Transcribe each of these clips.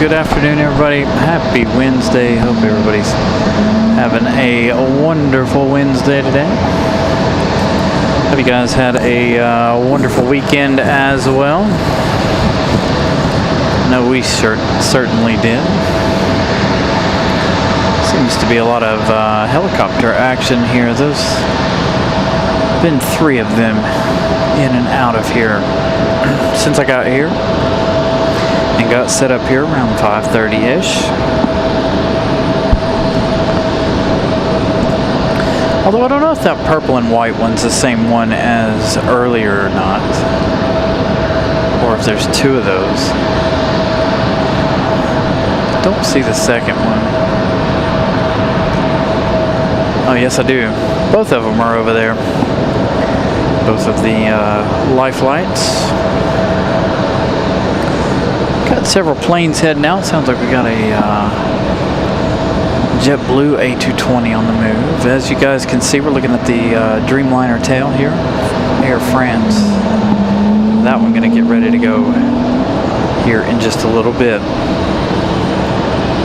Good afternoon, everybody. Happy Wednesday. Hope everybody's having a wonderful Wednesday today. Hope you guys had a wonderful weekend as well. No, we certainly did. Seems to be a lot of helicopter action here. There's been 3 of them in and out of here since I got here and got set up here around 5:30-ish. Although I don't know if that purple and white one's the same one as earlier or not, or if there's 2 of those. Don't see the second one. Oh, yes, I do. Both of them are over there. Both of the life lights. Got several planes heading out. Sounds like we got a JetBlue A220 on the move. As you guys can see, we're looking at the Dreamliner tail here, Air France. That one going to get ready to go here in just a little bit.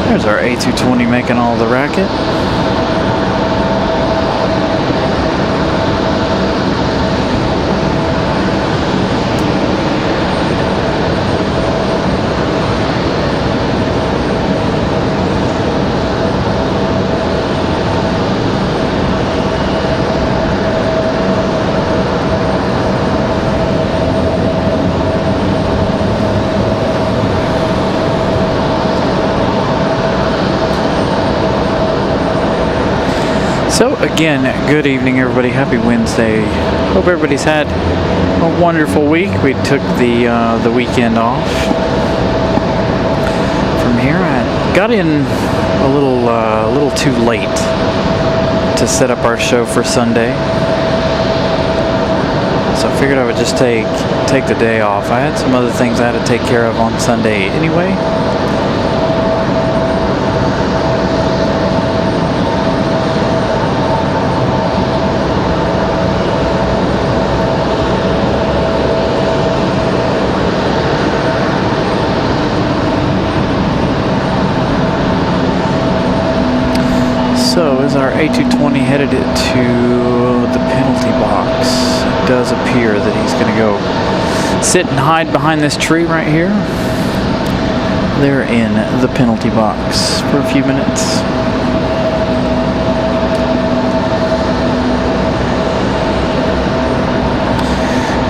There's our A220 making all the racket. So again, good evening, everybody. Happy Wednesday. Hope everybody's had a wonderful week. We took the weekend off. From here, I got in a little too late to set up our show for Sunday, so I figured I would just take the day off. I had some other things I had to take care of on Sunday anyway. So is our A220 headed to the penalty box? It does appear that he's going to go sit and hide behind this tree right here. They're in the penalty box for a few minutes.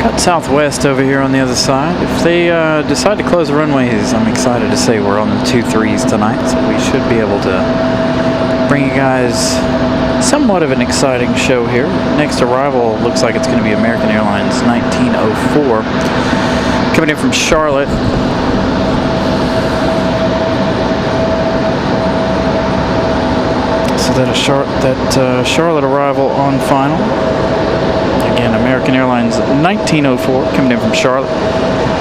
Got Southwest over here on the other side. If they decide to close the runways, I'm excited to say we're on the 2-3s tonight, so we should be able to bring you guys somewhat of an exciting show here. Next arrival looks like it's going to be American Airlines 1904 coming in from Charlotte. So that Charlotte arrival on final. Again, American Airlines 1904 coming in from Charlotte.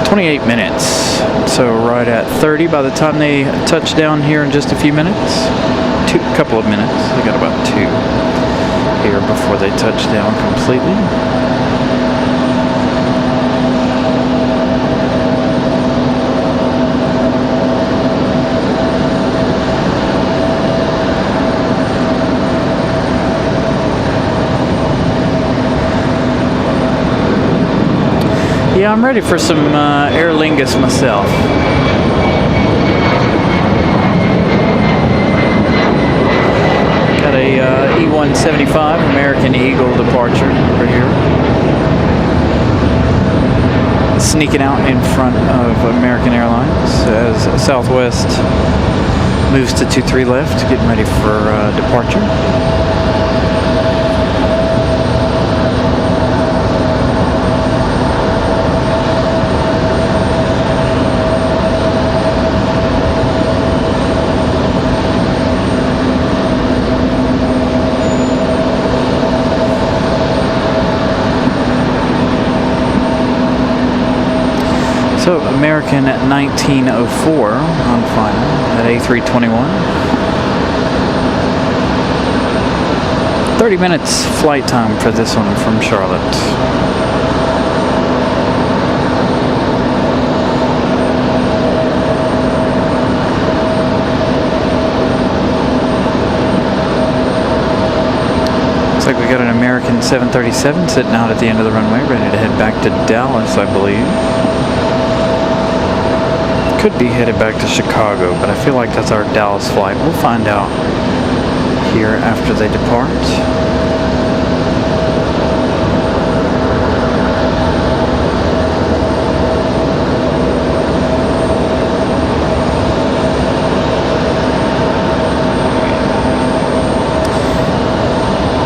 28 minutes, so right at 30 by the time they touch down here in just a few minutes. A couple of minutes. They got about 2 here before they touch down completely. Yeah, I'm ready for some Aer Lingus myself. E175 American Eagle departure over here. Sneaking out in front of American Airlines as Southwest moves to 2-3 left, getting ready for departure. So American 1904 on final at A321. 30 minutes flight time for this one from Charlotte. got an American 737 sitting out at the end of the runway, ready to head back to Dallas, I believe. Could be headed back to Chicago, but I feel like that's our Dallas flight. We'll find out here after they depart.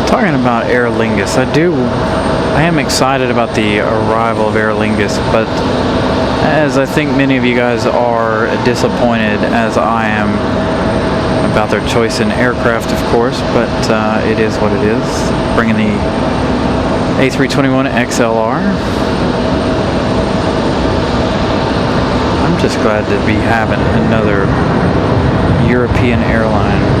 Talking about Aer Lingus, I am excited about the arrival of Aer Lingus, but as I think many of you guys are disappointed as I am about their choice in aircraft, of course, but it is what it is. Bringing the A321 XLR. I'm just glad to be having another European airline.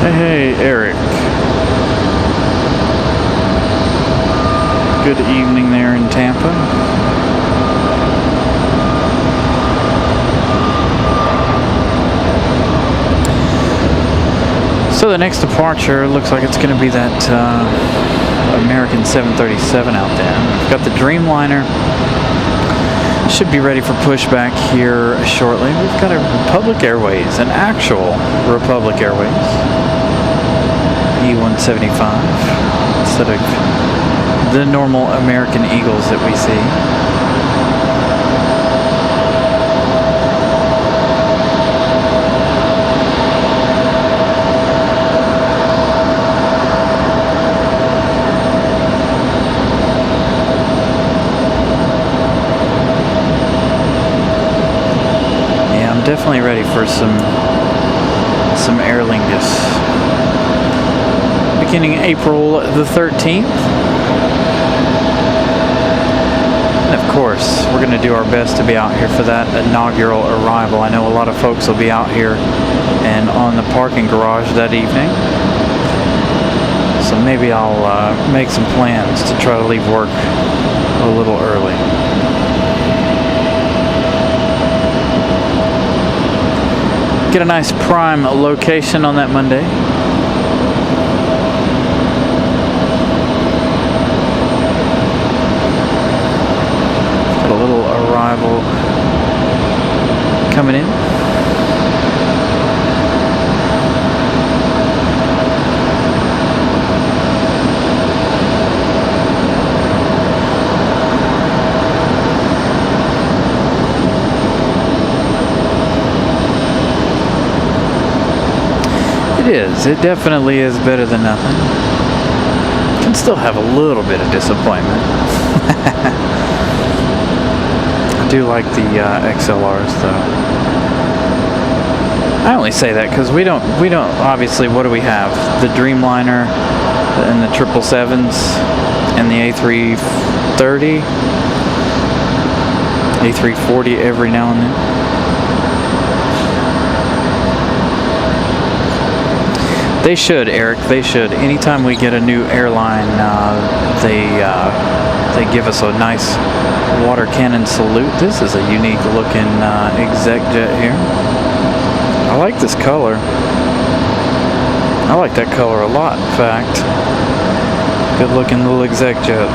Hey, Eric. Good evening there in Tampa. So the next departure looks like it's going to be that American 737 out there. We've got the Dreamliner. Should be ready for pushback here shortly. We've got a Republic Airways, an actual Republic Airways E175 instead of the normal American Eagles that we see. Definitely ready for some Aer Lingus. Beginning April the 13th. And of course, we're going to do our best to be out here for that inaugural arrival. I know a lot of folks will be out here and on the parking garage that evening. So maybe I'll make some plans to try to leave work a little early. Get a nice prime location on that Monday. Got a little arrival coming in. It is. It definitely is better than nothing. Can still have a little bit of disappointment. I do like the XLRs though. I only say that because we don't obviously, what do we have? The Dreamliner and the 777s and the A330, A340 every now and then. They should, Eric. They should. Anytime we get a new airline, they give us a nice water cannon salute. This is a unique looking exec jet here. I like this color. I like that color a lot, in fact. Good looking little exec jet.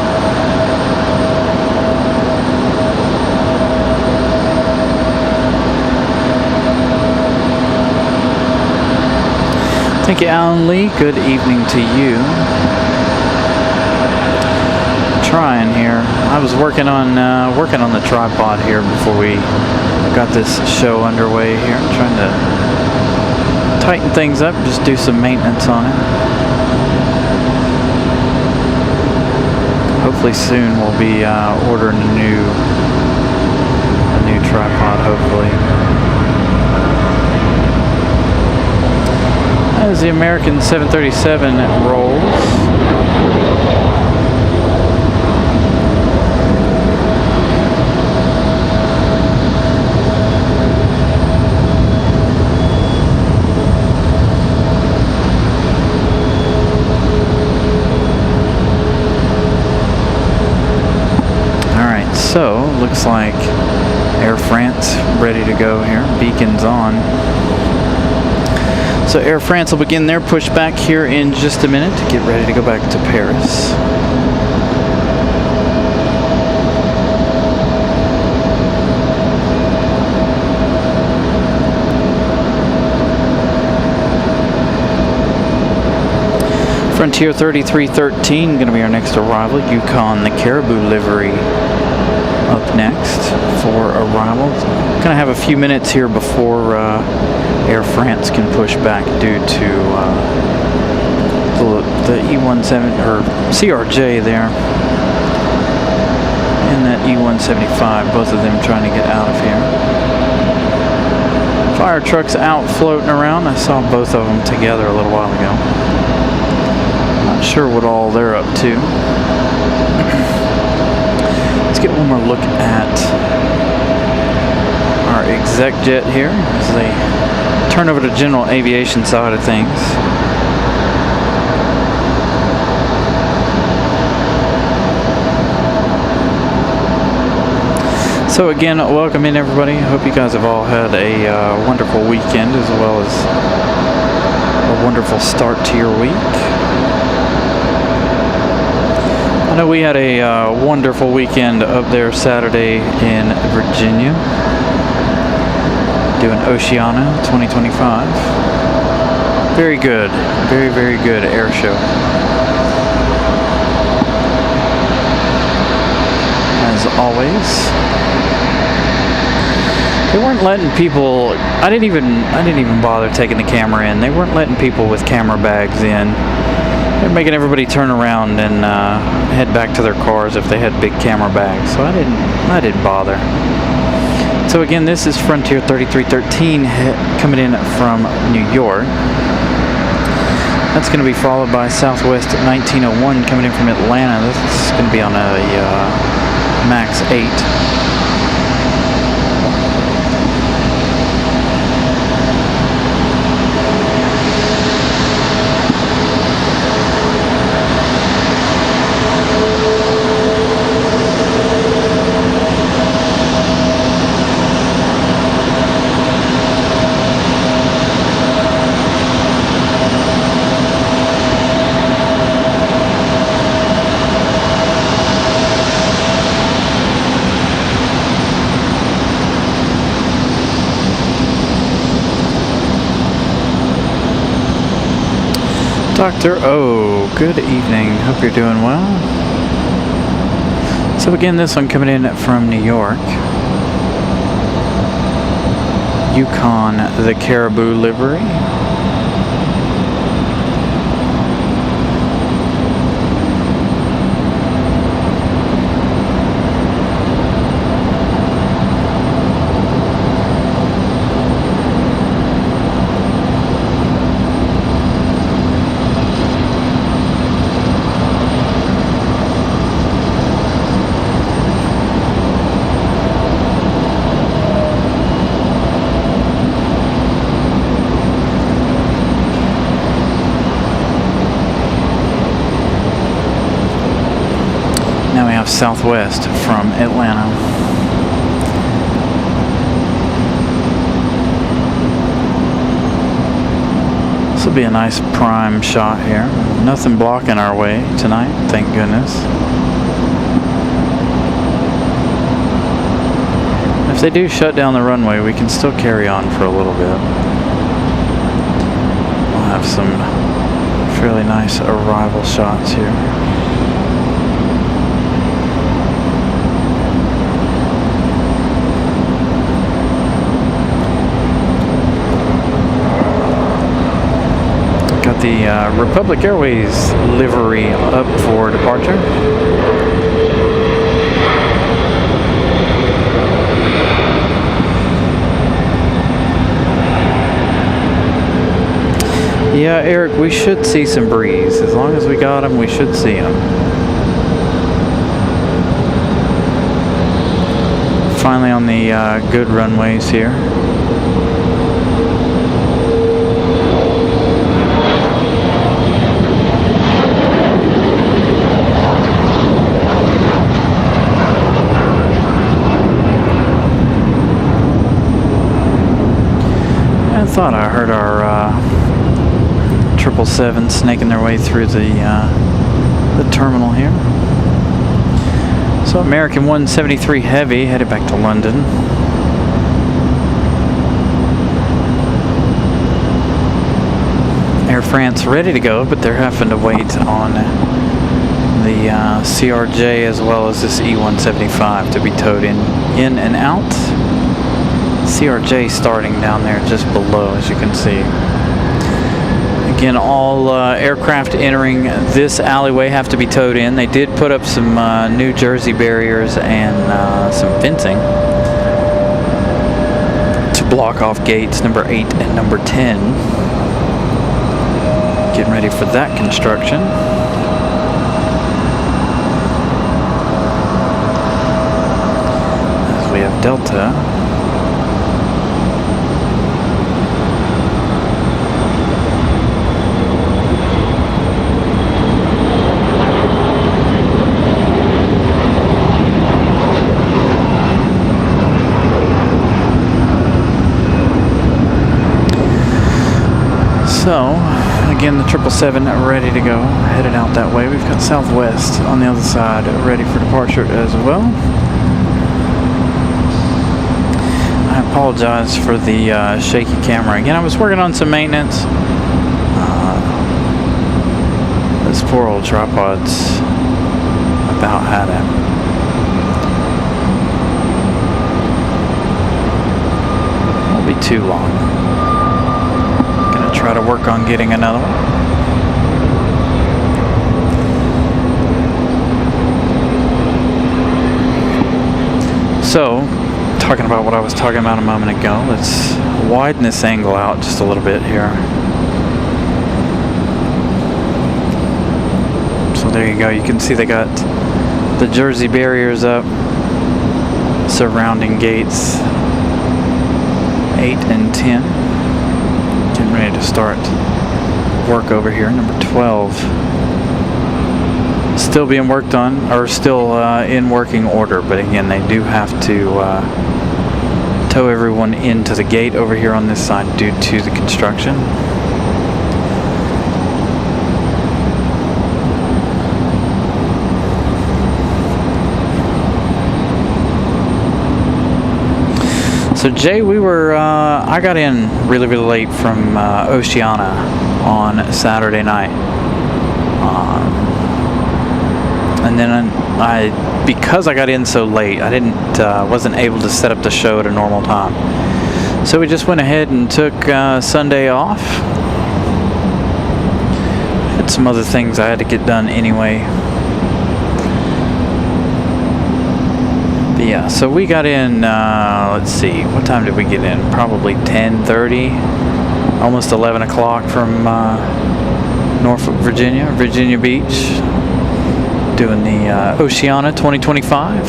Thank you, Alan Lee. Good evening to you. Trying here. I was working on the tripod here before we got this show underway here. Trying to tighten things up, just do some maintenance on it. Hopefully soon we'll be ordering a new tripod. Hopefully. As the American 737 rolls. So, looks like Air France ready to go here. Beacons on. So Air France will begin their pushback here in just a minute to get ready to go back to Paris. Frontier 3313 going to be our next arrival. Yukon, the Caribou livery, up next for arrival. Going to have a few minutes here before Air France can push back due to the E-17 or CRJ there and that E-175, both of them trying to get out of here. Fire trucks out floating around. I saw both of them together a little while ago. Not sure what all they're up to. Let's get one more look at our exec jet here as they turn over to general aviation side of things. So again, welcome in everybody. I hope you guys have all had a wonderful weekend as well as a wonderful start to your week. I know we had a wonderful weekend up there Saturday in Virginia doing Oceana 2025. Very good. Very, very good air show. As always. They weren't letting people, I didn't even bother taking the camera in. They weren't letting people with camera bags in. They're making everybody turn around and head back to their cars if they had big camera bags. So I didn't bother. So again, this is Frontier 3313 coming in from New York. That's going to be followed by Southwest 1901 coming in from Atlanta. This is going to be on a Max 8. Dr. O, good evening. Hope you're doing well. So again, this one coming in from New York. Yukon, the Caribou livery. Southwest from Atlanta. This will be a nice prime shot here. Nothing blocking our way tonight, thank goodness. If they do shut down the runway, we can still carry on for a little bit. We'll have some fairly nice arrival shots here. The Republic Airways livery up for departure. Yeah, Eric, we should see some breeze. As long as we got them, we should see them. Finally on the good runways here. thought I heard our 777 snaking their way through the terminal here. So American 173 Heavy headed back to London. Air France ready to go, but they're having to wait on the CRJ as well as this E175 to be towed in and out. CRJ starting down there just below, as you can see. Again, all aircraft entering this alleyway have to be towed in. They did put up some New Jersey barriers and some fencing to block off gates number 8 and number 10. Getting ready for that construction. As we have Delta. So, again, the 777 ready to go, headed out that way. We've got Southwest on the other side, ready for departure as well. I apologize for the shaky camera. Again, I was working on some maintenance. This poor old tripod's about had it. Won't be too long. Try to work on getting another one. So, talking about what I was talking about a moment ago, let's widen this angle out just a little bit here. So there you go. You can see they got the Jersey barriers up surrounding gates 8 and 10. Getting ready to start work over here. Number 12 still being worked on, or still in working order, but again, they do have to tow everyone into the gate over here on this side due to the construction. So Jay, I got in really late from Oceana on Saturday night. And then because I got in so late, wasn't able to set up the show at a normal time. So we just went ahead and took Sunday off. Had some other things I had to get done anyway. Yeah, so we got in, let's see, what time did we get in? Probably 10:30, almost 11 o'clock from Norfolk, Virginia Beach, doing the Oceana 2025.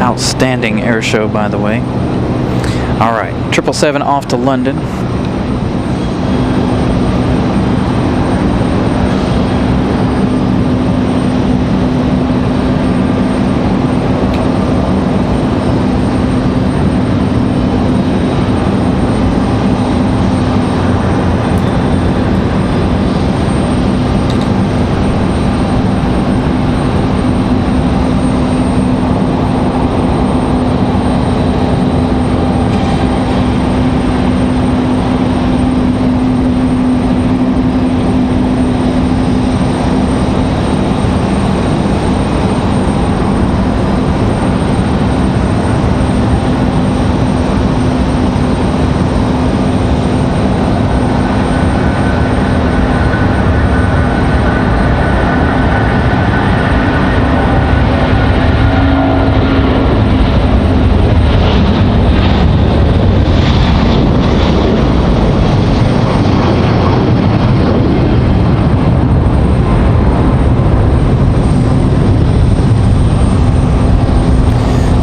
Outstanding air show, by the way. All right, 777 off to London.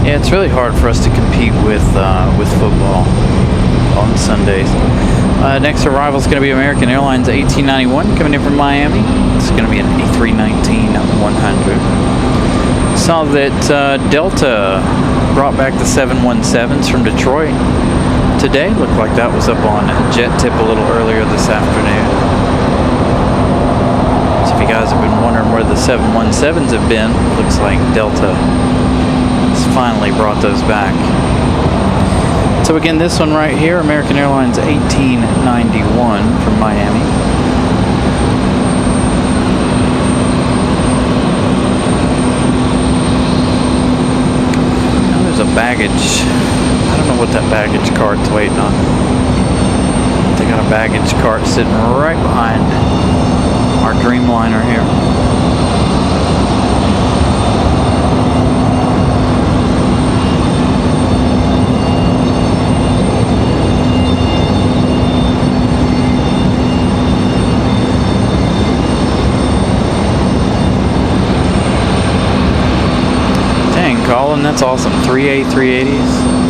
It's really hard for us to compete with football on Sundays. Next arrival is going to be American Airlines 1891 coming in from Miami. It's going to be an A319-100. Saw that Delta brought back the 717s from Detroit to today. Looked like that was up on jet tip a little earlier this afternoon. So if you guys have been wondering where the 717s have been, looks like Delta has finally brought those back. So again, this one right here, American Airlines 1891 from Miami. Now there's a baggage. I don't know what that baggage cart's waiting on. They got a baggage cart sitting right behind our Dreamliner here. Dang, Colin, that's awesome. 3 A380s.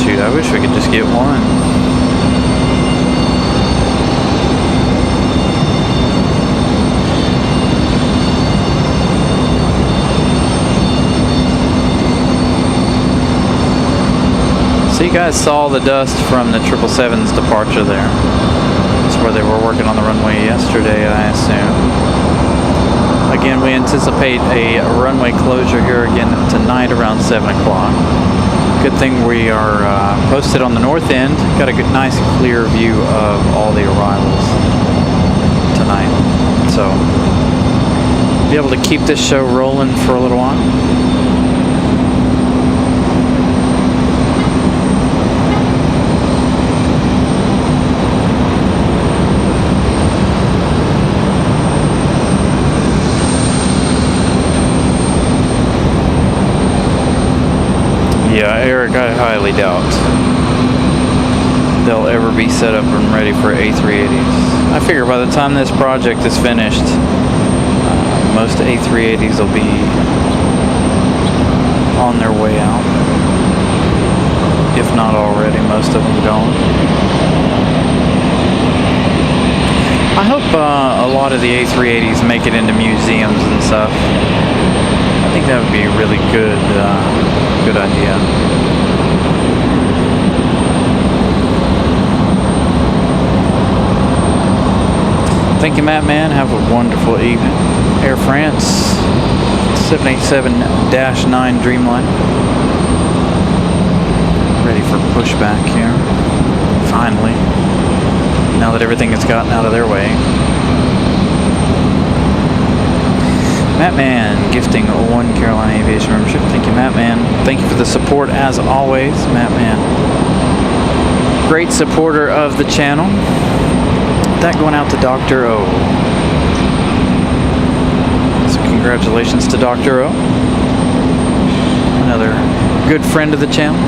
Shoot, I wish we could just get one. So you guys saw the dust from the 777's departure there. That's where they were working on the runway yesterday, I assume. Again, we anticipate a runway closure here again tonight around 7 o'clock. Good thing we are posted on the north end. Got a good, nice, clear view of all the arrivals tonight. So, be able to keep this show rolling for a little while. Yeah, Eric, I highly doubt they'll ever be set up and ready for A380s. I figure by the time this project is finished, most A380s will be on their way out. If not already, most of them gone. I hope a lot of the A380s make it into museums and stuff. I think that would be a really good idea. Thank you, Matt, man. Have a wonderful evening. Air France 787-9 Dreamliner. Ready for pushback here. Finally. Now that everything has gotten out of their way. Matt Man gifting 1 Carolina Aviation membership. Thank you, Matt Man. Thank you for the support as always, Matt Man. Great supporter of the channel. That going out to Dr. O. So congratulations to Dr. O. Another good friend of the channel.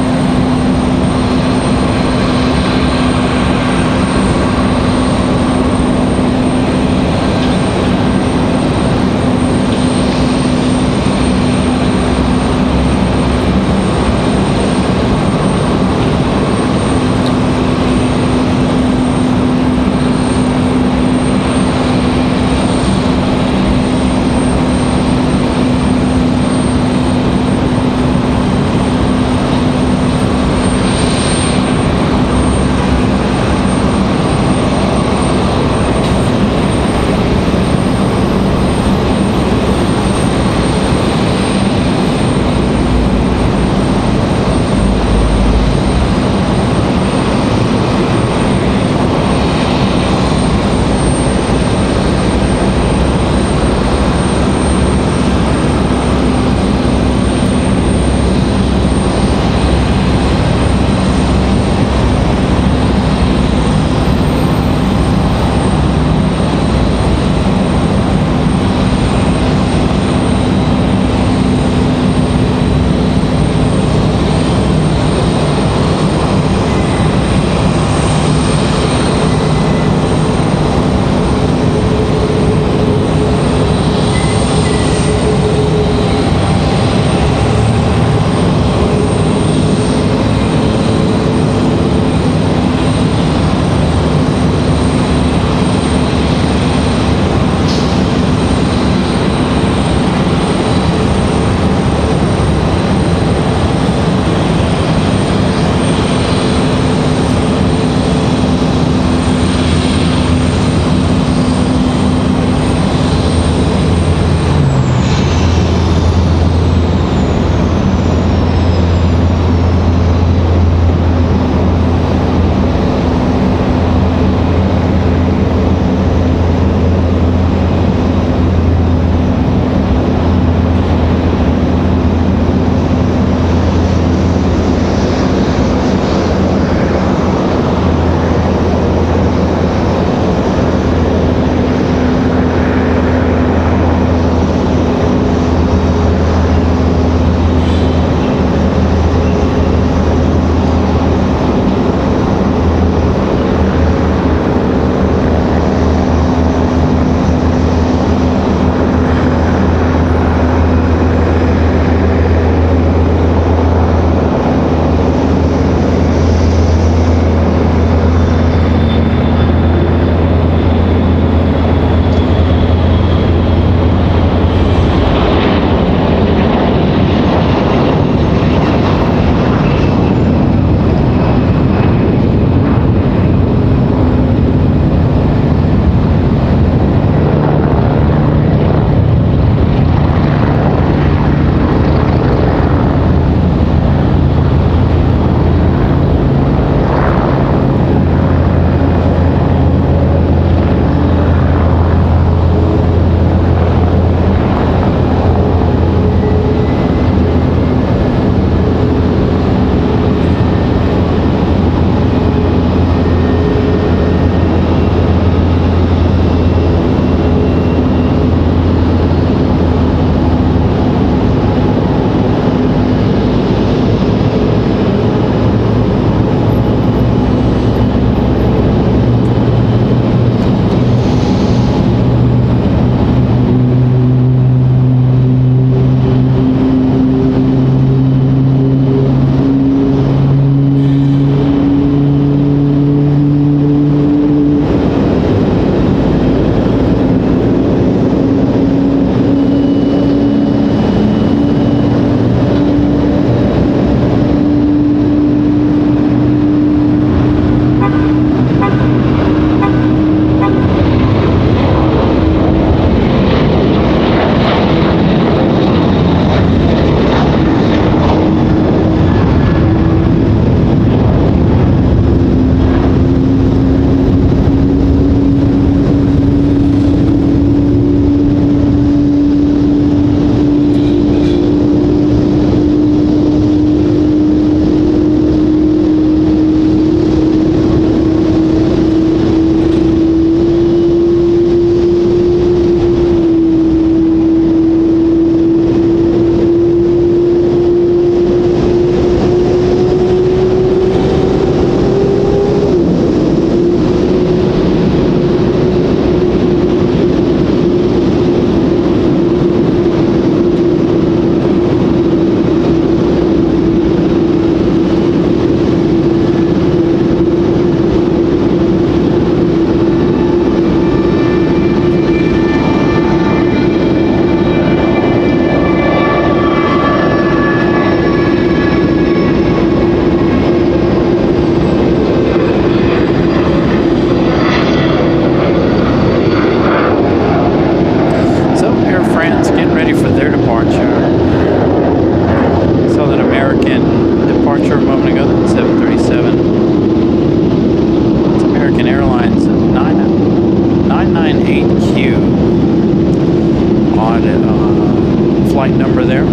flight number there.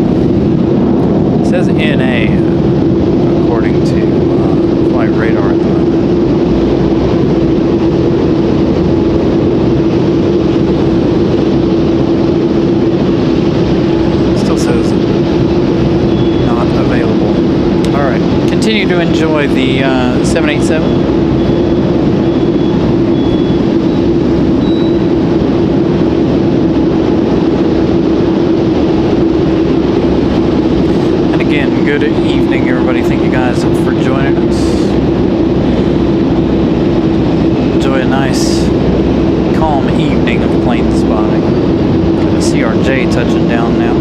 It says NA, according to flight radar at the moment. Still says not available. All right, continue to enjoy the 787. Good evening, everybody. Thank you guys for joining us. Enjoy a nice, calm evening of plane spotting. Got a CRJ touching down now.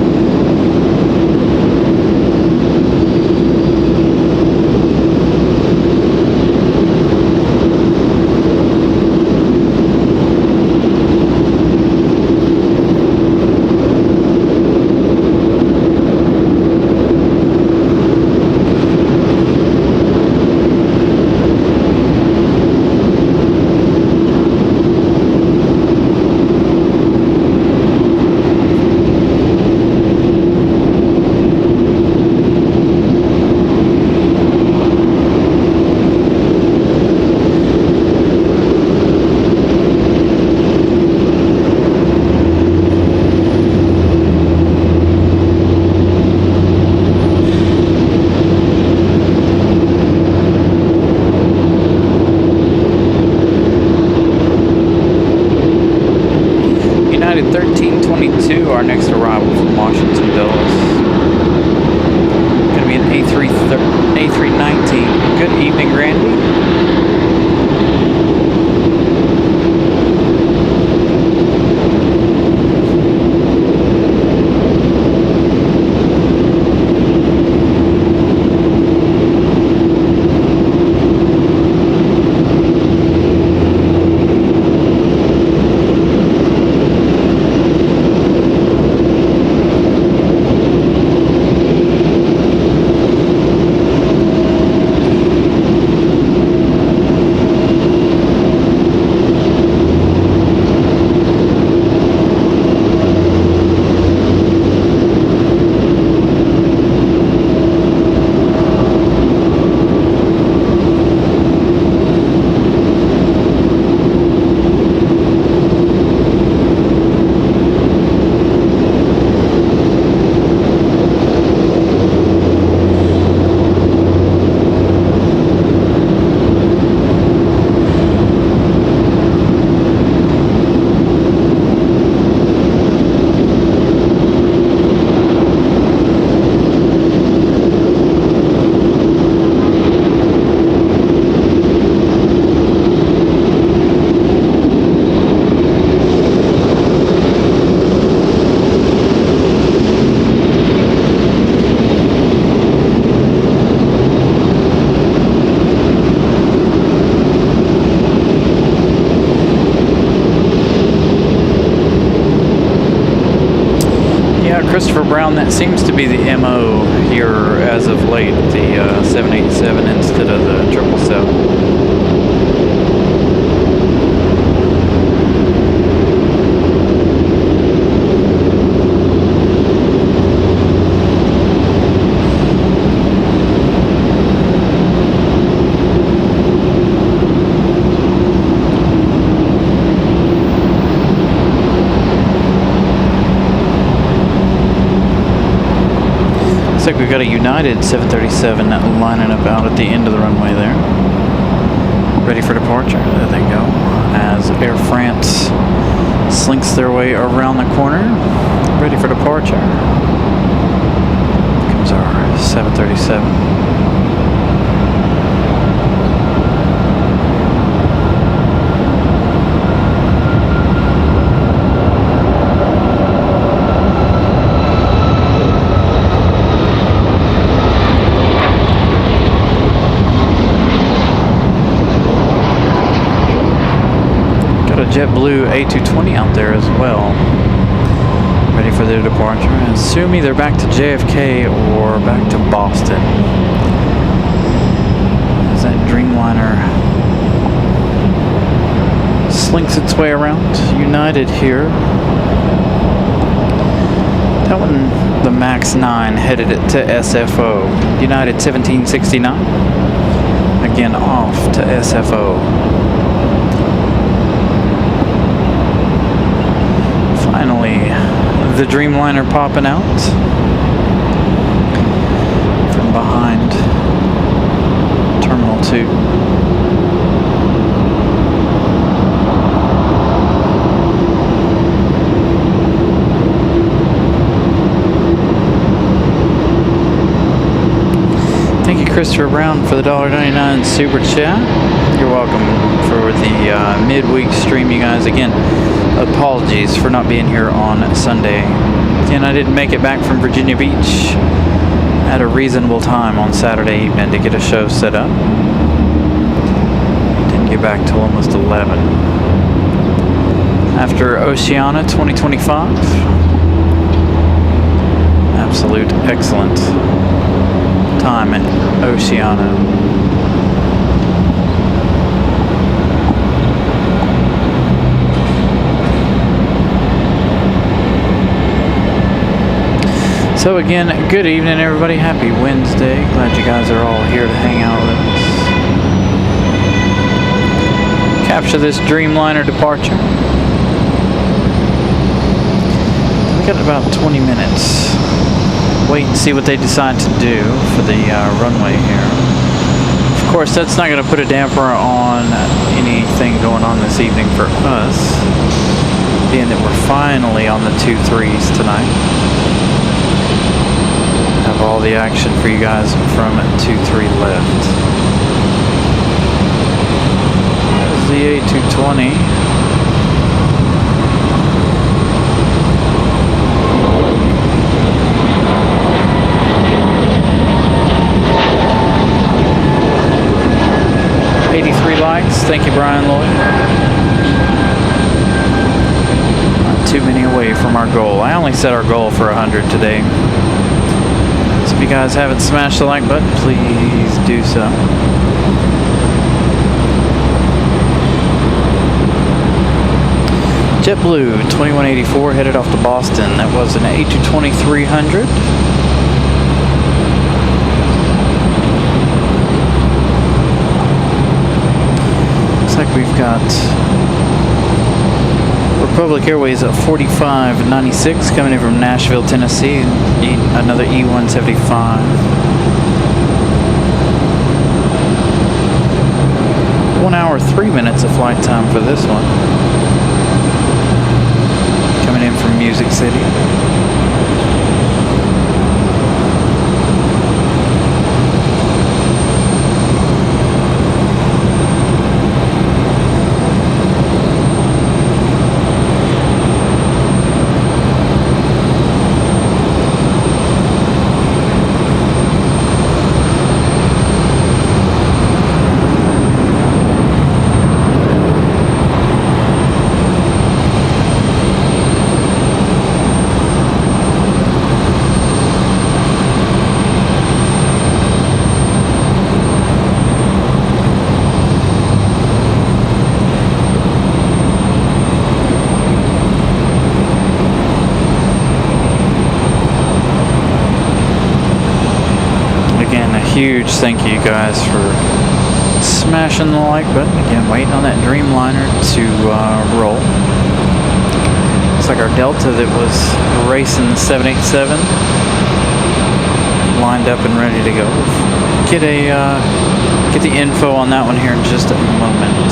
Our next arrival from Washington Dulles. Going to be an A319. Good evening, Randy. Christopher Brown, that seems to be the MO here as of late, the 787 instead of the 777. Looks like we've got a United 737 lining up out at the end of the runway there. Ready for departure. There they go. As Air France slinks their way around the corner. Ready for departure. Here comes our 737. JetBlue A220 out there as well, ready for their departure. And assume either back to JFK or back to Boston. As that Dreamliner slinks its way around. United here, That one, the Max 9, headed it to SFO. United 1769. Again, off to SFO. Finally, the Dreamliner popping out from behind Terminal 2. Thank you, Christopher Brown, for the $1.99 super chat. You're welcome for the midweek stream, you guys. Again, apologies for not being here on Sunday. Again, I didn't make it back from Virginia Beach at a reasonable time on Saturday evening to get a show set up. Didn't get back till almost 11. After Oceana 2025. Absolute excellent time at Oceana. So again, good evening everybody. Happy Wednesday. Glad you guys are all here to hang out with us. Capture this Dreamliner departure. We got about 20 minutes. Wait and see what they decide to do for the runway here. Of course, that's not going to put a damper on anything going on this evening for us, being that we're finally on the 2-3s tonight. Have all the action for you guys from 2-3 left. There's the A220. Thank you, Brian Lloyd. Not too many away from our goal. I only set our goal for 100 today. So if you guys haven't smashed the like button, please do so. JetBlue 2184 headed off to Boston. That was an A220-300. Like we've got Republic Airways at 4596 coming in from Nashville, Tennessee. Another E175. 1 hour 3 minutes of flight time for this one. Coming in from Music City. Huge thank you guys for smashing the like button. Again, waiting on that Dreamliner to roll. Looks like our Delta that was racing the 787 lined up and ready to go. Get the info on that one here in just a moment.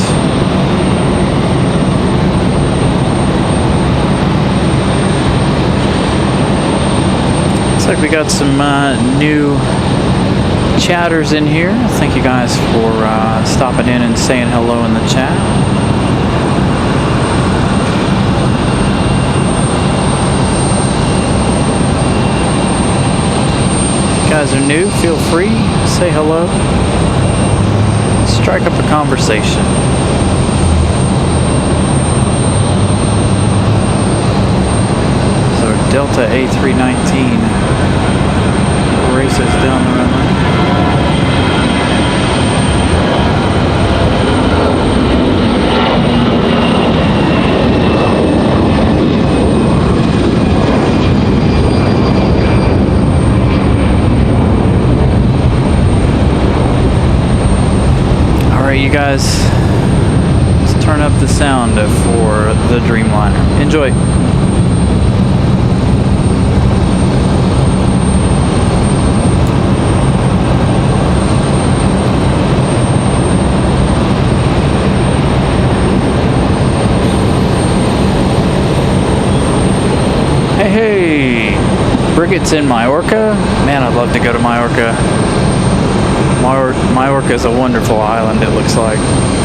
Looks like we got some new chatters in here. Thank you guys for stopping in and saying hello in the chat. If you guys are new, feel free, say hello, strike up a conversation. So Delta A319 races down the runway. Alright, you guys, let's turn up the sound for the Dreamliner. Enjoy. Hey, Brigate's in Majorca. Man, I'd love to go to Majorca. Majorca is a wonderful island, it looks like.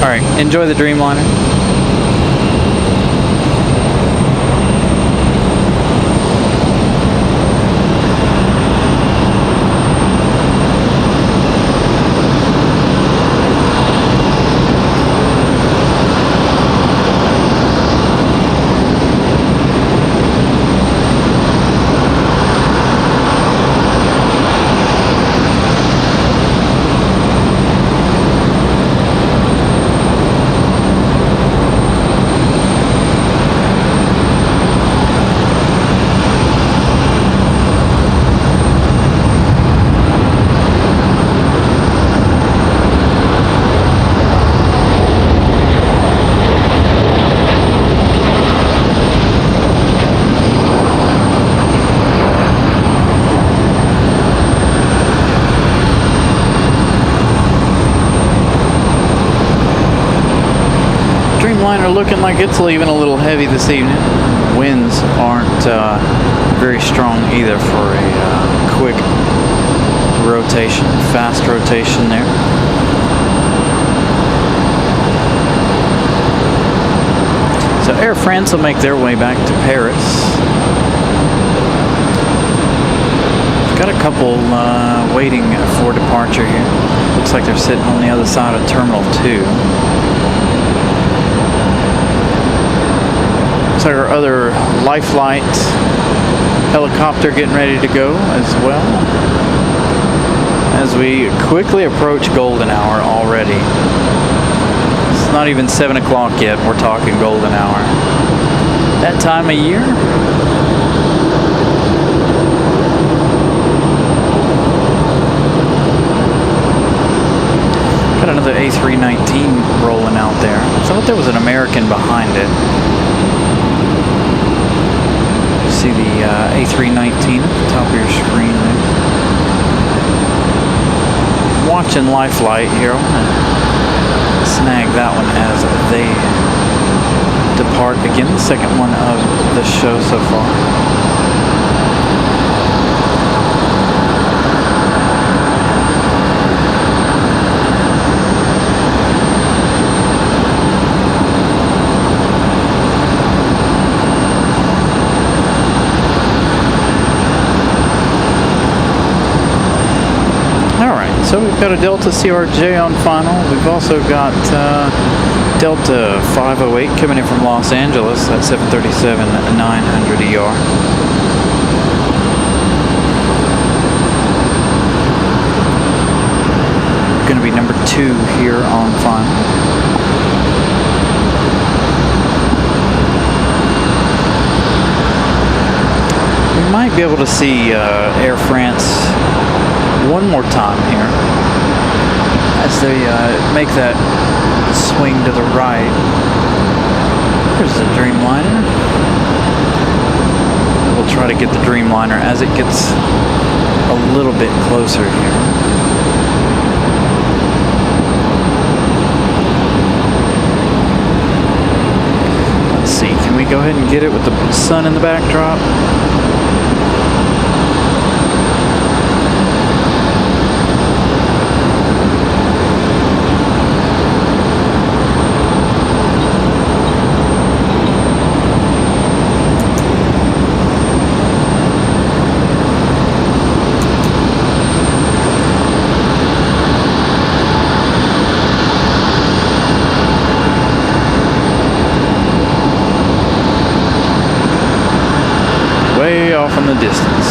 Alright, enjoy the Dreamliner. Dreamliner looking like it's leaving a little heavy this evening. Winds aren't very strong either for a quick rotation, fast rotation there. So Air France will make their way back to Paris. We've got a couple waiting for departure here. Looks like they're sitting on the other side of Terminal 2. Looks like our other Life Flight helicopter getting ready to go as well. As we quickly approach golden hour already. It's not even 7 o'clock yet, we're talking golden hour. That time of year? Got another A319 rolling out there. So I thought there was an American behind it. See the A319 at the top of your screen there. Watching Life Flight here. I'm gonna snag that one as they depart. Again, the second one of the show so far. So we've got a Delta CRJ on final. We've also got Delta 508 coming in from Los Angeles. That's 737-900 ER. Going to be number 2 here on final. We might be able to see Air France one more time here as they make that swing to the right. Here's the Dreamliner. We'll try to get the Dreamliner as it gets a little bit closer here. Let's see, can we go ahead and get it with the sun in the backdrop? Way off in the distance.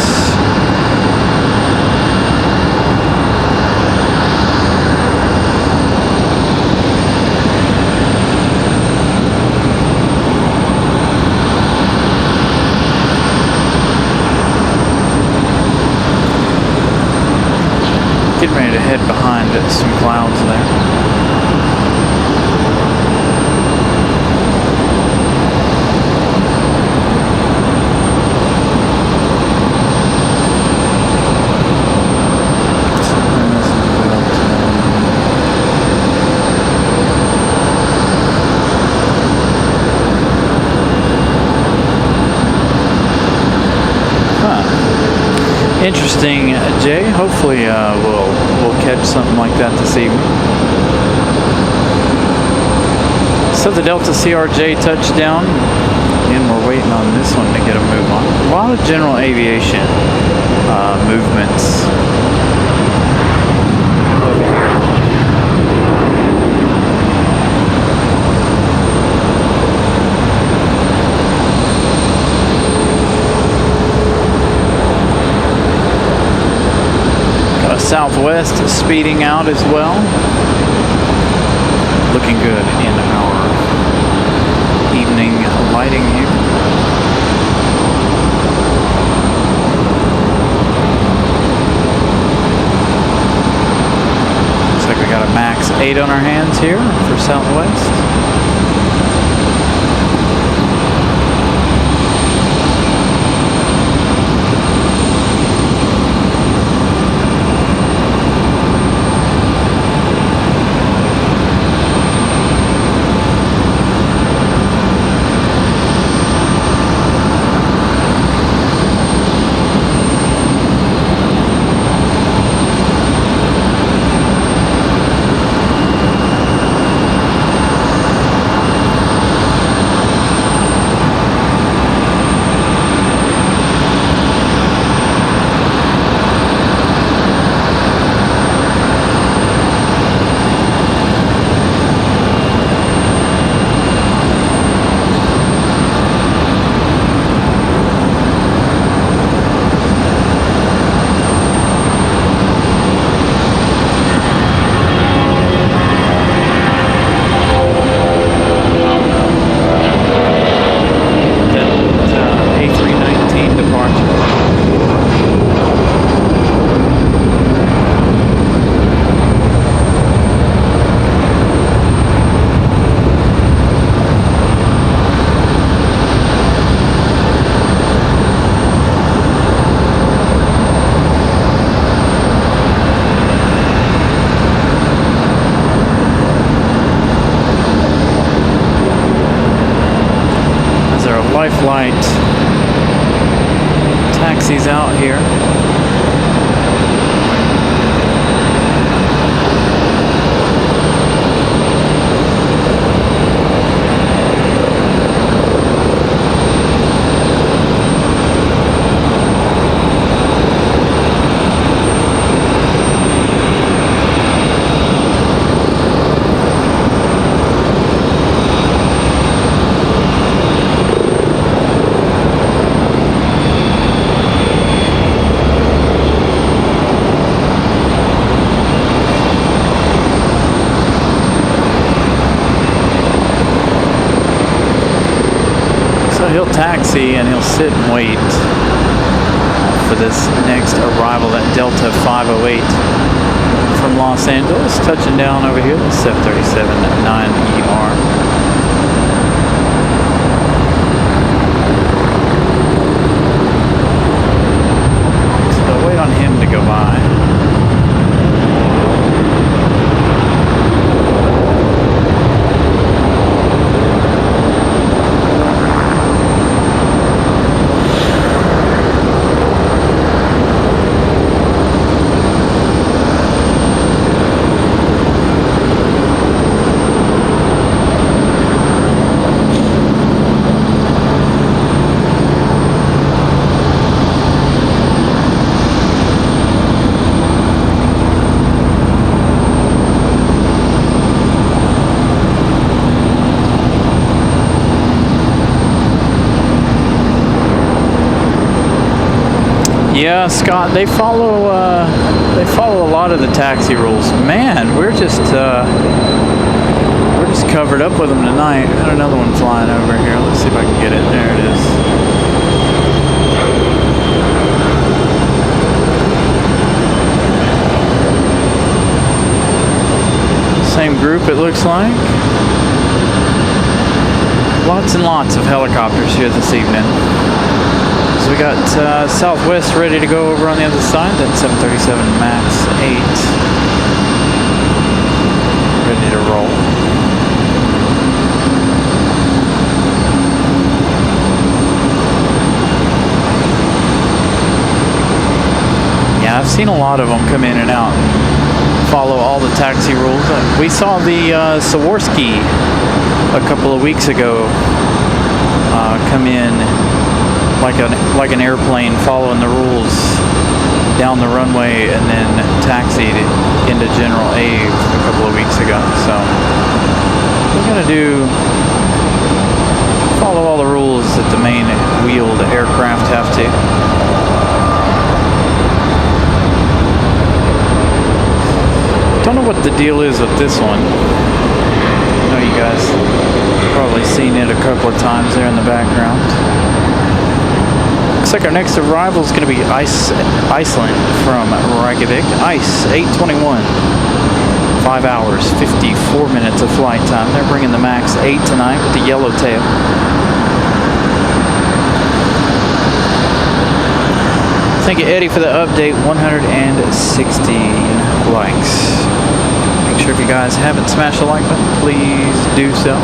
Getting ready to head behind some clouds there. interesting, Jay. Hopefully we'll catch something like that this evening. So the Delta CRJ touchdown, and we're waiting on this one to get a move on. A lot of general aviation movements over here. Got a Southwest speeding out as well. Looking good in our evening lighting here. Looks like we got a max 8 on our hands here for Southwest. Light taxis out here. He'll taxi and he'll sit and wait for this next arrival, that Delta 508 from Los Angeles, touching down over here, the 737-9ER. So wait on him to go by. Yeah, Scott, they follow a lot of the taxi rules. Man, we're just covered up with them tonight. Got another one flying over here. Let's see if I can get it. There it is. Same group, it looks like. Lots and lots of helicopters here this evening. So we got Southwest ready to go over on the other side. That 737 MAX 8 ready to roll. I've seen a lot of them come in and out, follow all the taxi rules. We saw the Swarovski a couple of weeks ago come in like an airplane, following the rules down the runway, and then taxied into General Aves a couple of weeks ago. So we're gonna follow all the rules that the main wheeled aircraft have to. Don't know what the deal is with this one. I know you guys probably seen it a couple of times there in the background. Looks like our next arrival is going to be Iceland from Reykjavik. ICE 821. 5 hours, 54 minutes of flight time. They're bringing the MAX 8 tonight with the yellowtail. Thank you, Eddie, for the update. 116 likes. Make sure if you guys haven't smashed the like button, please do so.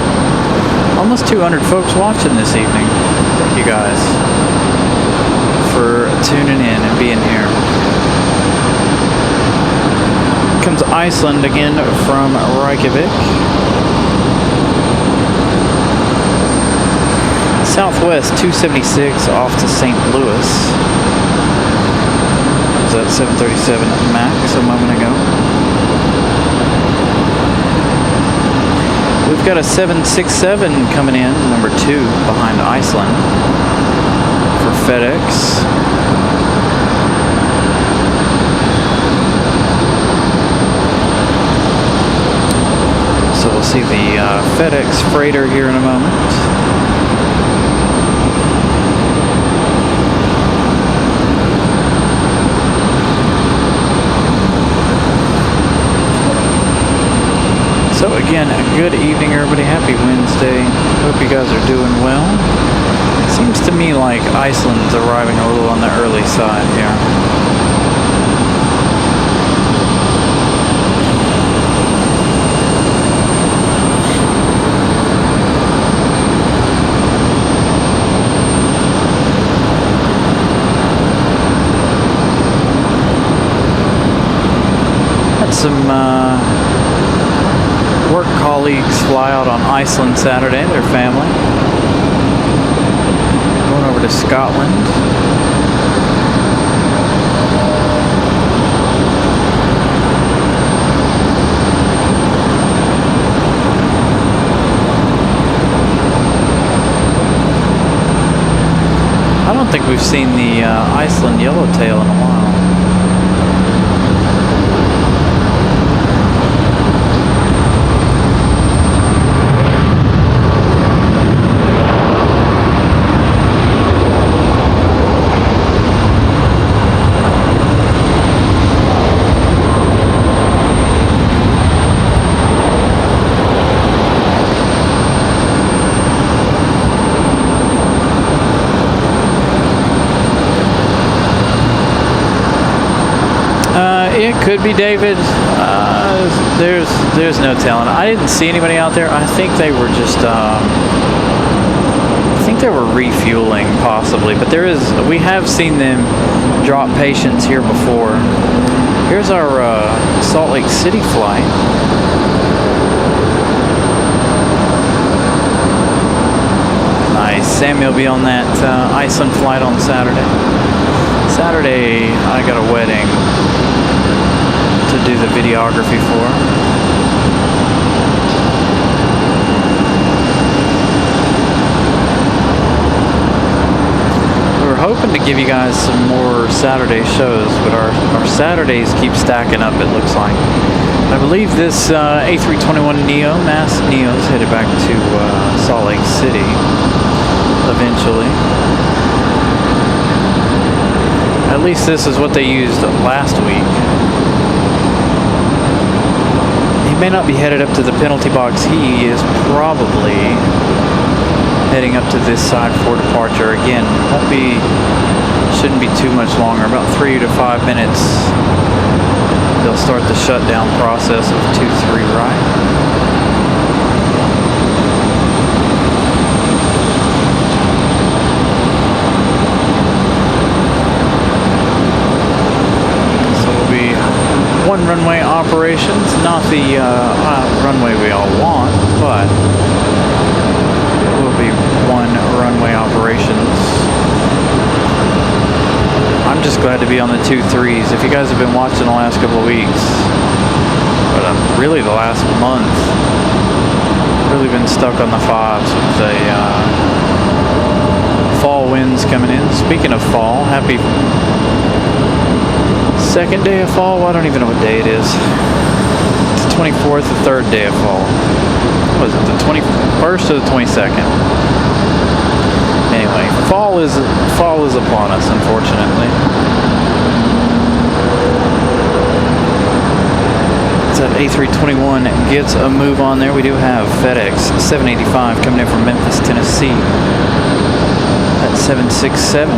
Almost 200 folks watching this evening. Thank you guys for tuning in and being here. Comes Iceland again from Reykjavik. Southwest 276 off to St. Louis. Was that 737 MAX a moment ago? We've got a 767 coming in, number 2 behind Iceland for FedEx. So we'll see the FedEx freighter here in a moment. So again, good evening everybody. Happy Wednesday. Hope you guys are doing well. Seems to me like Iceland's arriving a little on the early side here. Had some work colleagues fly out on Iceland Saturday, their family. Going over to Scotland. I don't think we've seen the Iceland yellowtail in a while. It could be David. There's no telling. I didn't see anybody out there. I think they were just refueling possibly. But we have seen them drop patients here before. Here's our Salt Lake City flight. Nice. Sammy will be on that Iceland flight on Saturday. Saturday, I got a wedding to do the videography for. We were hoping to give you guys some more Saturday shows, but our Saturdays keep stacking up, it looks like. I believe this A321neo, mass Neo, is headed back to Salt Lake City eventually. At least this is what they used last week. He may not be headed up to the penalty box. He is probably heading up to this side for departure. Again, shouldn't be too much longer, about 3 to 5 minutes. They'll start the shutdown process of 23 right. one runway operations, not the runway we all want, but it will be one runway operations. I'm just glad to be on the 2-3s. If you guys have been watching the last couple of weeks, but really the last month, really been stuck on the 5s with the fall winds coming in. Speaking of fall, happy second day of fall. Well, I don't even know what day it is. It's the 24th, the third day of fall. Was it the 21st or the 22nd? Anyway, fall is upon us, unfortunately. That A321 gets a move on there. We do have FedEx 785 coming in from Memphis, Tennessee at 767.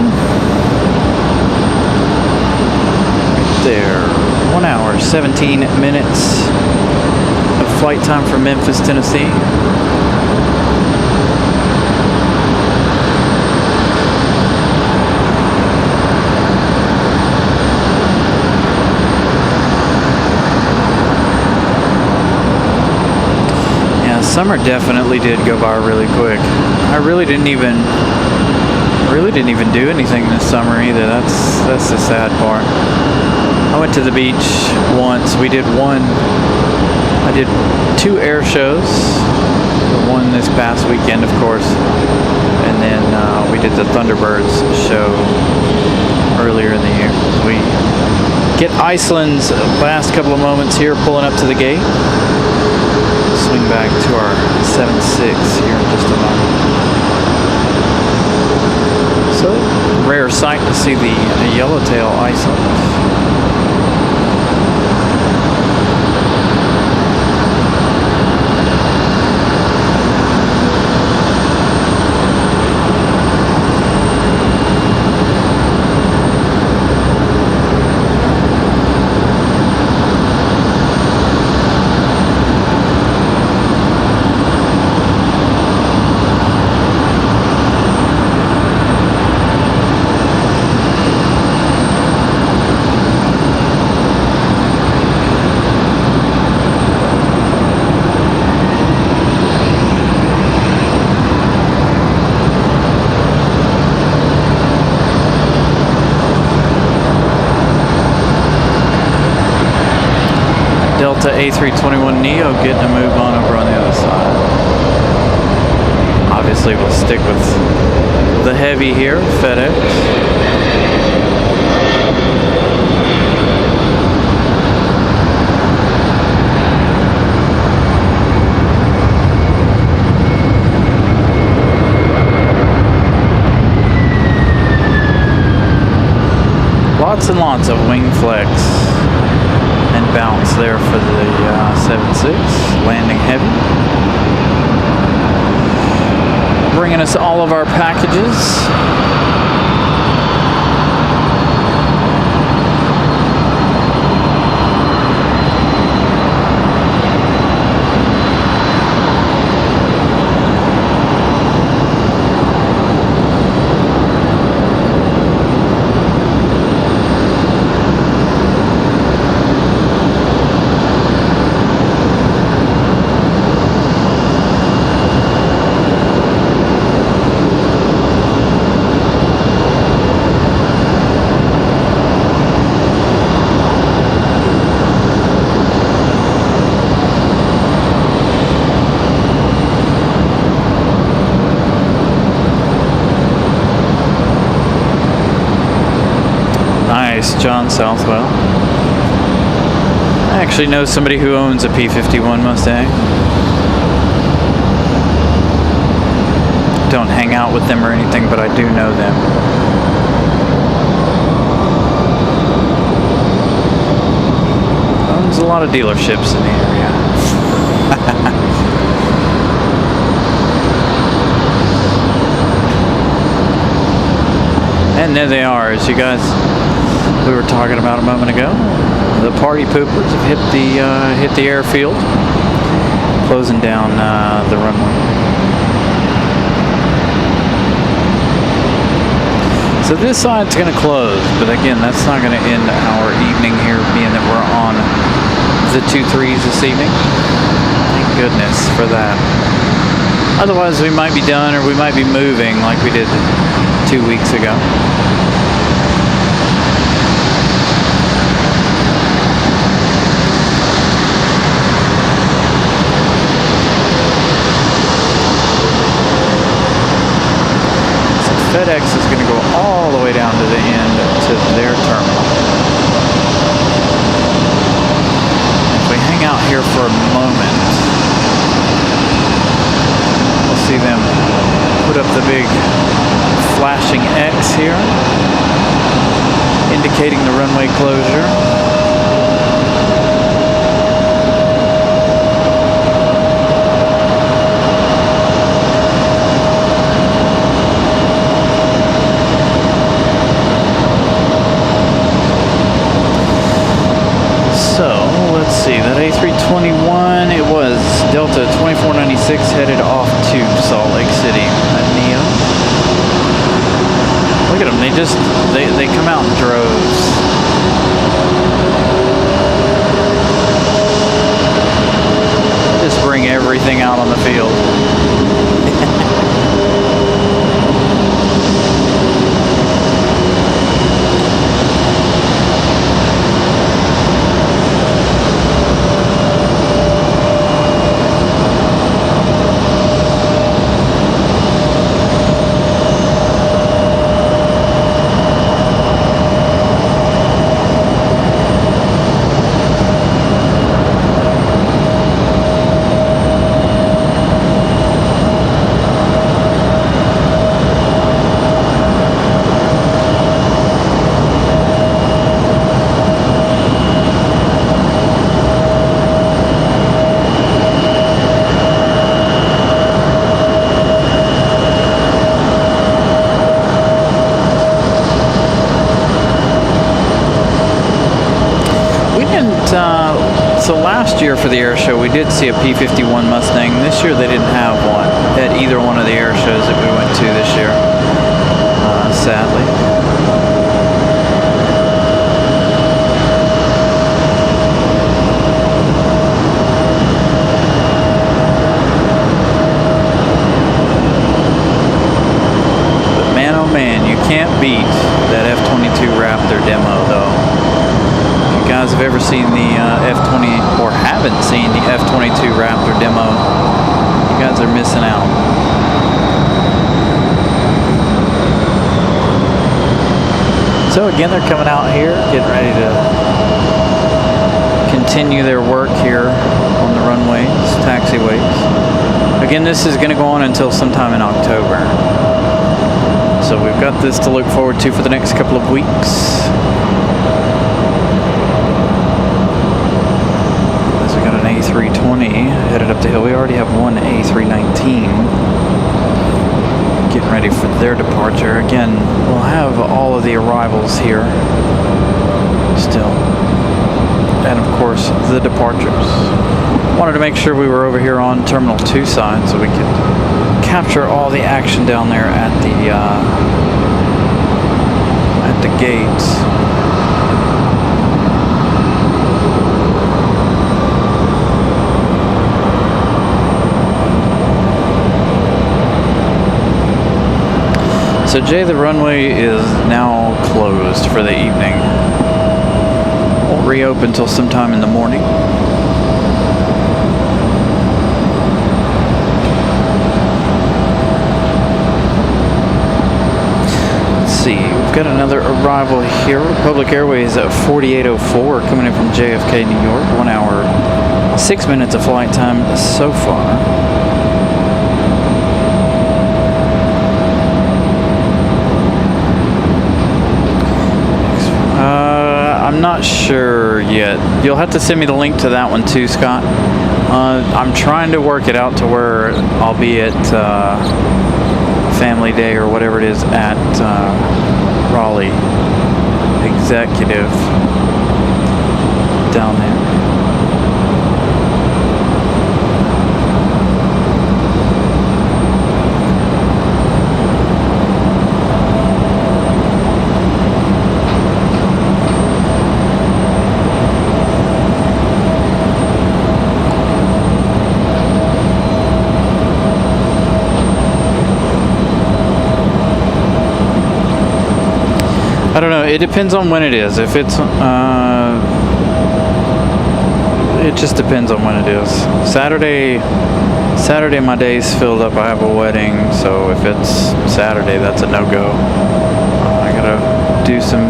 Right there. 1 hour, 17 minutes of flight time from Memphis, Tennessee. Summer definitely did go by really quick. I really didn't even do anything this summer either. That's the sad part. I went to the beach once. I did 2 air shows. One this past weekend, of course, and then we did the Thunderbirds show earlier in the year. We get Iceland's last couple of moments here, pulling up to the gate. Swing back to our 7.6 here in just a moment. So, rare sight to see the yellowtail Iceland. Delta A321neo getting a move on over on the other side. Obviously, we'll stick with the heavy here, FedEx. Lots and lots of wing flex and bounce there for the 7.6, landing heavy. Bringing us all of our packages. John Southwell. I actually know somebody who owns a P-51 Mustang. Don't hang out with them or anything, but I do know them. Owns a lot of dealerships in the area. And there they are, as you guys we were talking about a moment ago. The party poopers have hit the airfield, closing down the runway. So this side's going to close, but again, that's not going to end our evening here, being that we're on the 2-3s this evening. Thank goodness for that. Otherwise, we might be done or we might be moving like we did 2 weeks ago. FedEx is going to go all the way down to the end to their terminal. If we hang out here for a moment, we'll see them put up the big flashing X here, indicating the runway closure. So, let's see, that A321, it was Delta 2496 headed off to Salt Lake City. That Neo. Look at them, they come out in droves. Just bring everything out on the field. So last year for the air show, we did see a P-51 Mustang. This year they didn't have one at either one of the air shows that we went to this year, sadly. But man, oh man, you can't beat that F-22 Raptor demo, though. If you guys have ever seen the F-20 or haven't seen the F-22 Raptor demo, you guys are missing out. So again, they're coming out here, getting ready to continue their work here on the runways, taxiways. Again, this is going to go on until sometime in October. So we've got this to look forward to for the next couple of weeks. A320 headed up the hill. We already have one A319 getting ready for their departure. Again, we'll have all of the arrivals here still, and of course the departures. Wanted to make sure we were over here on Terminal 2 side so we could capture all the action down there at the gates. So Jay, the runway is now closed for the evening. Won't reopen until sometime in the morning. Let's see, we've got another arrival here. Republic Airways at 4804 coming in from JFK, New York. 1 hour, 6 minutes of flight time so far. I'm not sure yet. You'll have to send me the link to that one too, Scott. I'm trying to work it out to where I'll be at Family Day or whatever it is at Raleigh Executive down there. it depends on when it is. If it's, it just depends on when it is. Saturday my day's filled up. I have a wedding, so if it's Saturday, that's a no-go. I gotta do some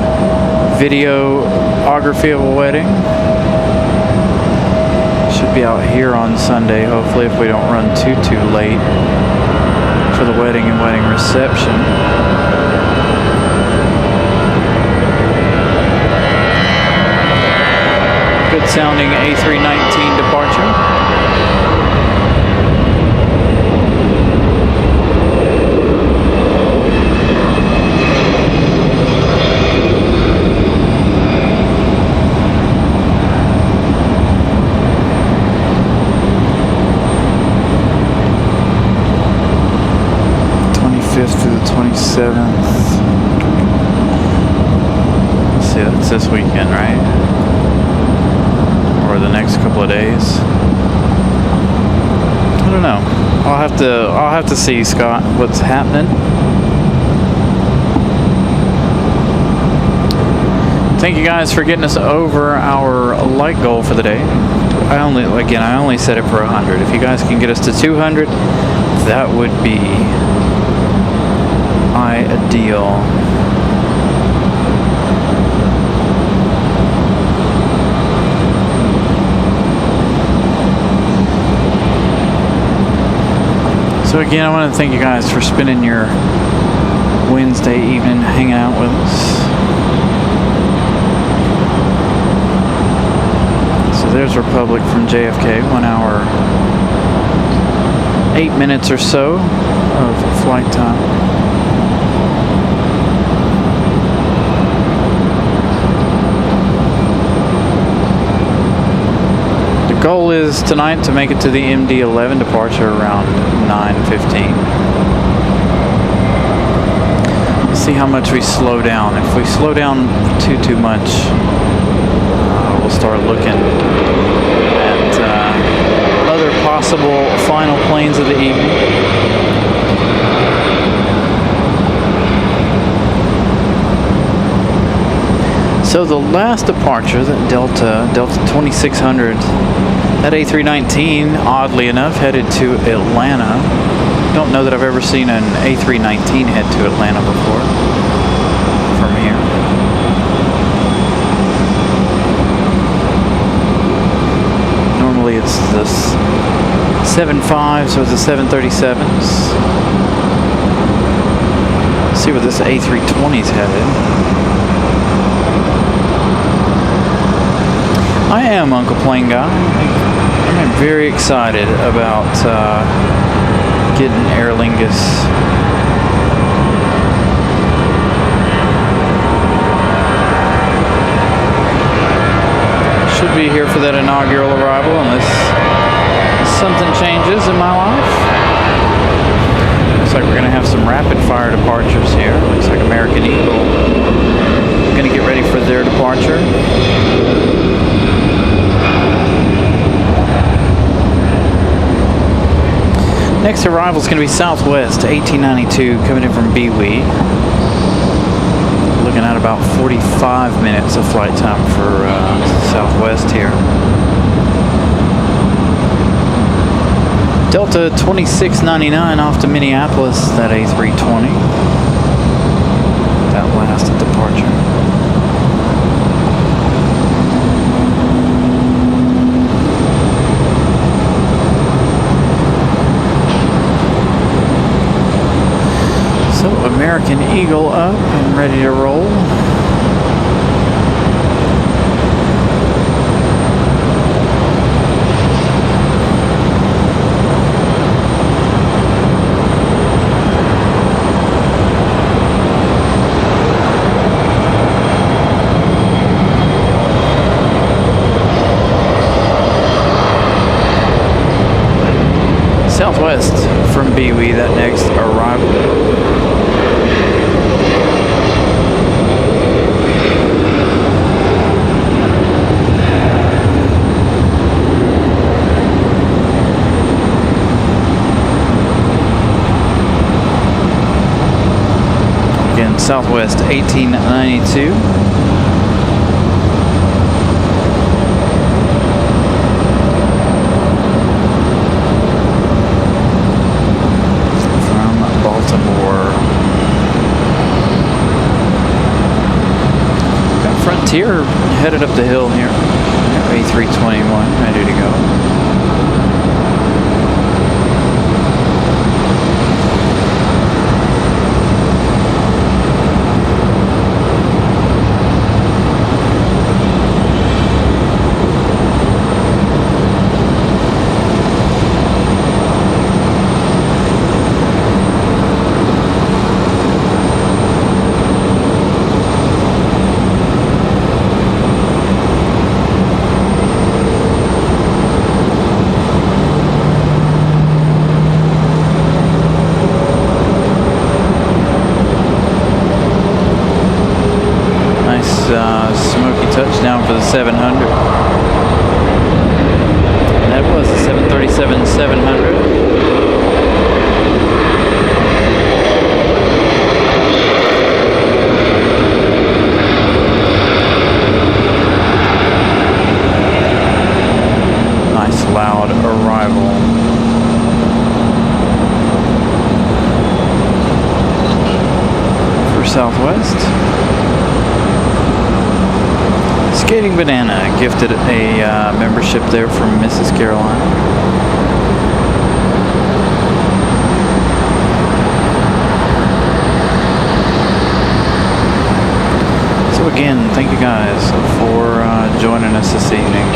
videography of a wedding. Should be out here on Sunday, hopefully, if we don't run too late for the wedding and wedding reception. Good sounding A319 departure. Through the 27th. Let's see, that's this weekend, right? Or the next couple of days. I don't know. I'll have to see, Scott, what's happening. Thank you guys for getting us over our light goal for the day. I only set it for 100. If you guys can get us to 200, that would be ideal. So again, I want to thank you guys for spending your Wednesday evening hanging out with us. So there's Republic from JFK, 1 hour 8 minutes or so of flight time. Goal is tonight to make it to the MD-11 departure around 9:15. Let's see how much we slow down. If we slow down too much, we'll start looking at other possible final planes of the evening. So the last departure, that Delta 2600, that A319, oddly enough, headed to Atlanta. Don't know that I've ever seen an A319 head to Atlanta before from here. Normally it's the 75s or the 737s. Let's see where this A320's headed. I am Uncle Plane Guy. I'm very excited about getting Aer Lingus. Should be here for that inaugural arrival unless something changes in my life. Looks like we're going to have some rapid fire departures here. Looks like American Eagle going to get ready for their departure. Next arrival is going to be Southwest 1892 coming in from BWE. Looking at about 45 minutes of flight time for Southwest here. Delta 2699 off to Minneapolis, that A320. That last departure. American Eagle up and ready to roll. Southwest from BWE, that next arrival. Southwest 1892. From Baltimore. Got Frontier headed up the hill here. A321 ready to go. Smoky touchdown for the 700. And that was the 737-700. Nice loud arrival. For Southwest. Skating Banana gifted a membership there from Mrs. Caroline. So again, thank you guys for joining us this evening.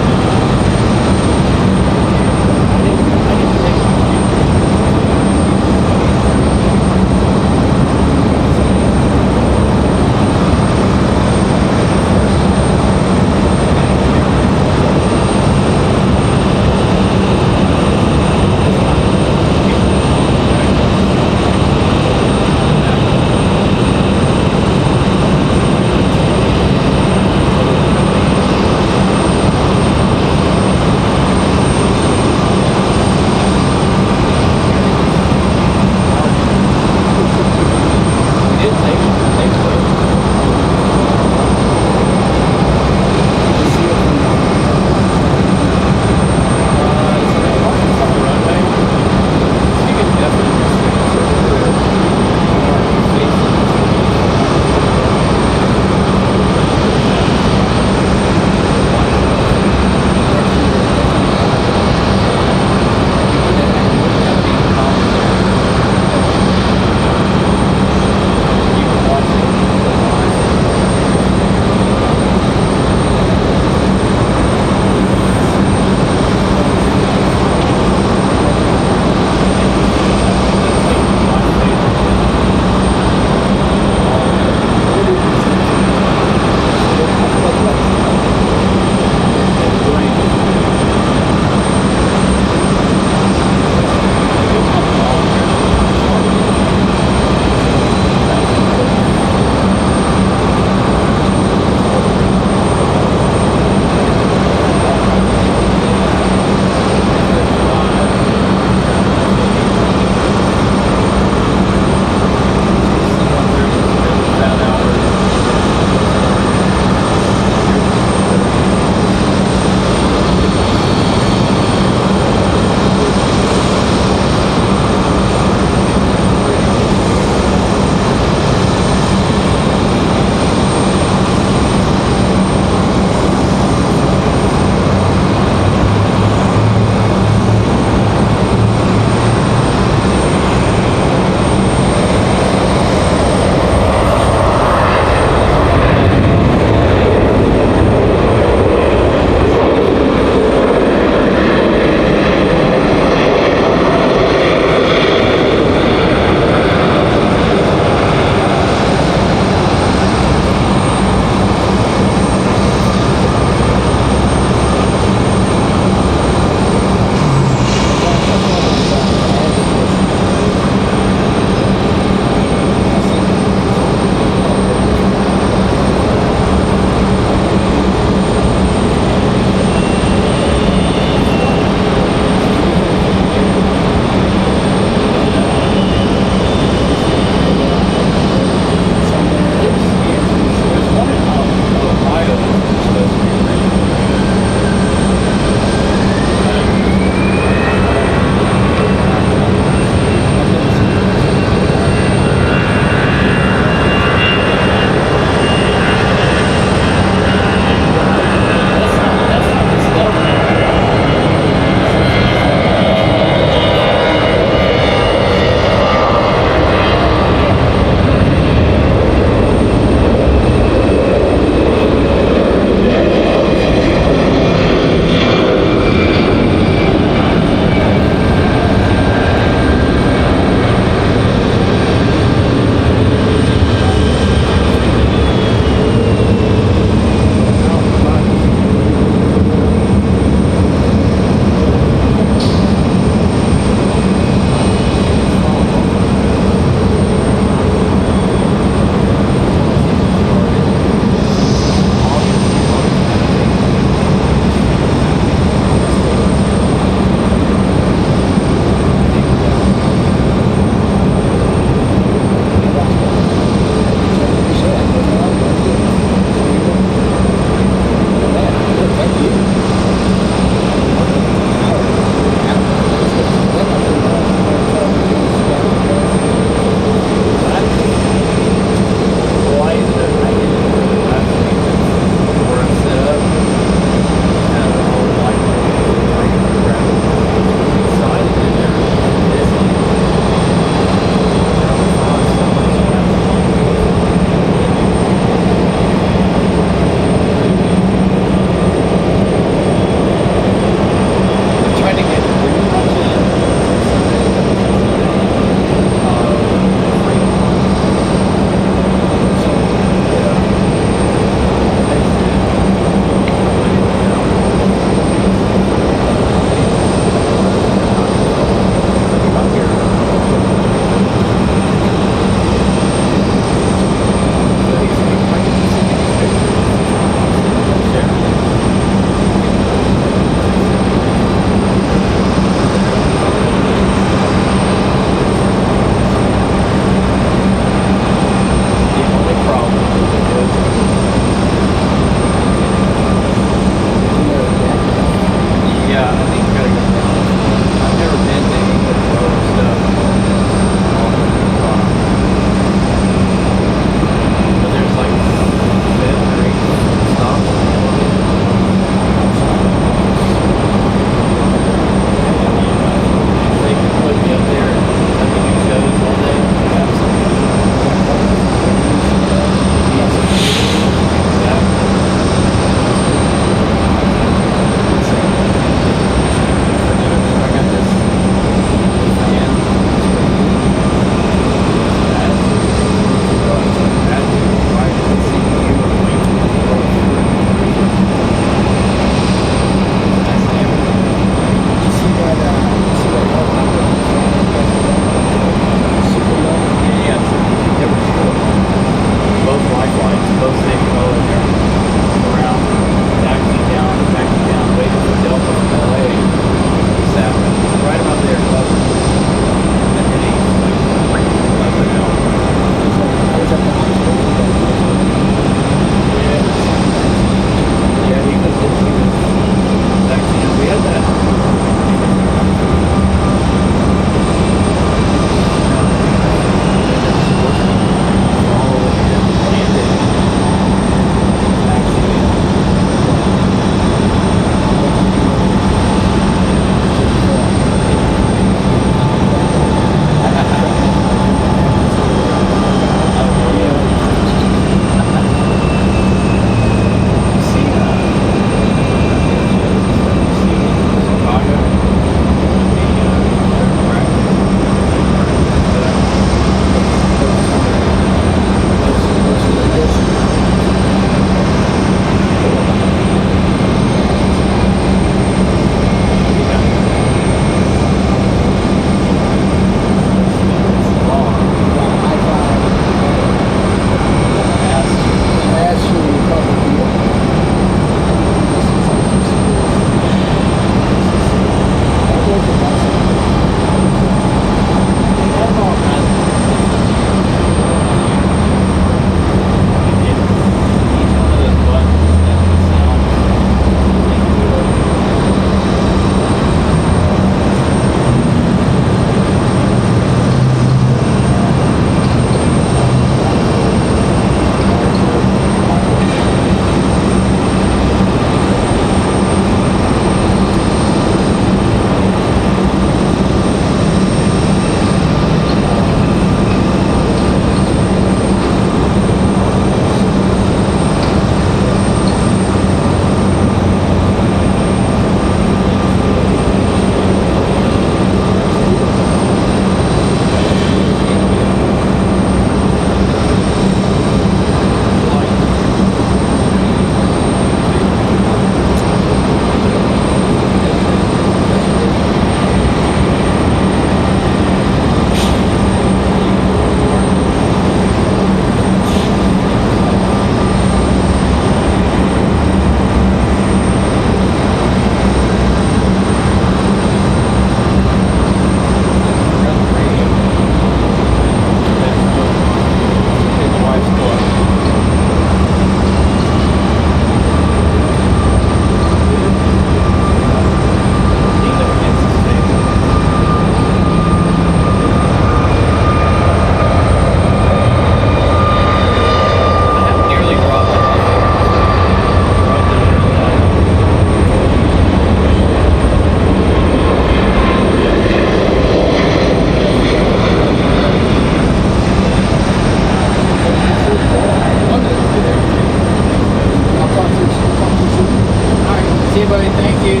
you, buddy. Thank you.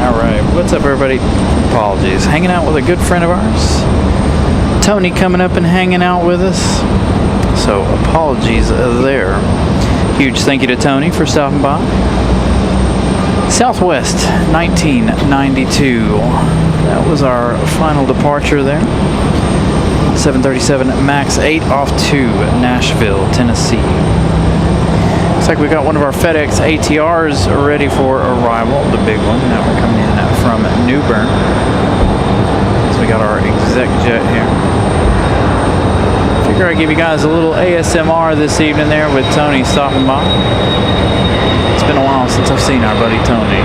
All right, what's up, everybody? Apologies. Hanging out with a good friend of ours, Tony, coming up and hanging out with us. So apologies there. Huge thank you to Tony for stopping by. Southwest 1992. That was our final departure there. 737 MAX 8 off to Nashville, Tennessee. Looks like we got one of our FedEx ATRs ready for arrival, the big one. Now we're coming in from New Bern. So we got our exec jet here. Figure I'd give you guys a little ASMR this evening there with Tony stopping by. It's been a while since I've seen our buddy Tony.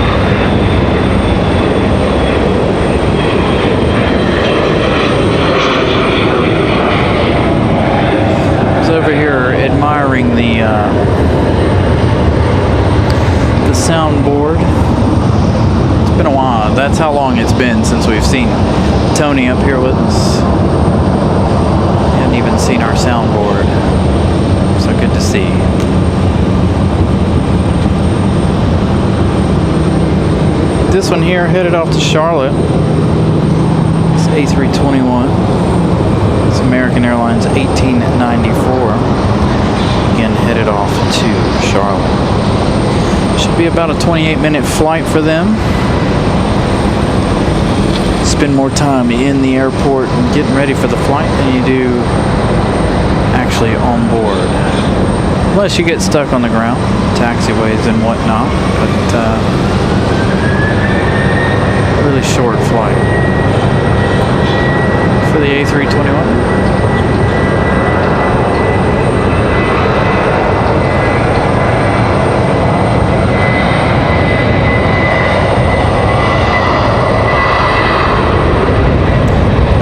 Over here admiring the soundboard. It's been a while. That's how long it's been since we've seen Tony up here with us. Hadn't even seen our soundboard. So good to see. This one here headed off to Charlotte. It's A321. It's American Airlines 1894. Again, headed off to Charlotte. Should be about a 28-minute flight for them. Spend more time in the airport and getting ready for the flight than you do actually on board. Unless you get stuck on the ground, taxiways and whatnot. But really short flight for the A321.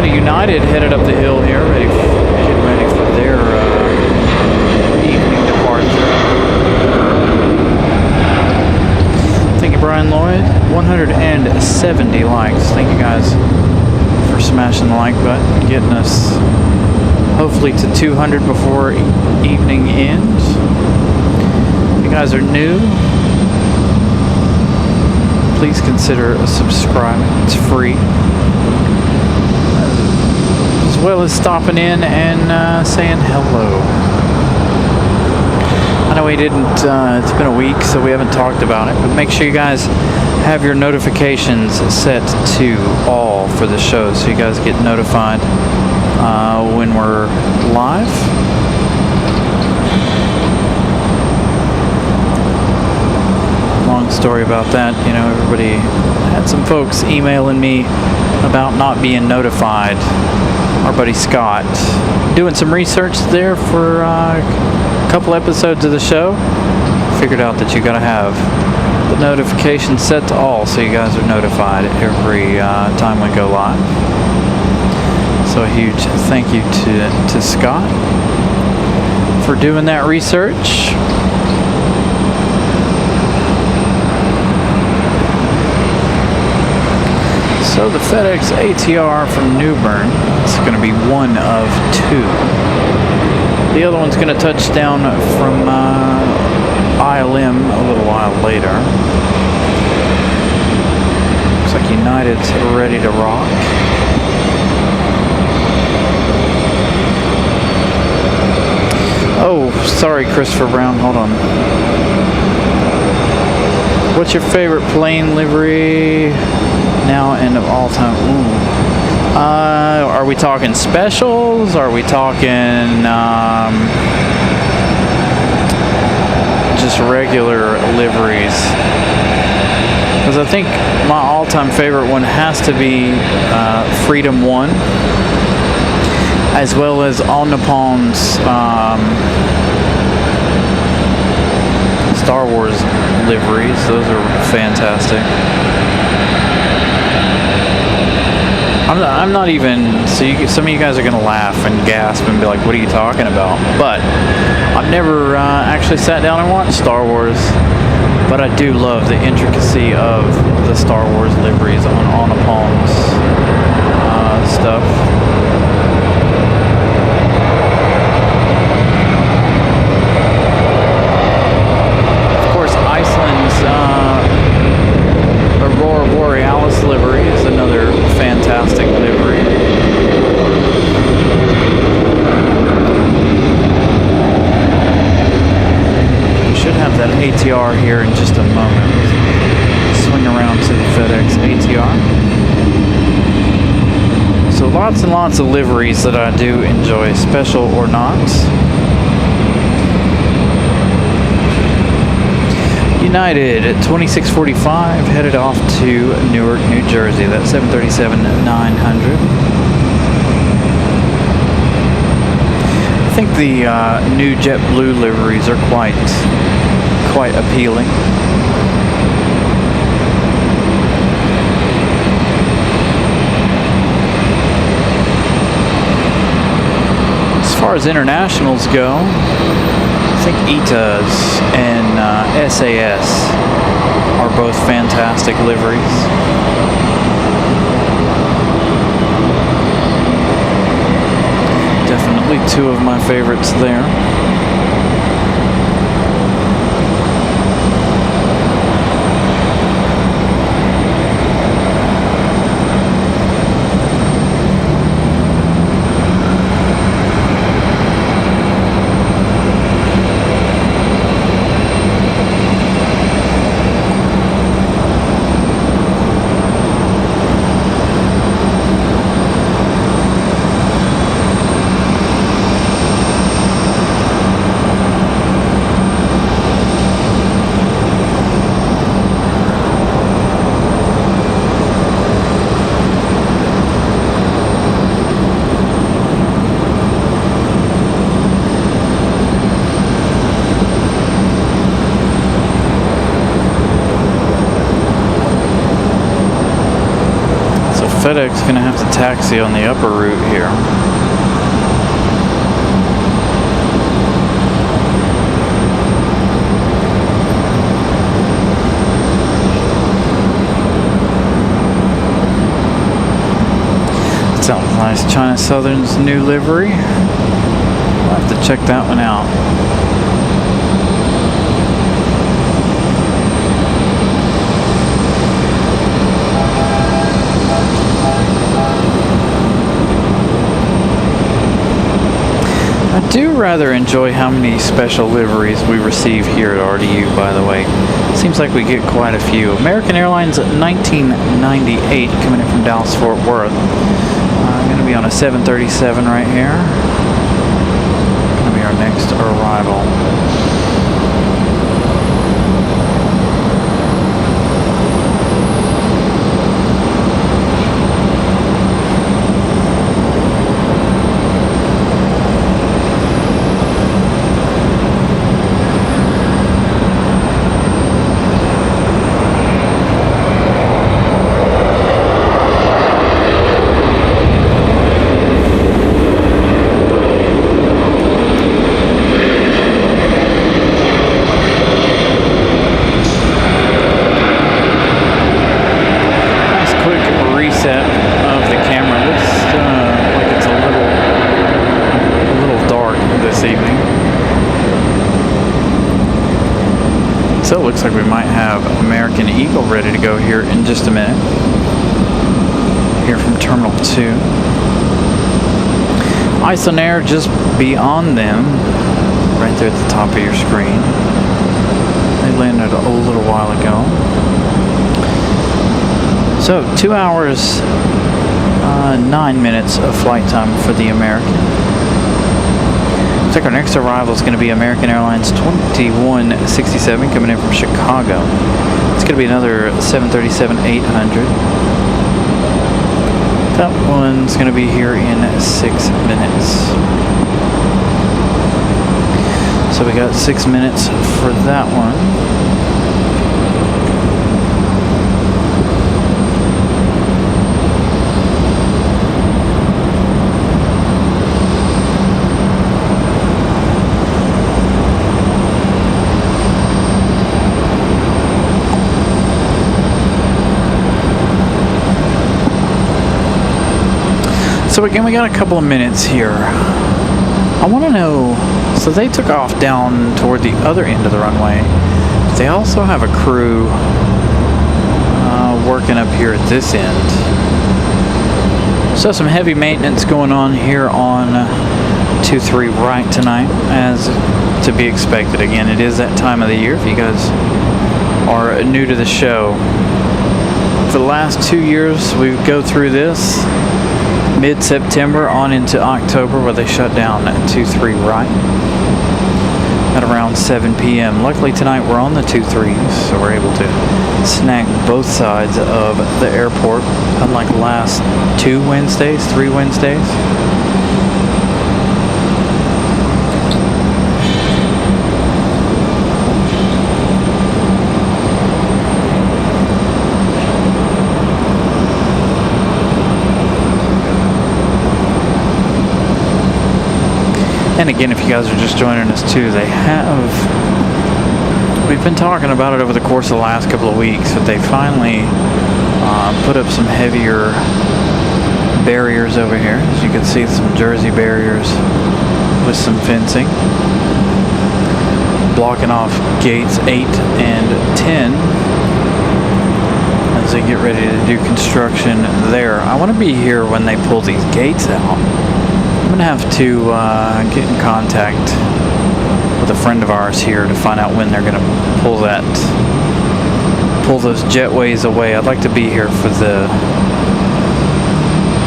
United headed up the hill here, getting ready for their evening departure. Thank you, Brian Lloyd. 170 likes. Thank you guys for smashing the like button, getting us hopefully to 200 before evening ends. If you guys are new, please consider subscribing. It's free. As well as stopping in and saying hello. I know we didn't, it's been a week, so we haven't talked about it, but make sure you guys have your notifications set to all for the show so you guys get notified when we're live. Long story about that. You know, everybody had some folks emailing me about not being notified. Our buddy Scott doing some research there for a couple episodes of the show. Figured out that you gotta have the notification set to all so you guys are notified every time we go live. So a huge thank you to Scott for doing that research. So the FedEx ATR from New Bern is going to be one of two. The other one's going to touch down from ILM a little while later. Looks like United's ready to rock. Oh, sorry, Christopher Brown. Hold on. What's your favorite plane livery now and of all time? Ooh. Are we talking specials? Are we talking just regular liveries? Because I think my all-time favorite one has to be Freedom 1, as well as All Nippon's Star Wars liveries. Those are fantastic. I'm not even, some of you guys are going to laugh and gasp and be like, what are you talking about? But I've never actually sat down and watched Star Wars, but I do love the intricacy of the Star Wars liveries on Palm's stuff. Of course, Iceland's ATR here in just a moment. Swing around to the FedEx ATR. So lots and lots of liveries that I do enjoy, special or not. United at 2645 headed off to Newark, New Jersey. That's 737-900. I think the new JetBlue liveries are quite appealing. As far as internationals go, I think ETAs and SAS are both fantastic liveries. Definitely two of my favorites there. FedEx is going to have to taxi on the upper route here. Sounds nice. China Southern's new livery. I'll have to check that one out. I do rather enjoy how many special liveries we receive here at RDU, by the way. Seems like we get quite a few. American Airlines 1998 coming in from Dallas Fort Worth. I'm going to be on a 737 right here. Going to be our next arrival. So it looks like we might have American Eagle ready to go here in just a minute. Here from Terminal 2. Icelandair just beyond them, right there at the top of your screen. They landed a little while ago. So 2 hours, 9 minutes of flight time for the American. Looks like our next arrival is going to be American Airlines 2167 coming in from Chicago. It's going to be another 737-800. That one's going to be here in 6 minutes. So we got 6 minutes for that one. So again, we got a couple of minutes here. I want to know, so they took off down toward the other end of the runway. They also have a crew working up here at this end. So some heavy maintenance going on here on 2-3 right tonight, as to be expected. Again, it is that time of the year. If you guys are new to the show, for the last 2 years we go through this mid-September on into October, where they shut down at 2-3 right at around 7 p.m. Luckily tonight we're on the 2-3s, so we're able to snag both sides of the airport, unlike the last 3 Wednesdays. And again, if you guys are just joining us too, we've been talking about it over the course of the last couple of weeks, but they finally put up some heavier barriers over here. As you can see, some Jersey barriers with some fencing, blocking off gates 8 and 10 as they get ready to do construction there. I want to be here when they pull these gates out. I'm going to have to get in contact with a friend of ours here to find out when they're going to pull those jetways away. I'd like to be here for the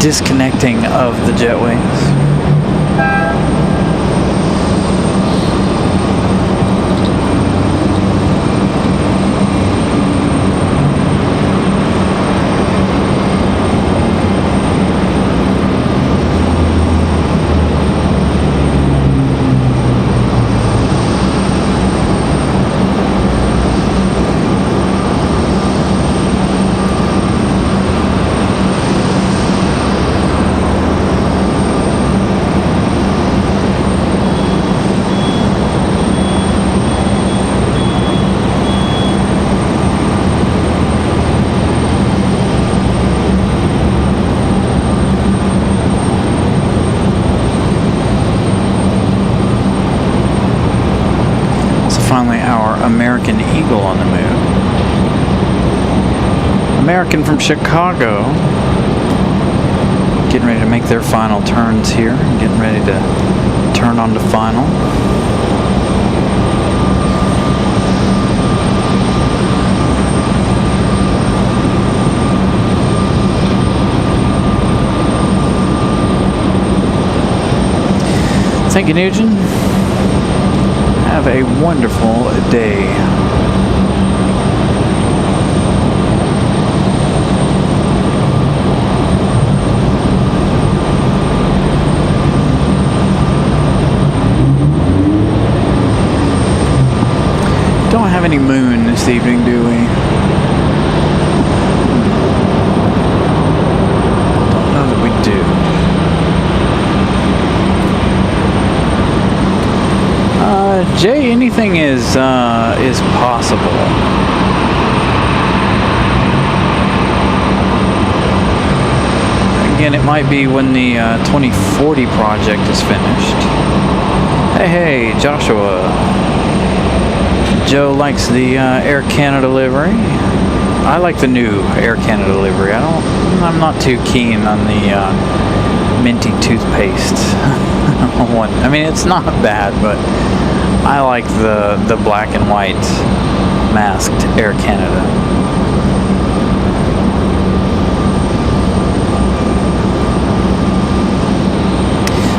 disconnecting of the jetways. Finally, our American Eagle on the move. American from Chicago, getting ready to make their final turns here, getting ready to turn onto final. Thank you, Nugent. Have a wonderful day. Don't have any moon this evening, do we? Don't know that we do. Jay, anything is possible. Again, it might be when the 2040 project is finished. Hey, Joshua. Joe likes the Air Canada livery. I like the new Air Canada livery. I'm not too keen on the minty toothpaste one. I mean, it's not bad, but I like the black and white masked Air Canada.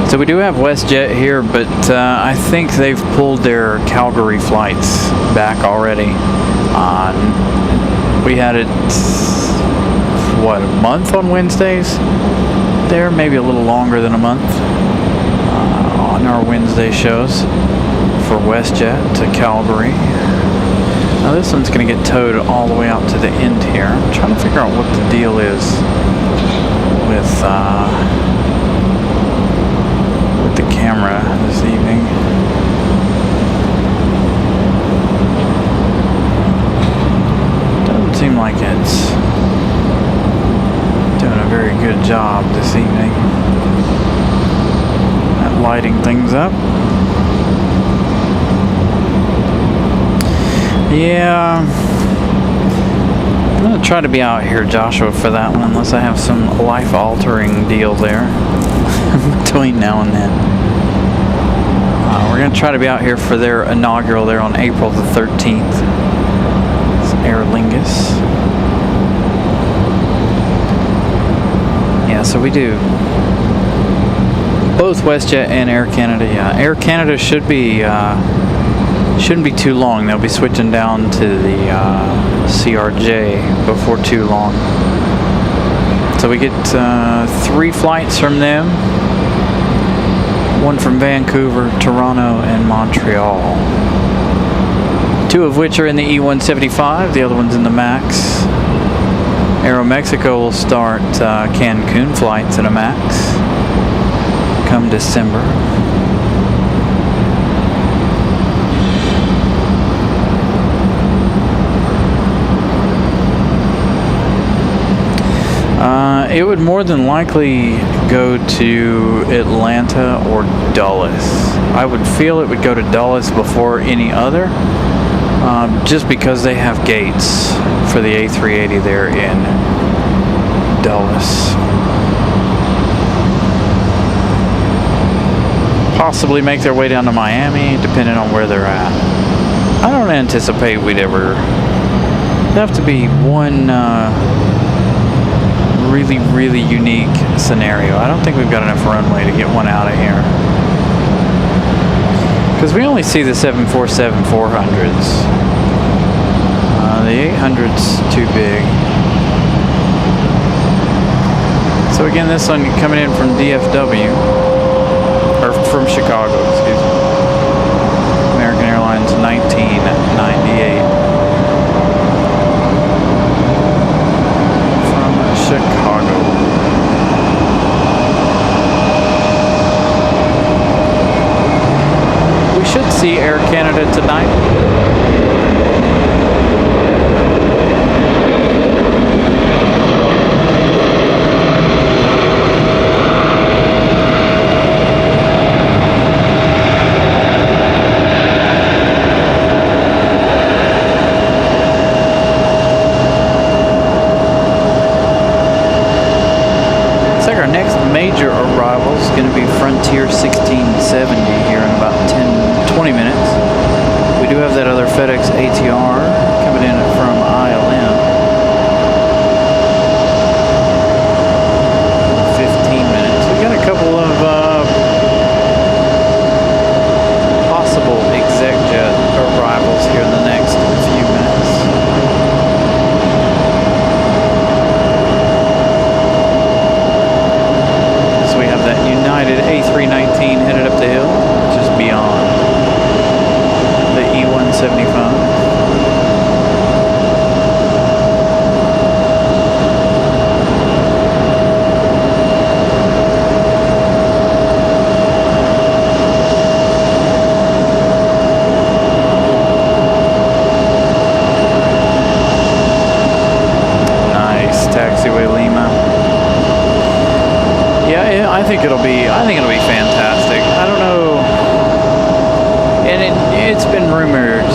So we do have WestJet here, but I think they've pulled their Calgary flights back already. We had it, what, a month on Wednesdays? There, maybe a little longer than a month on our Wednesday shows for WestJet to Calgary. Now this one's going to get towed all the way out to the end here. I'm trying to figure out what the deal is with the camera this evening. Doesn't seem like it's doing a very good job this evening at lighting things up. Yeah, I'm going to try to be out here, Joshua, for that one, unless I have some life-altering deal there between now and then. going to try to be out here for their inaugural there on April the 13th. It's Aer Lingus. Yeah, so we do both WestJet and Air Canada. Yeah, Air Canada shouldn't be too long. They'll be switching down to the CRJ before too long. So we get 3 flights from them. One from Vancouver, Toronto, and Montreal. 2 of which are in the E-175. The other one's in the MAX. Aeromexico will start Cancun flights in a MAX come December. It would more than likely go to Atlanta or Dulles. I would feel it would go to Dulles before any other, just because they have gates for the A380 there in Dulles. Possibly make their way down to Miami, depending on where they're at. I don't anticipate we'd ever... It'd have to be one really unique scenario. I don't think we've got enough runway to get one out of here. Because we only see the 747-400s. The 800's too big. So again, this one coming in from DFW. Or from Chicago, excuse me. American Airlines 1998. From Chicago. We should see Air Canada tonight. Major arrival is going to be Frontier 1670 here in about 10-20 minutes. We do have that other FedEx ATR coming in from ILM. 15 minutes. We've got a couple of possible exec-jet arrivals here in the next few minutes. United A319 headed up the hill, just beyond the E-175. Nice, taxiway Lima. Yeah, I think it'll be fantastic. I don't know, and it's been rumored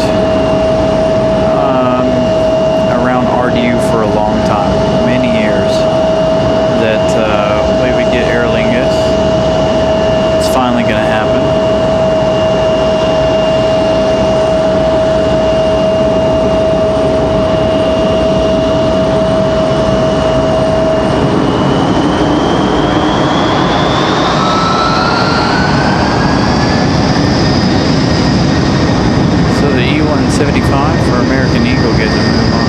around RDU for a long time, many years, that we would get Aer Lingus. It's finally going to happen. For American Eagle getting to move on.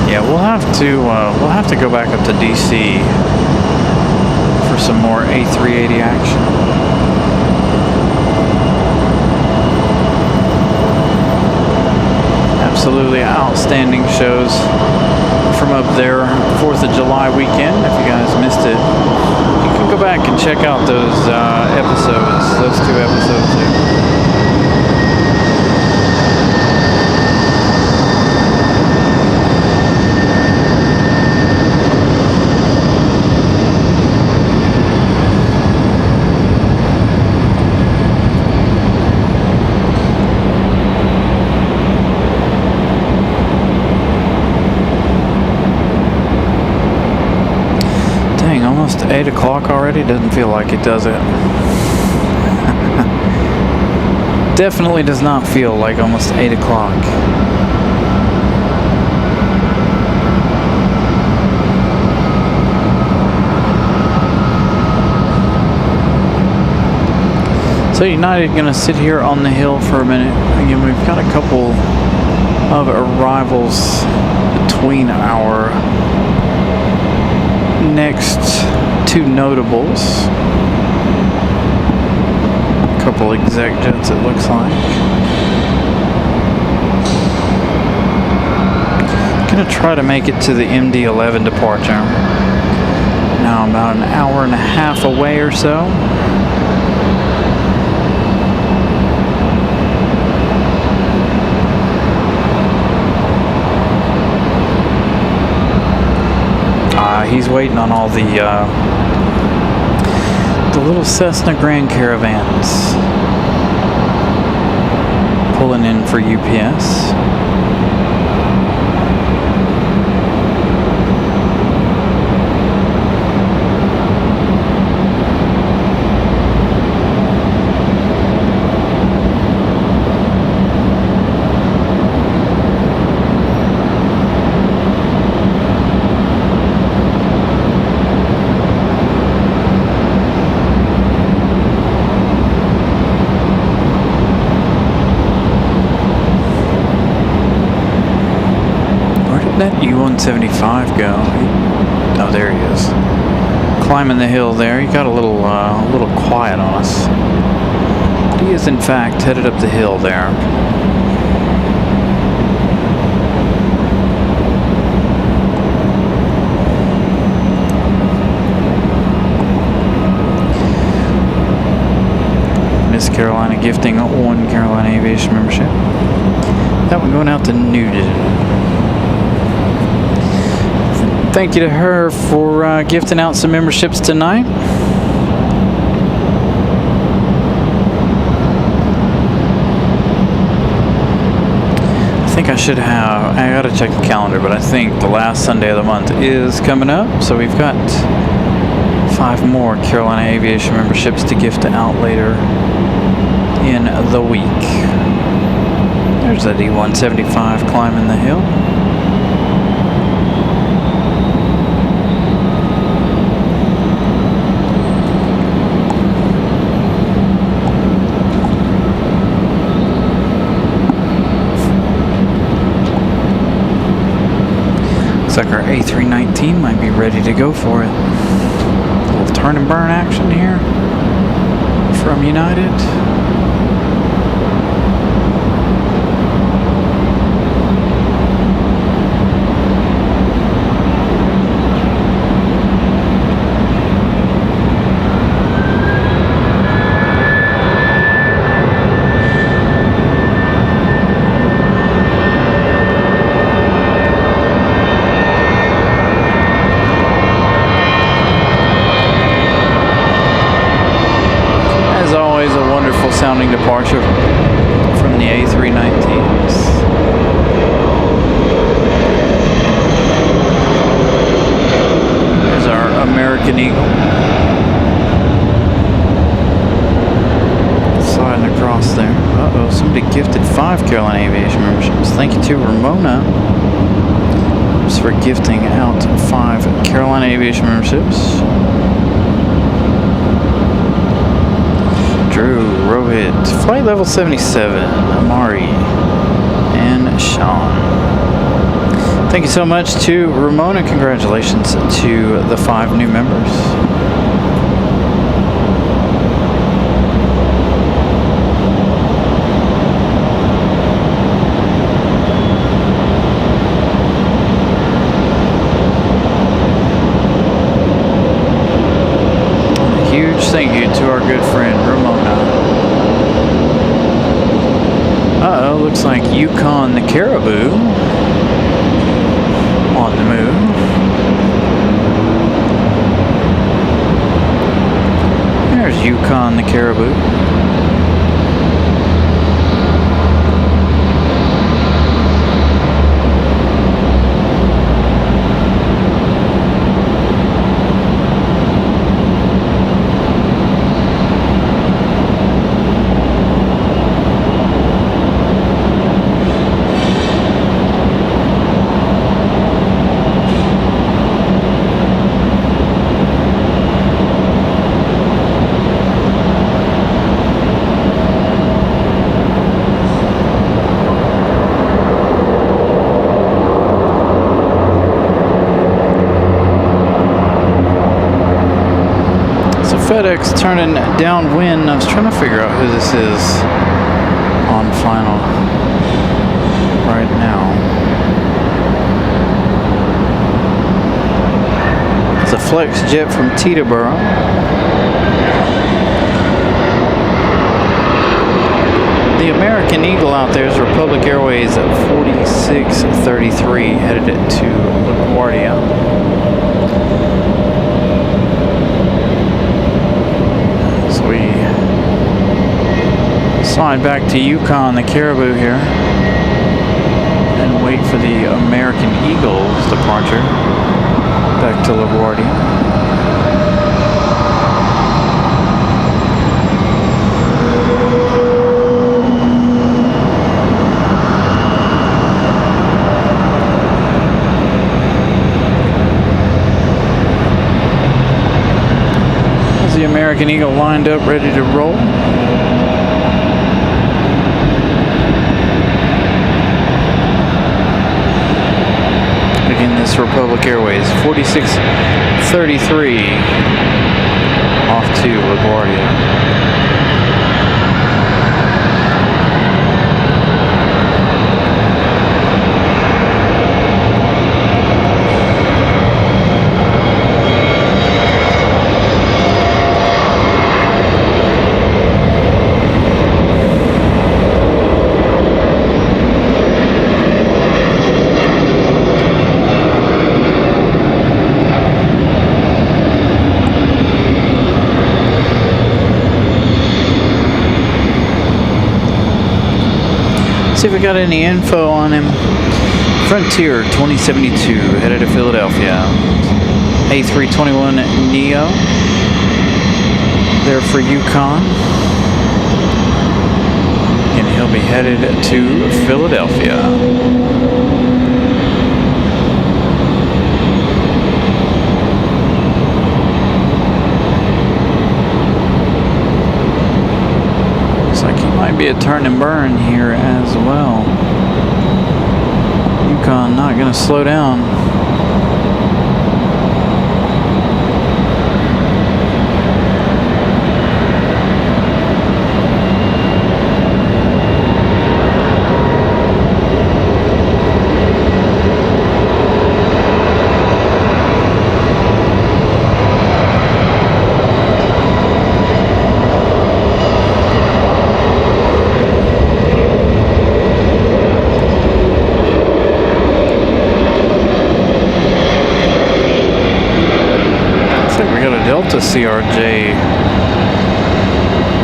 Yeah, we'll have to go back up to DC for some more A380 action. Absolutely outstanding shows from up there, 4th of July weekend. If you guys missed it, you can go back and check out those episodes, those 2 episodes there. almost 8 o'clock already? Doesn't feel like it, does it? Definitely does not feel like almost 8 o'clock. So United gonna sit here on the hill for a minute. Again, we've got a couple of arrivals between our next two notables. A couple exec jets, it looks like. Gonna try to make it to the MD-11 departure. Now about an hour and a half away or so. He's waiting on all the little Cessna Grand Caravans pulling in for UPS. That U-175 go? Oh, there he is. Climbing the hill there. He got a little quiet on us. But he is, in fact, headed up the hill there. Miss Carolina gifting 1 Carolina Aviation membership. That one going out to Newton. Thank you to her for gifting out some memberships tonight. I think I should have, I gotta check the calendar, but I think the last Sunday of the month is coming up. So we've got 5 more Carolina Aviation memberships to gift out later in the week. There's that E-175 climbing the hill. Looks like our A319 might be ready to go for it. A little turn and burn action here from United. Sounding departure from the A319s. There's our American Eagle. Sliding across there. Uh-oh, somebody gifted 5 Carolina Aviation memberships. Thank you to Ramona for gifting out 5 Carolina Aviation memberships. Drew, Rohit, Flight Level 77, Amari, and Sean. Thank you so much to Ramona. Congratulations to the 5 new members. A huge thank you to our good friend Ramona. Uh-oh, looks like Yukon the Caribou on the move. There's Yukon the Caribou. FedEx turning downwind. I was trying to figure out who this is on final right now. It's a flex jet from Teterboro. The American Eagle out there is Republic Airways at 4633, headed it to LaGuardia. As we slide back to Yukon, the Caribou here, and wait for the American Eagle's departure back to LaGuardia. The American Eagle lined up, ready to roll. Again, this Republic Airways 4633 off to LaGuardia. See if we got any info on him. Frontier 2072 headed to Philadelphia. A321 Neo there for Yukon, and he'll be headed to Philadelphia. Be a turn and burn here as well. Yukon not going to slow down. Delta CRJ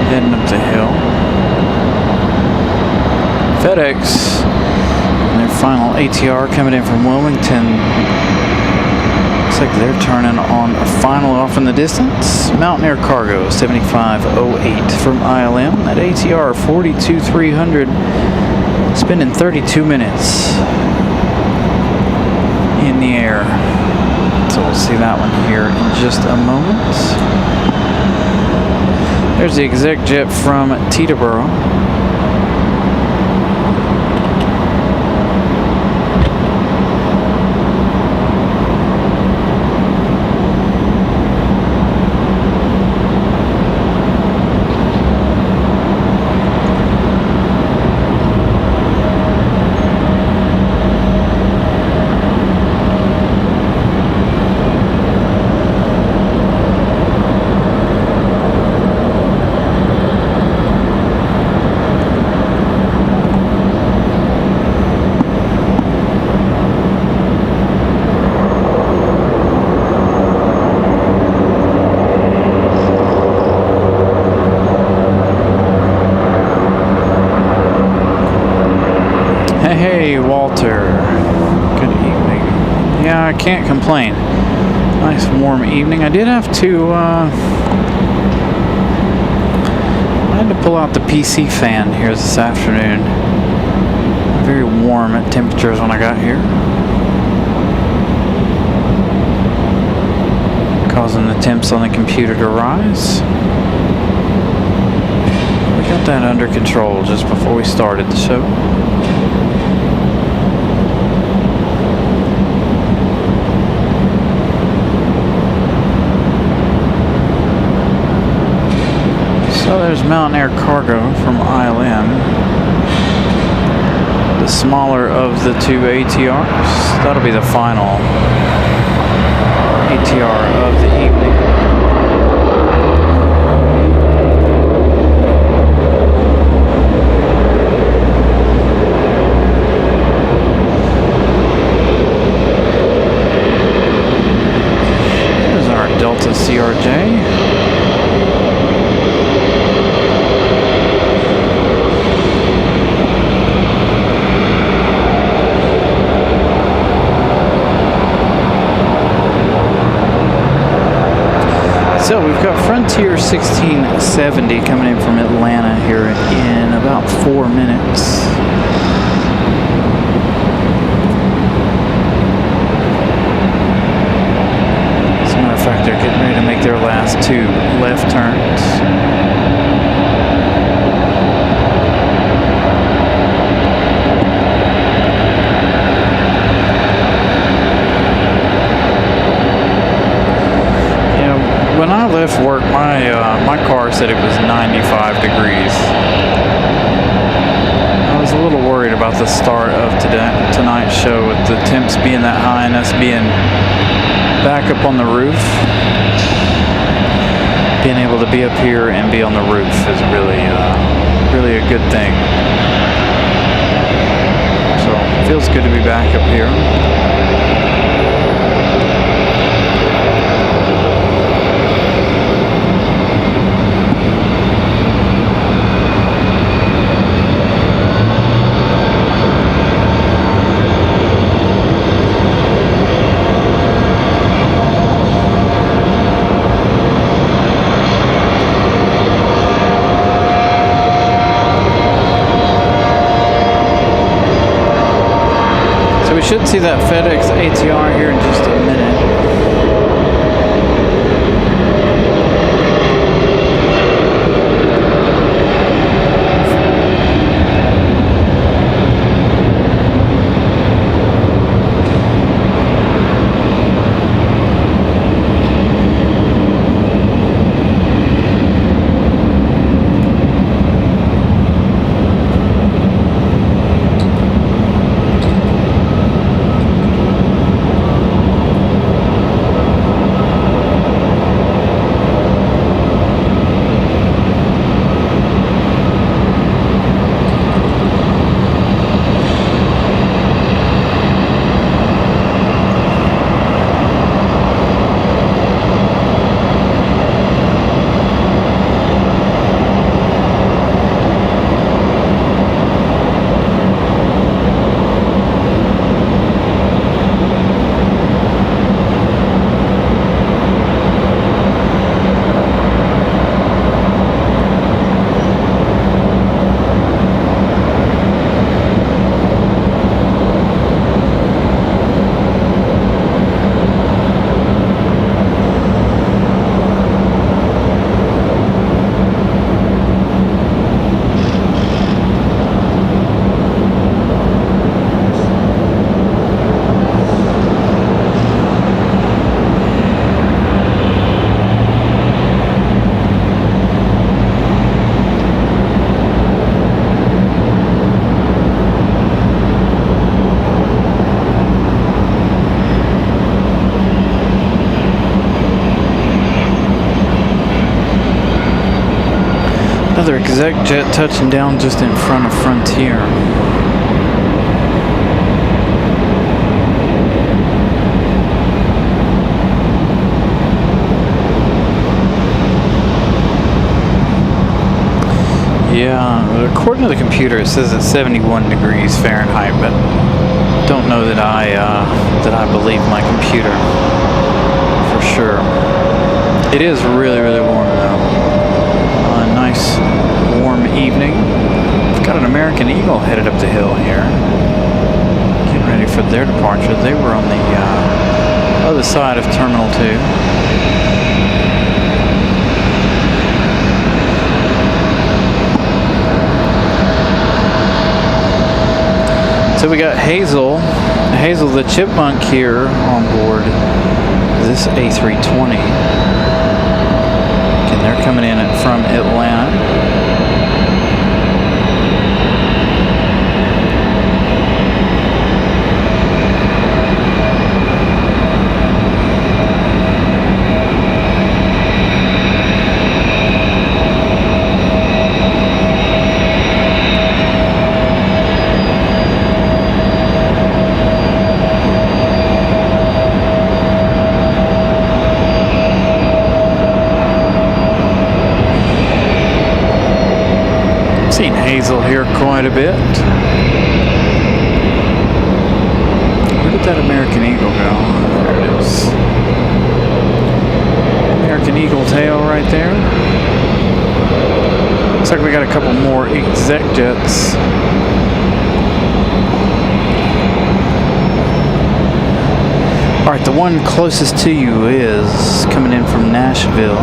heading up the hill. FedEx and their final ATR coming in from Wilmington. Looks like they're turning on a final off in the distance. Mountain Air Cargo 7508 from ILM. That ATR 42300 spending 32 minutes in the air. So we'll see that one here in just a moment. There's the exec jet from Teterboro. Hey, Walter. Good evening. Yeah, I can't complain. Nice warm evening. I did have to, I had to pull out the PC fan here this afternoon. Very warm at temperatures when I got here. Causing the temps on the computer to rise. We got that under control just before we started the show. So there's Mountain Air Cargo from ILM, the smaller of the two ATRs. That'll be the final ATR of the evening. There's our Delta CRJ. So we've got Frontier 1670 coming in from Atlanta here in about 4 minutes. As a matter of fact, they're getting ready to make their last two left turns. When I left work, my car said it was 95 degrees. I was a little worried about the start of tonight's show with the temps being that high and us being back up on the roof. Being able to be up here and be on the roof is really a good thing. So it feels good to be back up here. We should see that FedEx ATR here in just a minute. Another exec jet touching down just in front of Frontier. Yeah, according to the computer, it says it's 71 degrees Fahrenheit, but don't know that I believe my computer for sure. It is really, really warm though. Nice warm evening. We've got an American Eagle headed up the hill here, getting ready for their departure. They were on the other side of Terminal 2. So we got Hazel the Chipmunk here on board this A320. And they're coming in from Atlanta. Seen Hazel here quite a bit. Where did that American Eagle go? There it is. American Eagle tail right there. Looks like we got a couple more exec jets. Alright, the one closest to you is coming in from Nashville.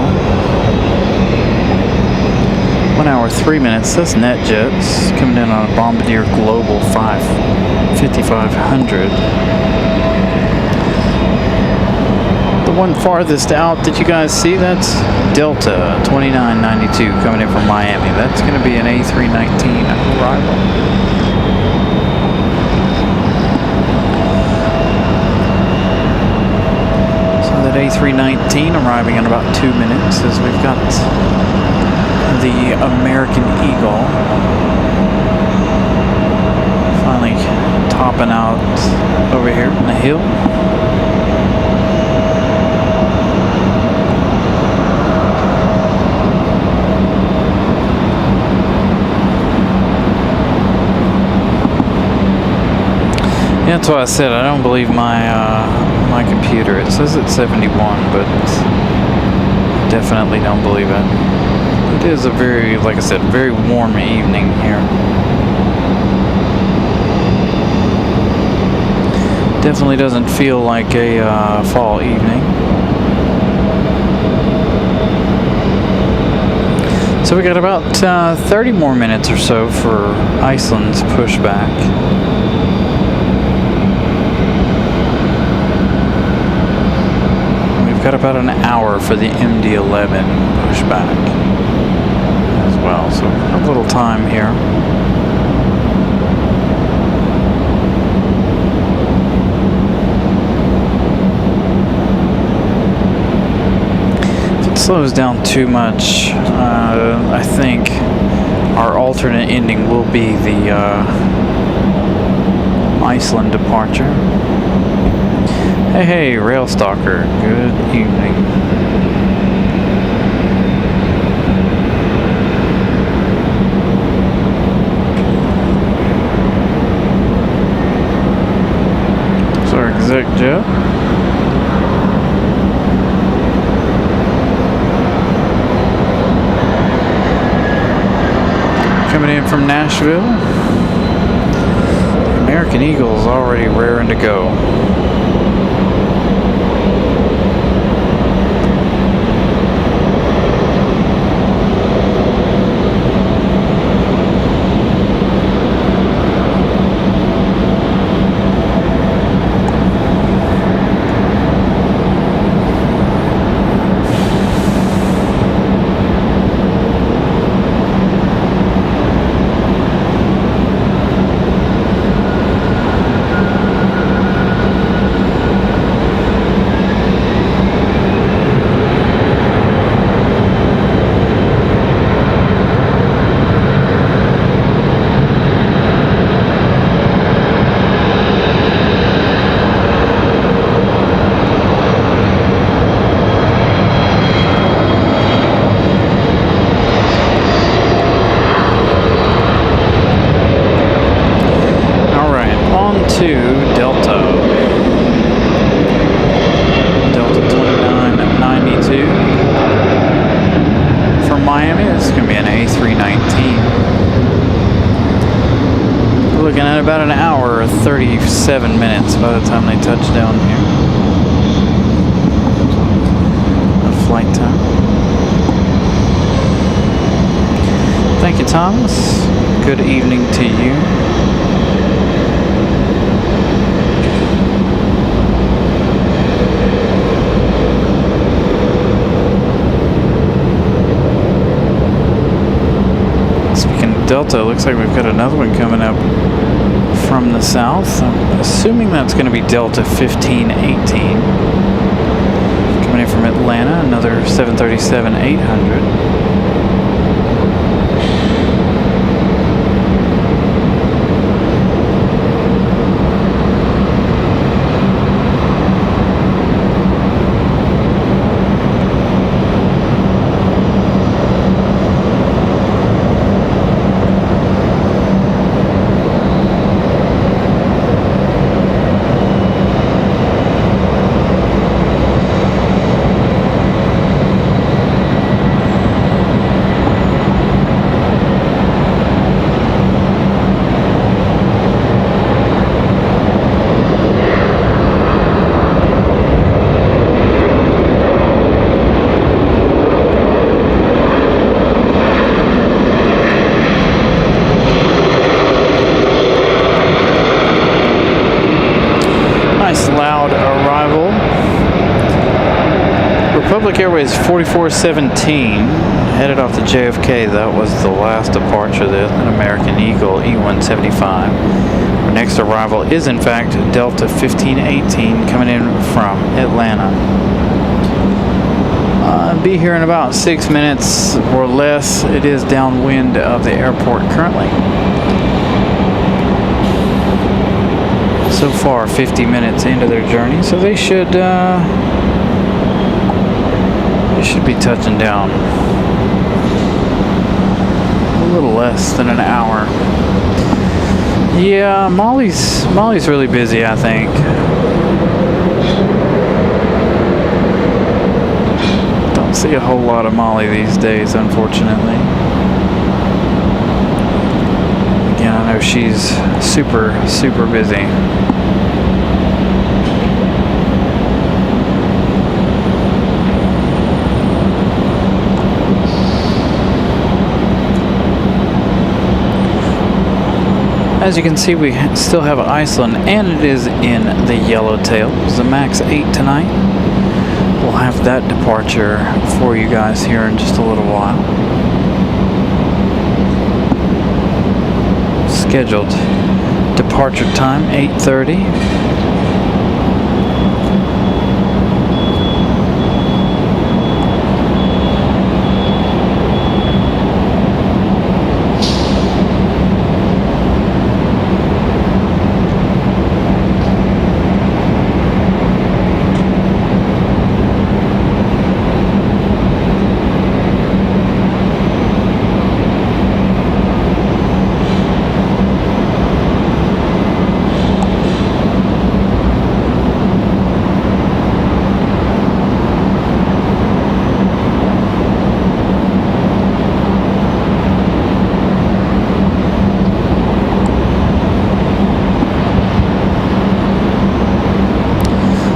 1 hour, 3 minutes. That's NetJets coming in on a Bombardier Global 5500. The one farthest out that you guys see, that's Delta 2992 coming in from Miami. That's going to be an A319 arrival. That A319 arriving in about 2 minutes as we've got the American Eagle finally topping out over here in the hill. Yeah, that's why I said I don't believe my my computer. It says it's 71, but definitely don't believe it. It is a very, like I said, very warm evening here. Definitely doesn't feel like a fall evening. So we got about 30 more minutes or so for Iceland's pushback. Got about an hour for the MD-11 pushback as well, so a little time here. If it slows down too much, I think our alternate ending will be the Iceland departure. Hey, Rail Stalker, good evening. It's our exec jet. Coming in from Nashville. The American Eagle is already raring to go. About an hour or 37 minutes by the time they touch down here. Of flight time. Thank you, Thomas. Good evening to you. Speaking of Delta, looks like we've got another one coming up from the south. I'm assuming that's going to be Delta 1518. Coming in from Atlanta, another 737-800. Airways 4417 headed off to JFK. That was the last departure there, an American Eagle E175. Our next arrival is in fact Delta 1518 coming in from Atlanta. Be here in about 6 minutes or less. It is downwind of the airport currently. So far 50 minutes into their journey, so they should be touching down a little less than an hour. Yeah, Molly's really busy, I think. Don't see a whole lot of Molly these days, unfortunately. Again, I know she's super busy. As you can see, we still have Iceland, and it is in the yellowtail. It's the MAX 8 tonight. We'll have that departure for you guys here in just a little while. Scheduled departure time, 8:30.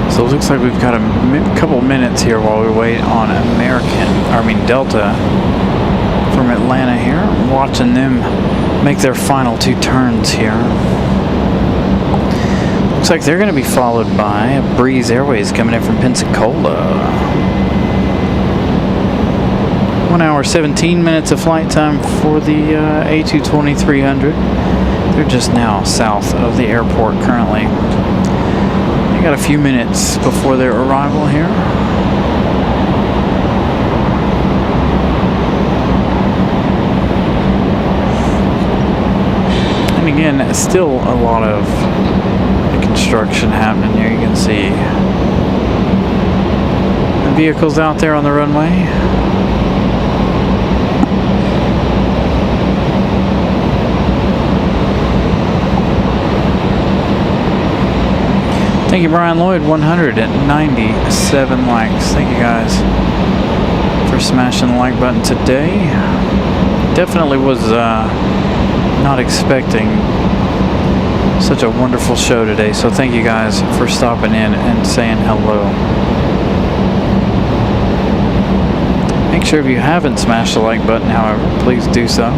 So it looks like we've got a couple minutes here while we wait on Delta from Atlanta here. I'm watching them make their final 2 turns here. Looks like they're going to be followed by Breeze Airways coming in from Pensacola. 1 hour 17 minutes of flight time for the A220-300. They're just now south of the airport currently. They got a few minutes before their arrival here. And again, still a lot of construction happening here. You can see the vehicles out there on the runway. Thank you, Brian Lloyd, 197 likes. Thank you guys for smashing the like button today. Definitely was not expecting such a wonderful show today, so thank you guys for stopping in and saying hello. Make sure if you haven't smashed the like button, however, please do so.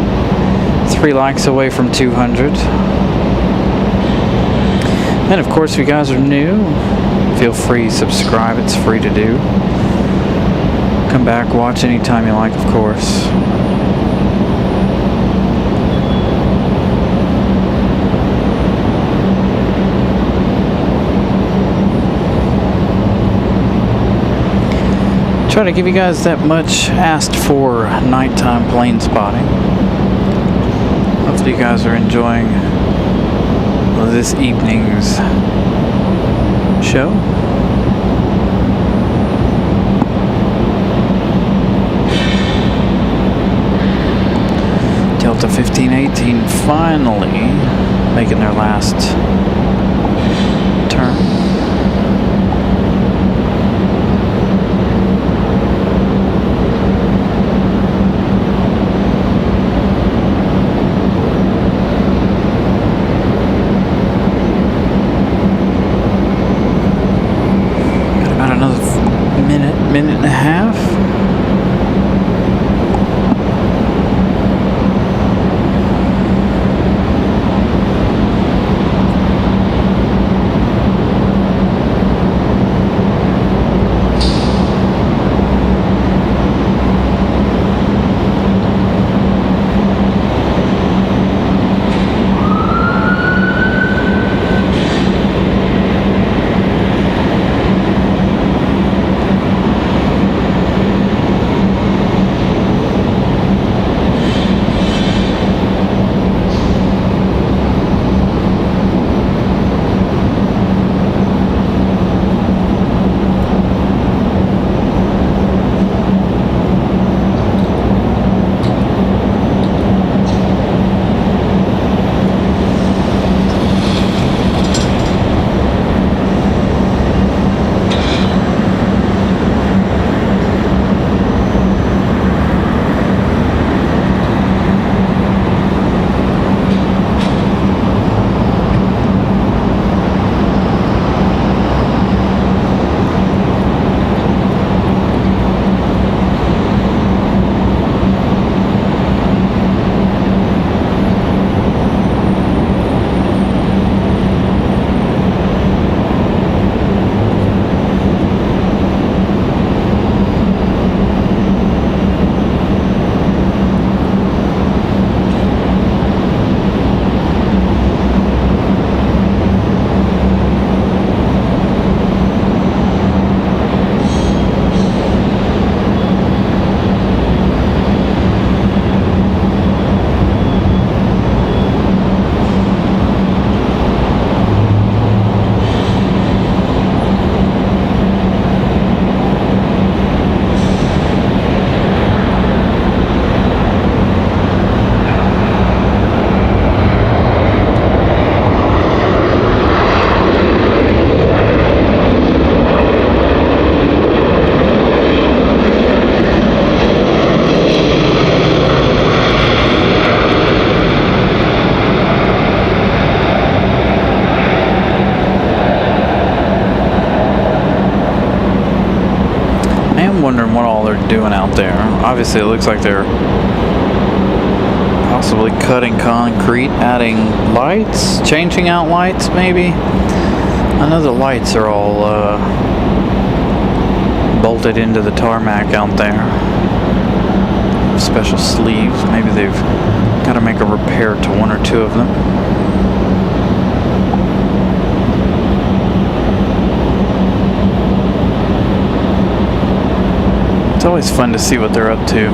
3 likes away from 200. And of course, if you guys are new, feel free to subscribe. It's free to do. Come back, watch anytime you like, of course. Try to give you guys that much asked for nighttime plane spotting. Hopefully you guys are enjoying this evening's show. Delta 1518 finally making their last turn. Minute and a half. Obviously, it looks like they're possibly cutting concrete, adding lights, changing out lights, maybe. I know the lights are all bolted into the tarmac out there. Special sleeves. Maybe they've got to make a repair to one or two of them. It's always fun to see what they're up to.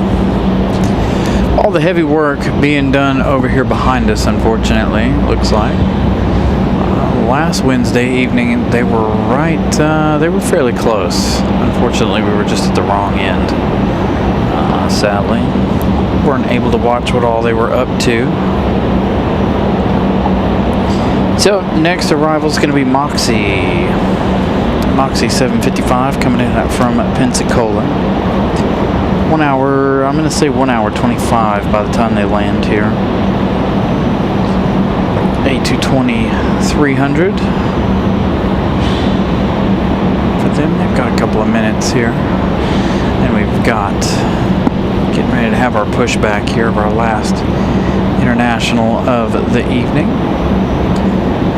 All the heavy work being done over here behind us, unfortunately, looks like. Last Wednesday evening, they were they were fairly close. Unfortunately, we were just at the wrong end. Sadly, weren't able to watch what all they were up to. So, next arrival is going to be Moxie 755 coming in from Pensacola. 1 hour, I'm going to say 1 hour 25 by the time they land here. A220 300. For them, they've got a couple of minutes here. And we've got, getting ready to have our pushback here of our last international of the evening.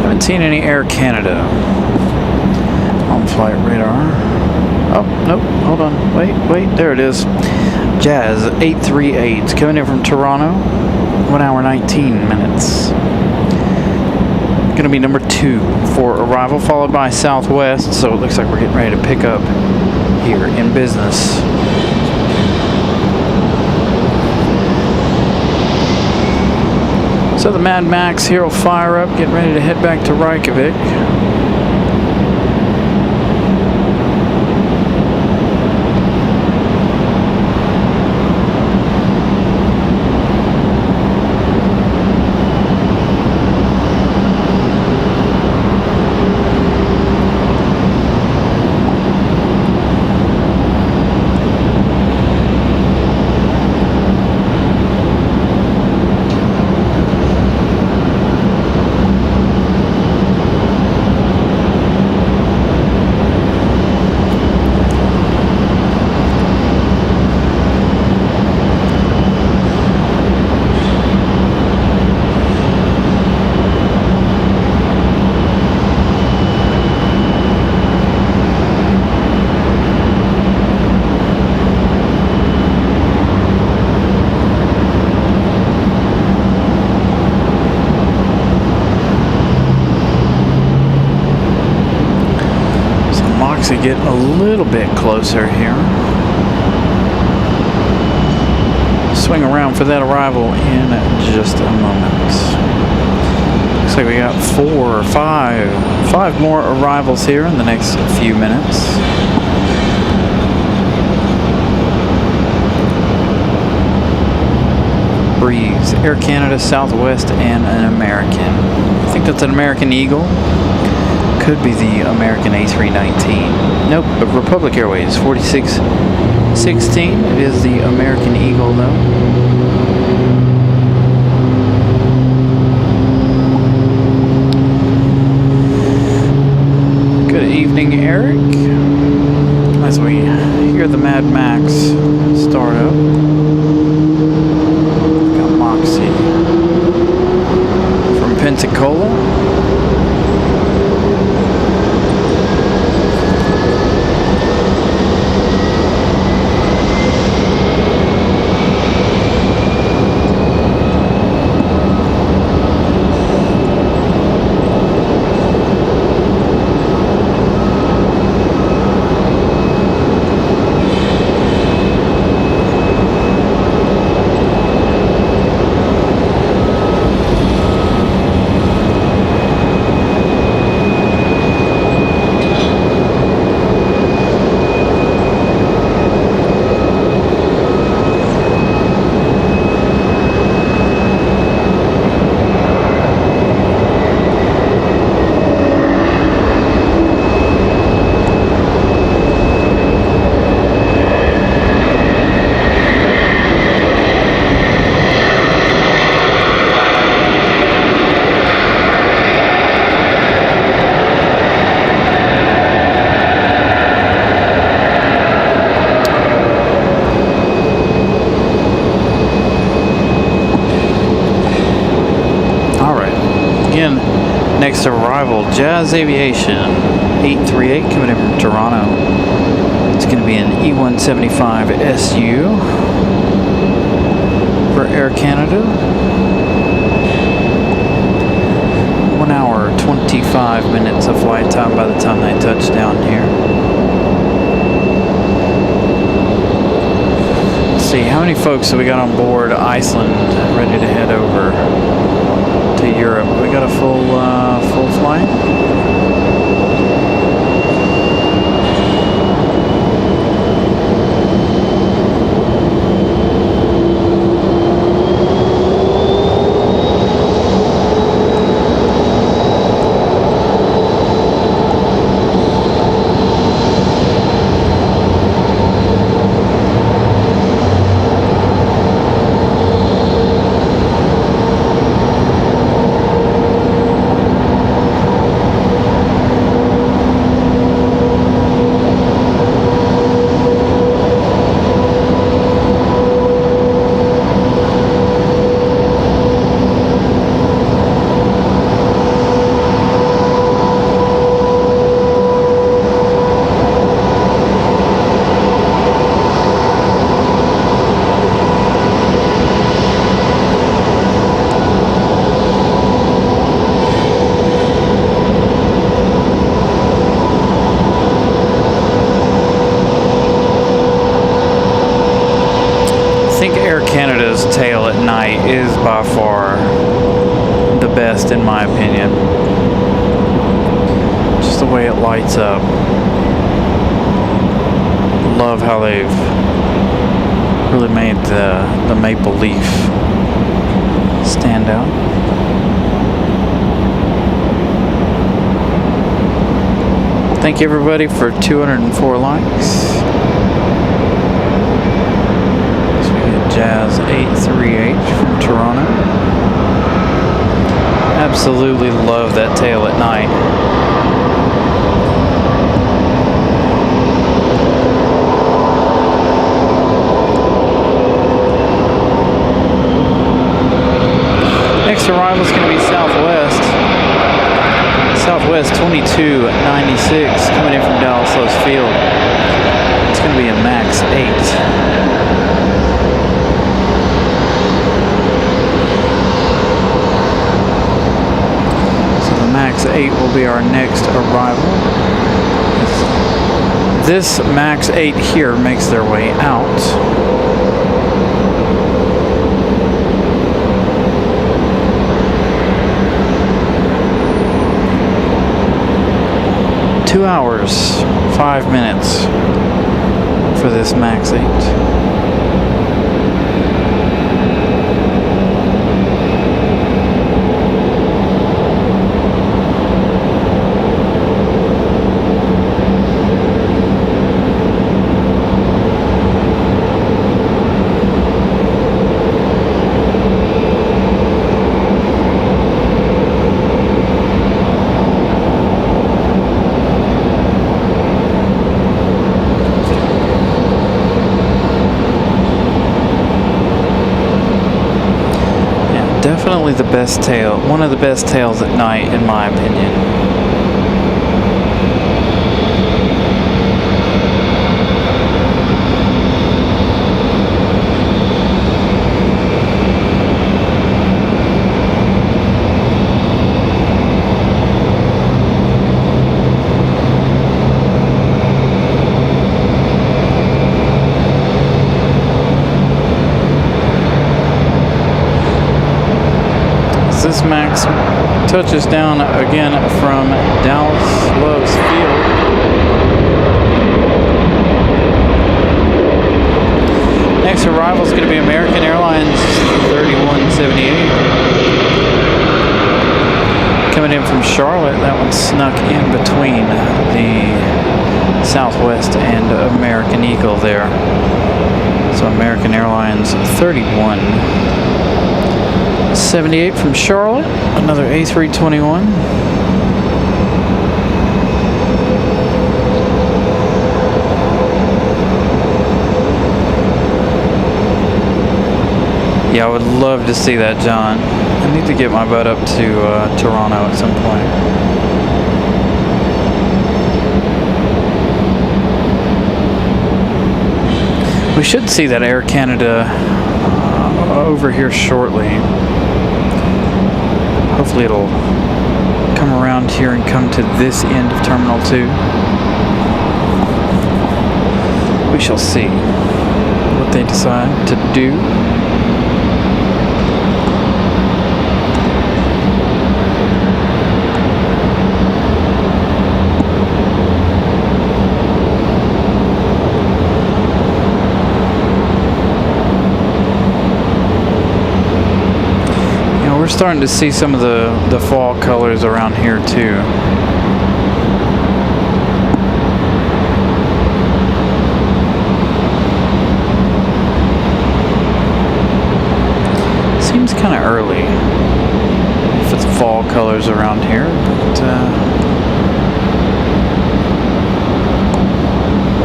Haven't seen any Air Canada on flight radar. Oh, nope, hold on, wait, there it is. Jazz 838 coming in from Toronto, 1 hour 19 minutes. Going to be number 2 for arrival, followed by Southwest, so it looks like we're getting ready to pick up here in business. So the Mad Max here will fire up, getting ready to head back to Reykjavik. Get a little bit closer here. Swing around for that arrival in just a moment. Looks like we got 4 or 5 more arrivals here in the next few minutes. Breeze, Air Canada, Southwest, and an American. I think that's an American Eagle. Could be the American A319. Nope, Republic Airways 4616. It is the American Eagle though. Good evening, Eric. As we hear the Mad Max start up. We've got Moxie from Pensacola. Next arrival, Jazz Aviation 838 coming in from Toronto. It's going to be an E175 SU for Air Canada. 1 hour, 25 minutes of flight time by the time they touch down here. Let's see, how many folks have we got on board Iceland ready to head over to Europe? We got a full flight. Canada's tail at night is by far the best in my opinion. Just the way it lights up. Love how they've really made the maple leaf stand out. Thank you everybody for 204 likes. Jazz 838 from Toronto. Absolutely love that tail at night. Next arrival is going to be Southwest. Southwest 2296 coming in from Dallas Love Field. It's going to be a Max 8. Max 8 will be our next arrival. This Max 8 here makes their way out. Two hours, 5 minutes for this Max 8. Definitely the best tail, one of the best tails at night in my opinion. This Max touches down again from Dallas Love's Field. Next arrival is going to be American Airlines 3178. Coming in from Charlotte, that one snuck in between the Southwest and American Eagle there. So American Airlines 3178 from Charlotte, another A321. Yeah, I would love to see that, John. I need to get my butt up to Toronto at some point. We should see that Air Canada over here shortly. Hopefully it'll come around here and come to this end of Terminal 2. We shall see what they decide to do. We're starting to see some of the fall colors around here too. Seems kind of early if it's fall colors around here, but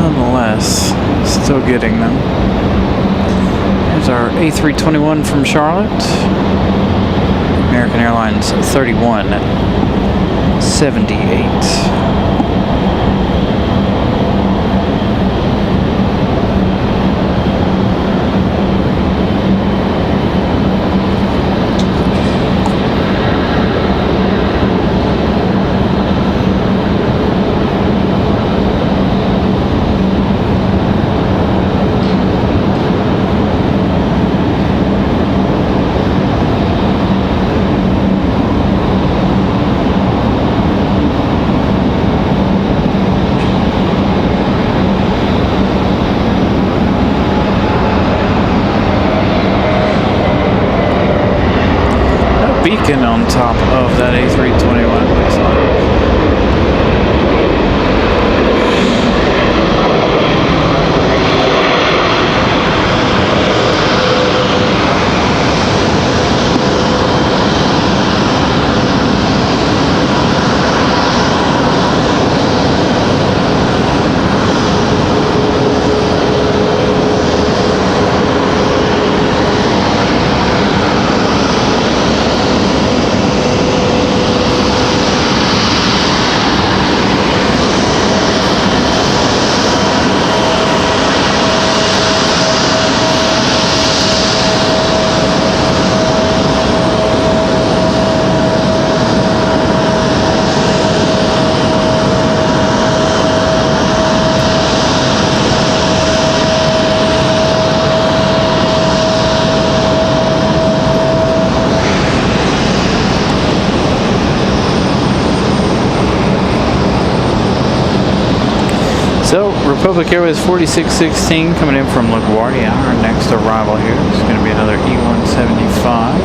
nonetheless, still getting them. Here's our A321 from Charlotte. American Airlines 3178. Beacon on top of that A321, looks like. So, Republic Airways 4616 coming in from LaGuardia. Our next arrival here is going to be another E175.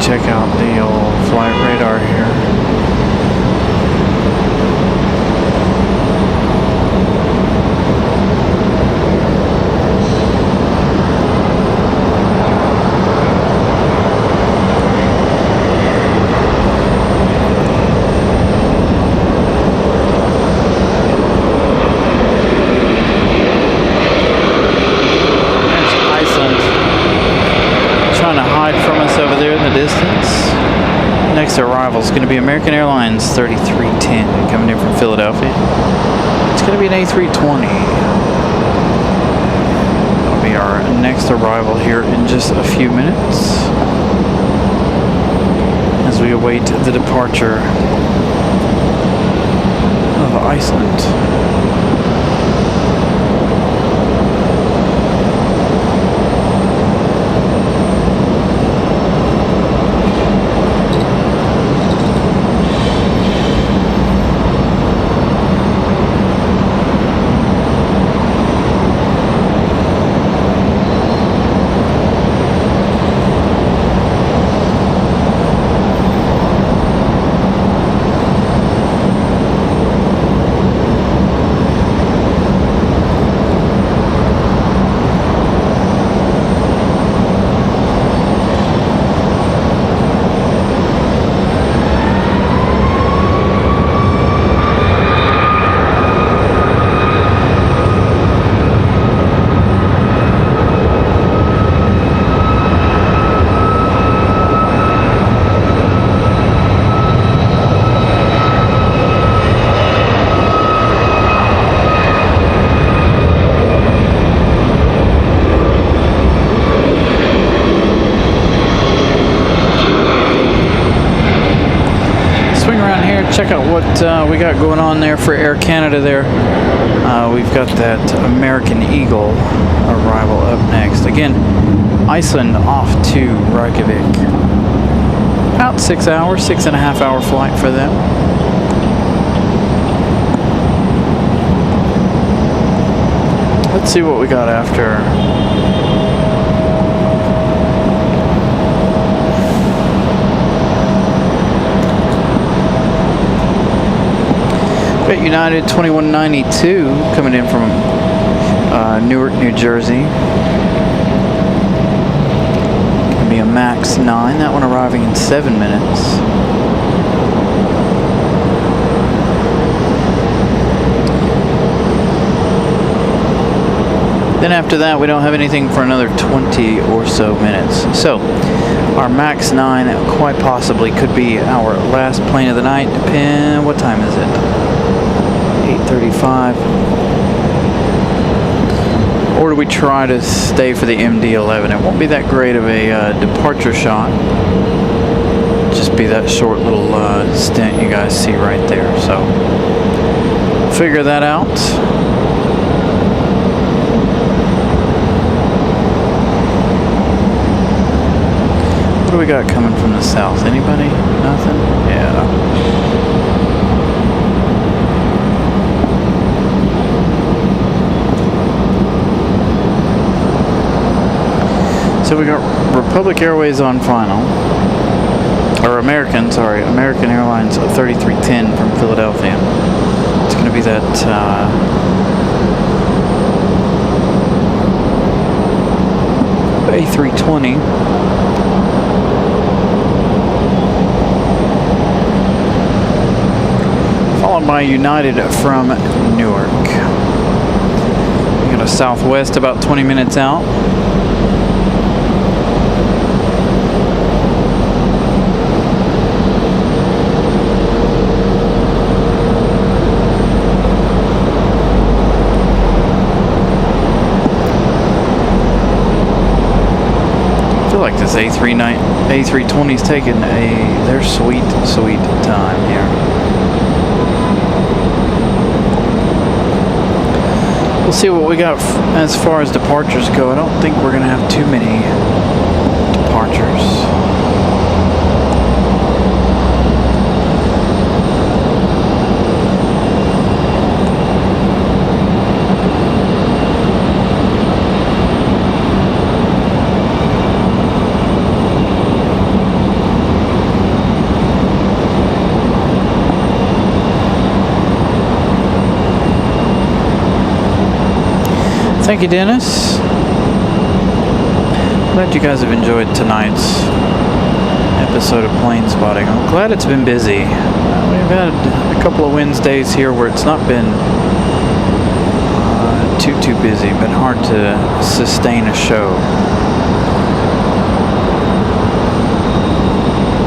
Check out the old flight radar here. Next arrival is going to be American Airlines 3310 coming in from Philadelphia. It's going to be an A320. That'll be our next arrival here in just a few minutes as we await the departure of Iceland. we got going on there for Air Canada there? We've got that American Eagle arrival up next. Again, Iceland off to Reykjavik. About 6 hours, 6.5 hour flight for them. Let's see what we got after. Got United 2192 coming in from Newark, New Jersey. Gonna be a MAX 9. That one arriving in 7 minutes. Then after that, we don't have anything for another 20 or so minutes. So, our MAX 9 quite possibly could be our last plane of the night. What time is it? 8:35. Or do we try to stay for the MD-11? It won't be that great of a departure shot. Just be that short little stint you guys see right there. So, figure that out. What do we got coming from the south? Anybody? Nothing? Yeah. So we got Republic Airways on final. Or American Airlines 3310 from Philadelphia. It's going to be that A320. Followed by United from Newark. We got a Southwest about 20 minutes out. Like this A320's taking their sweet time here. We'll see what we got as far as departures go. I don't think we're going to have too many departures. Thank you, Dennis. Glad you guys have enjoyed tonight's episode of Plane Spotting. I'm glad it's been busy. We've had a couple of Wednesdays here where it's not been too busy, been hard to sustain a show.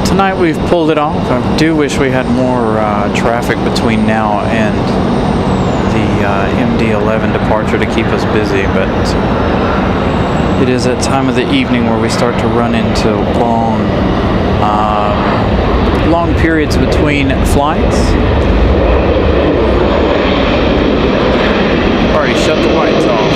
Tonight we've pulled it off. I do wish we had more traffic between now and the MD-11 departure to keep us busy, but it is that time of the evening where we start to run into long periods between flights. Already shut the lights off.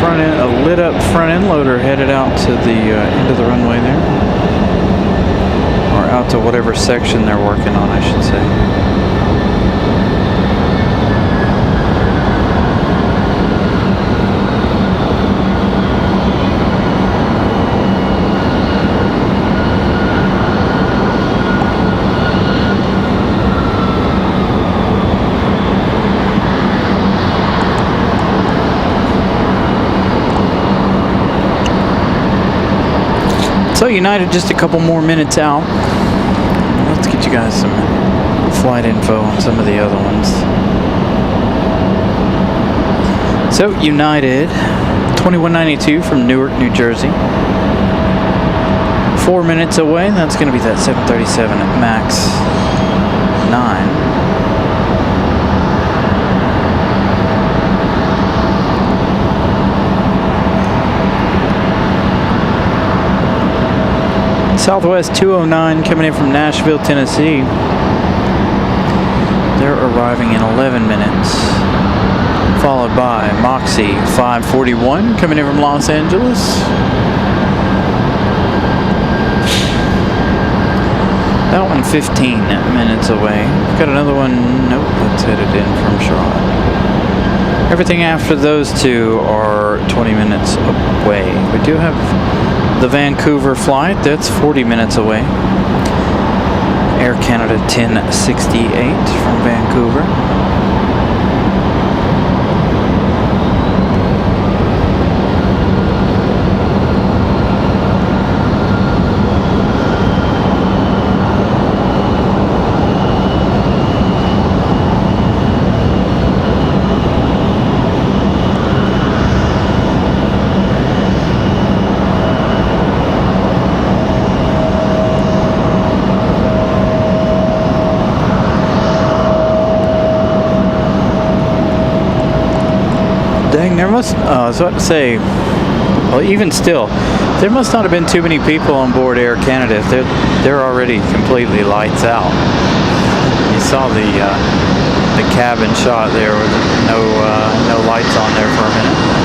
A lit up front end loader headed out to the end of the runway there. Or out to whatever section they're working on, I should say. So United just a couple more minutes out. Let's get you guys some flight info on some of the other ones. So United 2192 from Newark, New Jersey. 4 minutes away. That's going to be that 737 MAX 9. Southwest 209 coming in from Nashville, Tennessee. They're arriving in 11 minutes. Followed by Moxie 541 coming in from Los Angeles. That one 15 minutes away. Got another one, nope, that's headed in from Charlotte. Everything after those two are 20 minutes away. We do have the Vancouver flight, that's 40 minutes away. Air Canada 1068 from Vancouver. There must, I was about to say, well, even still, there must not have been too many people on board Air Canada. They're already completely lights out. You saw the cabin shot there with no lights on there for a minute.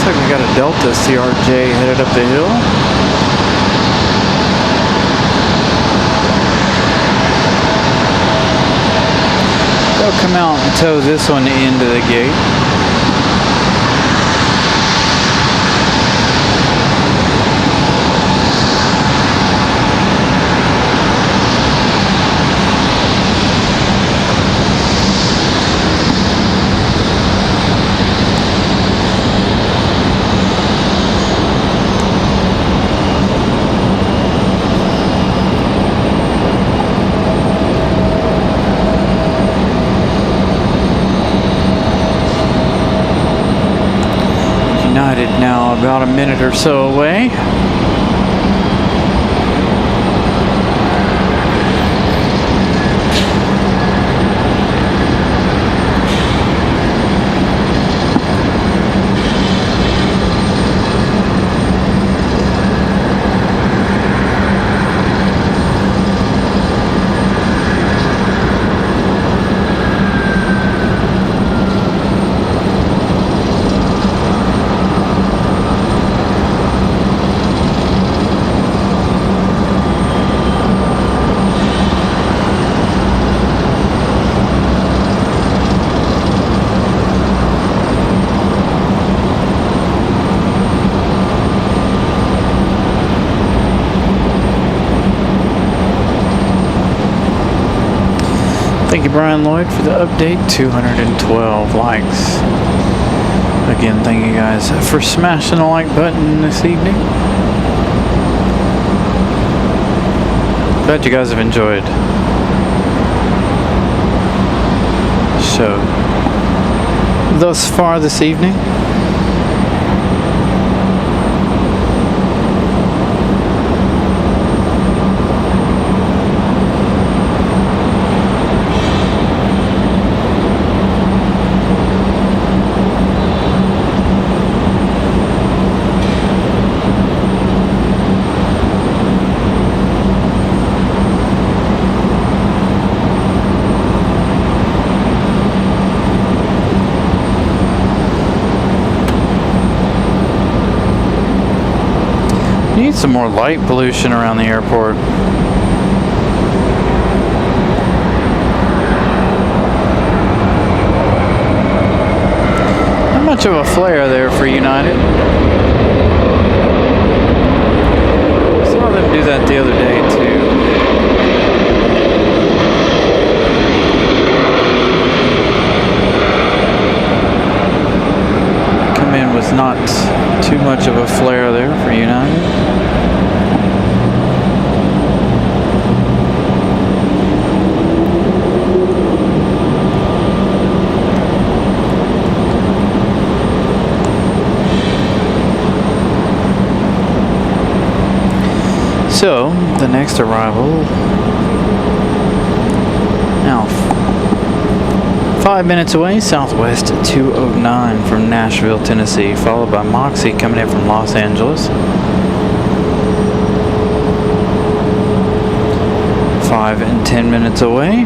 We got a Delta CRJ headed up the hill. They'll come out and tow this one into the gate. Now about a minute or so away. Thank you, Brian Lloyd, for the update. 212 likes. Again, thank you guys for smashing the like button this evening. Glad you guys have enjoyed the show thus far this evening. Need some more light pollution around the airport. How much of a flare there for United. Saw them do that the other day too. Come in with not too much of a flare there for United. So, the next arrival, now 5 minutes away, Southwest 209 from Nashville, Tennessee, followed by Moxie coming in from Los Angeles. 5 and 10 minutes away.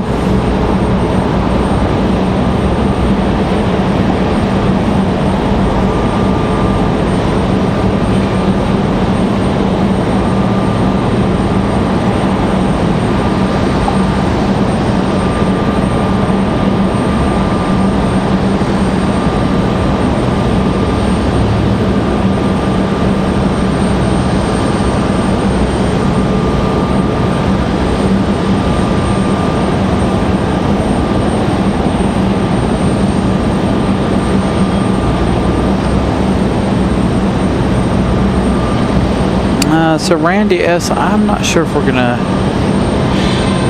So Randy S., I'm not sure if we're gonna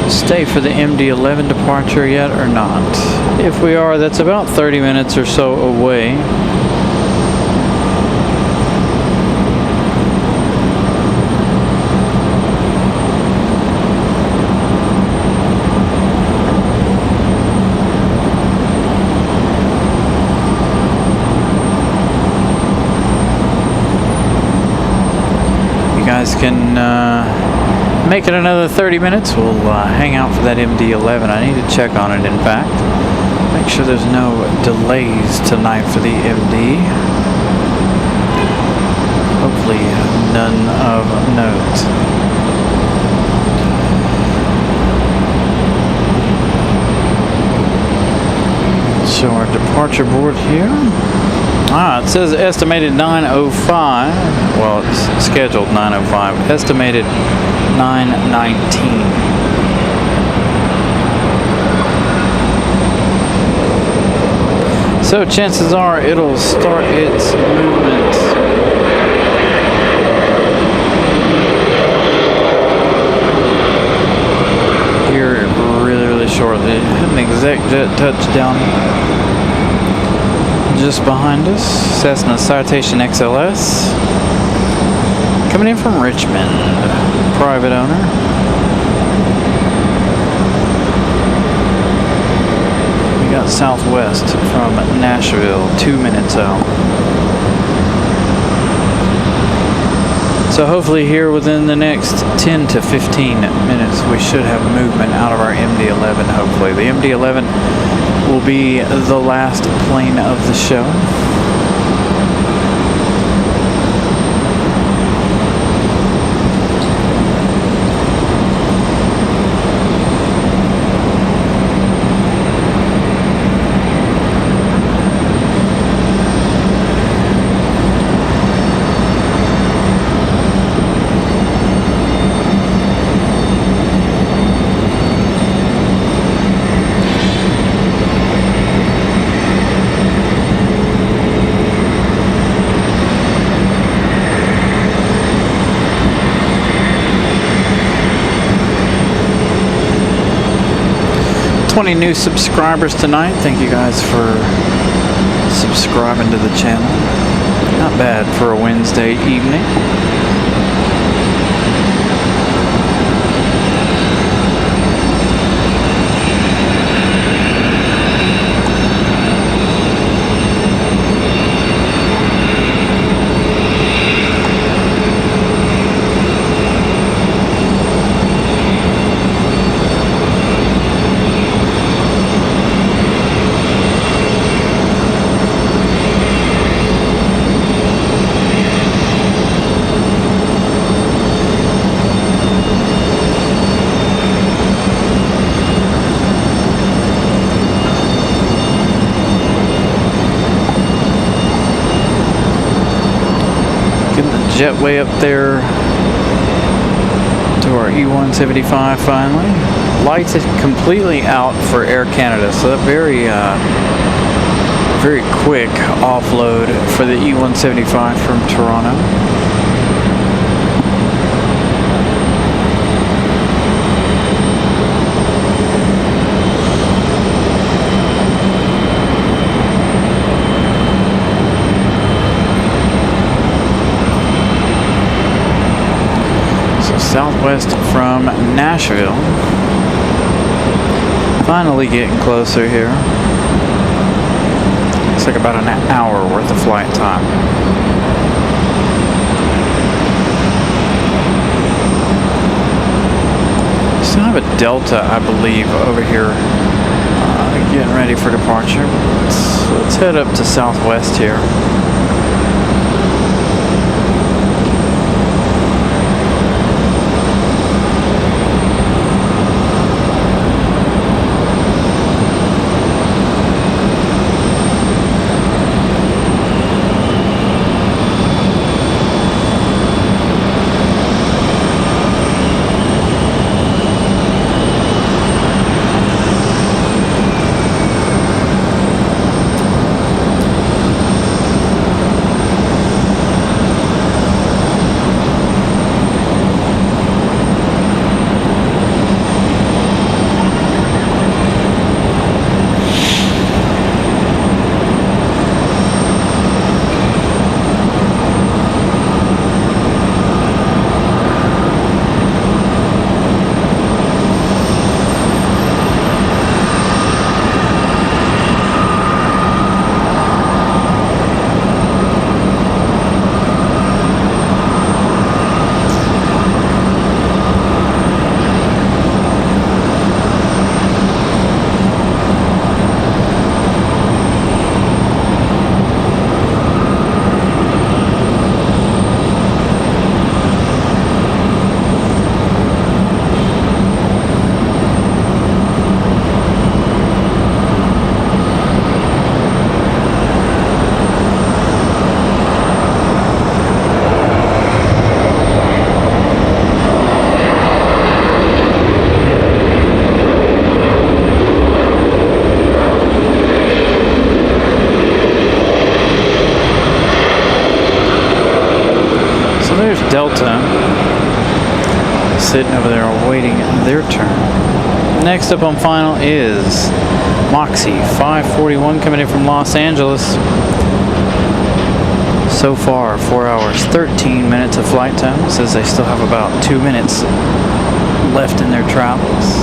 stay for the MD-11 departure yet or not. If we are, that's about 30 minutes or so away. Guys can make it another 30 minutes. We'll hang out for that MD-11. I need to check on it, in fact. Make sure there's no delays tonight for the MD. Hopefully none of note. So our departure board here. It says estimated 9:05. Well, it's scheduled 9:05. Estimated 9:19. So chances are it'll start its movement here really shortly. An exec jet touchdown just behind us, Cessna Citation XLS, coming in from Richmond, private owner. We got Southwest from Nashville, 2 minutes out. So hopefully here within the next 10 to 15 minutes, we should have movement out of our MD-11, hopefully. The MD-11 will be the last plane of the show. New subscribers tonight. Thank you guys for subscribing to the channel. Not bad for a Wednesday evening. jetway up there to our E175 finally. Lights is completely out for Air Canada, so that very quick offload for the E175 from Toronto. Southwest from Nashville. Finally getting closer here. It's like about an hour worth of flight time. Still have a Delta, I believe, over here getting ready for departure. Let's head up to Southwest here. Delta sitting over there awaiting their turn. Next up on final is Moxie 541 coming in from Los Angeles. So far 4 hours 13 minutes of flight time. Says they still have about 2 minutes left in their travels.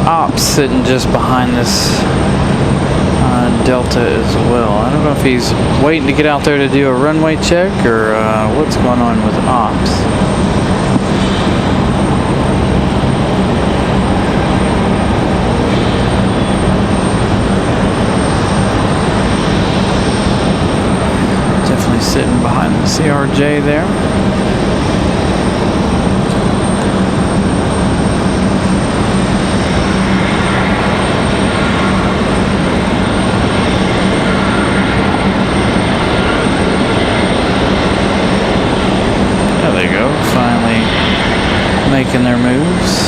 Ops sitting just behind this Delta as well. I don't know if he's waiting to get out there to do a runway check or what's going on with Ops. Definitely sitting behind the CRJ there. Making their moves.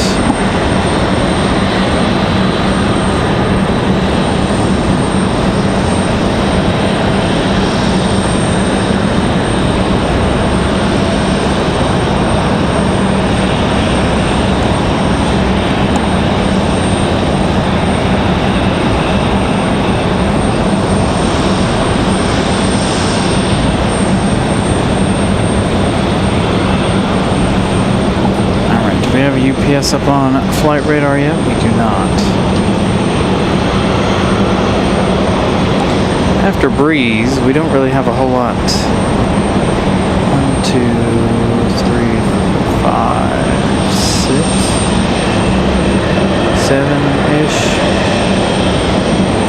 UPS up on flight radar yet? We do not. After Breeze, we don't really have a whole lot. 1, 2, 3, 5, 6, 7-ish.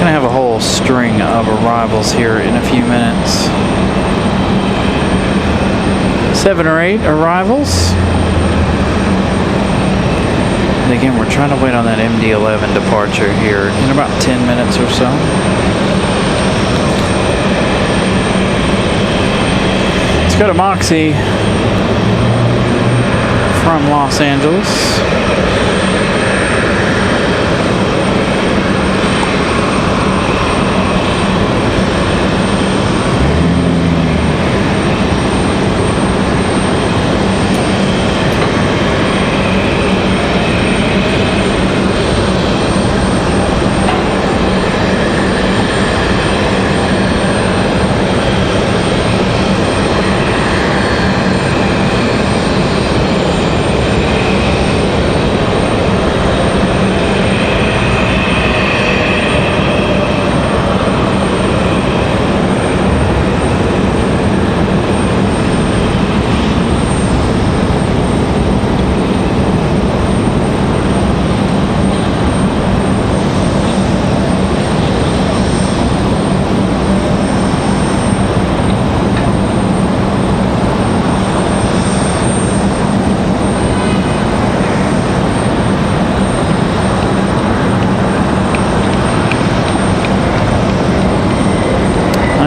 Gonna have a whole string of arrivals here in a few minutes. 7 or 8 arrivals. And again, we're trying to wait on that MD-11 departure here in about 10 minutes or so. Let's go to Moxie from Los Angeles.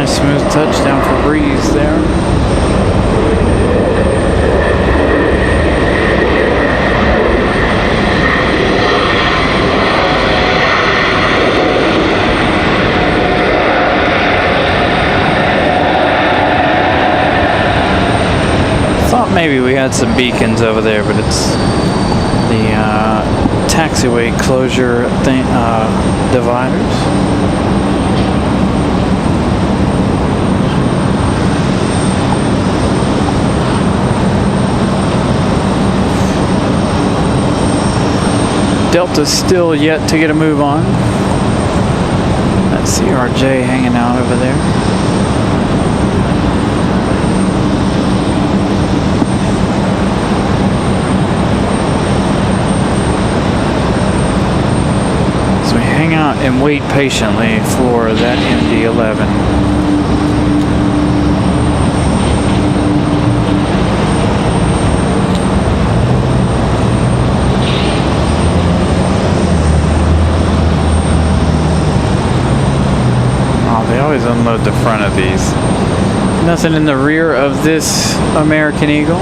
Smooth touchdown for Breeze there. Thought maybe we had some beacons over there, but it's the taxiway closure thing, dividers. Delta's still yet to get a move on. That CRJ hanging out over there. So we hang out and wait patiently for that MD-11. They always unload the front of these. Nothing in the rear of this American Eagle.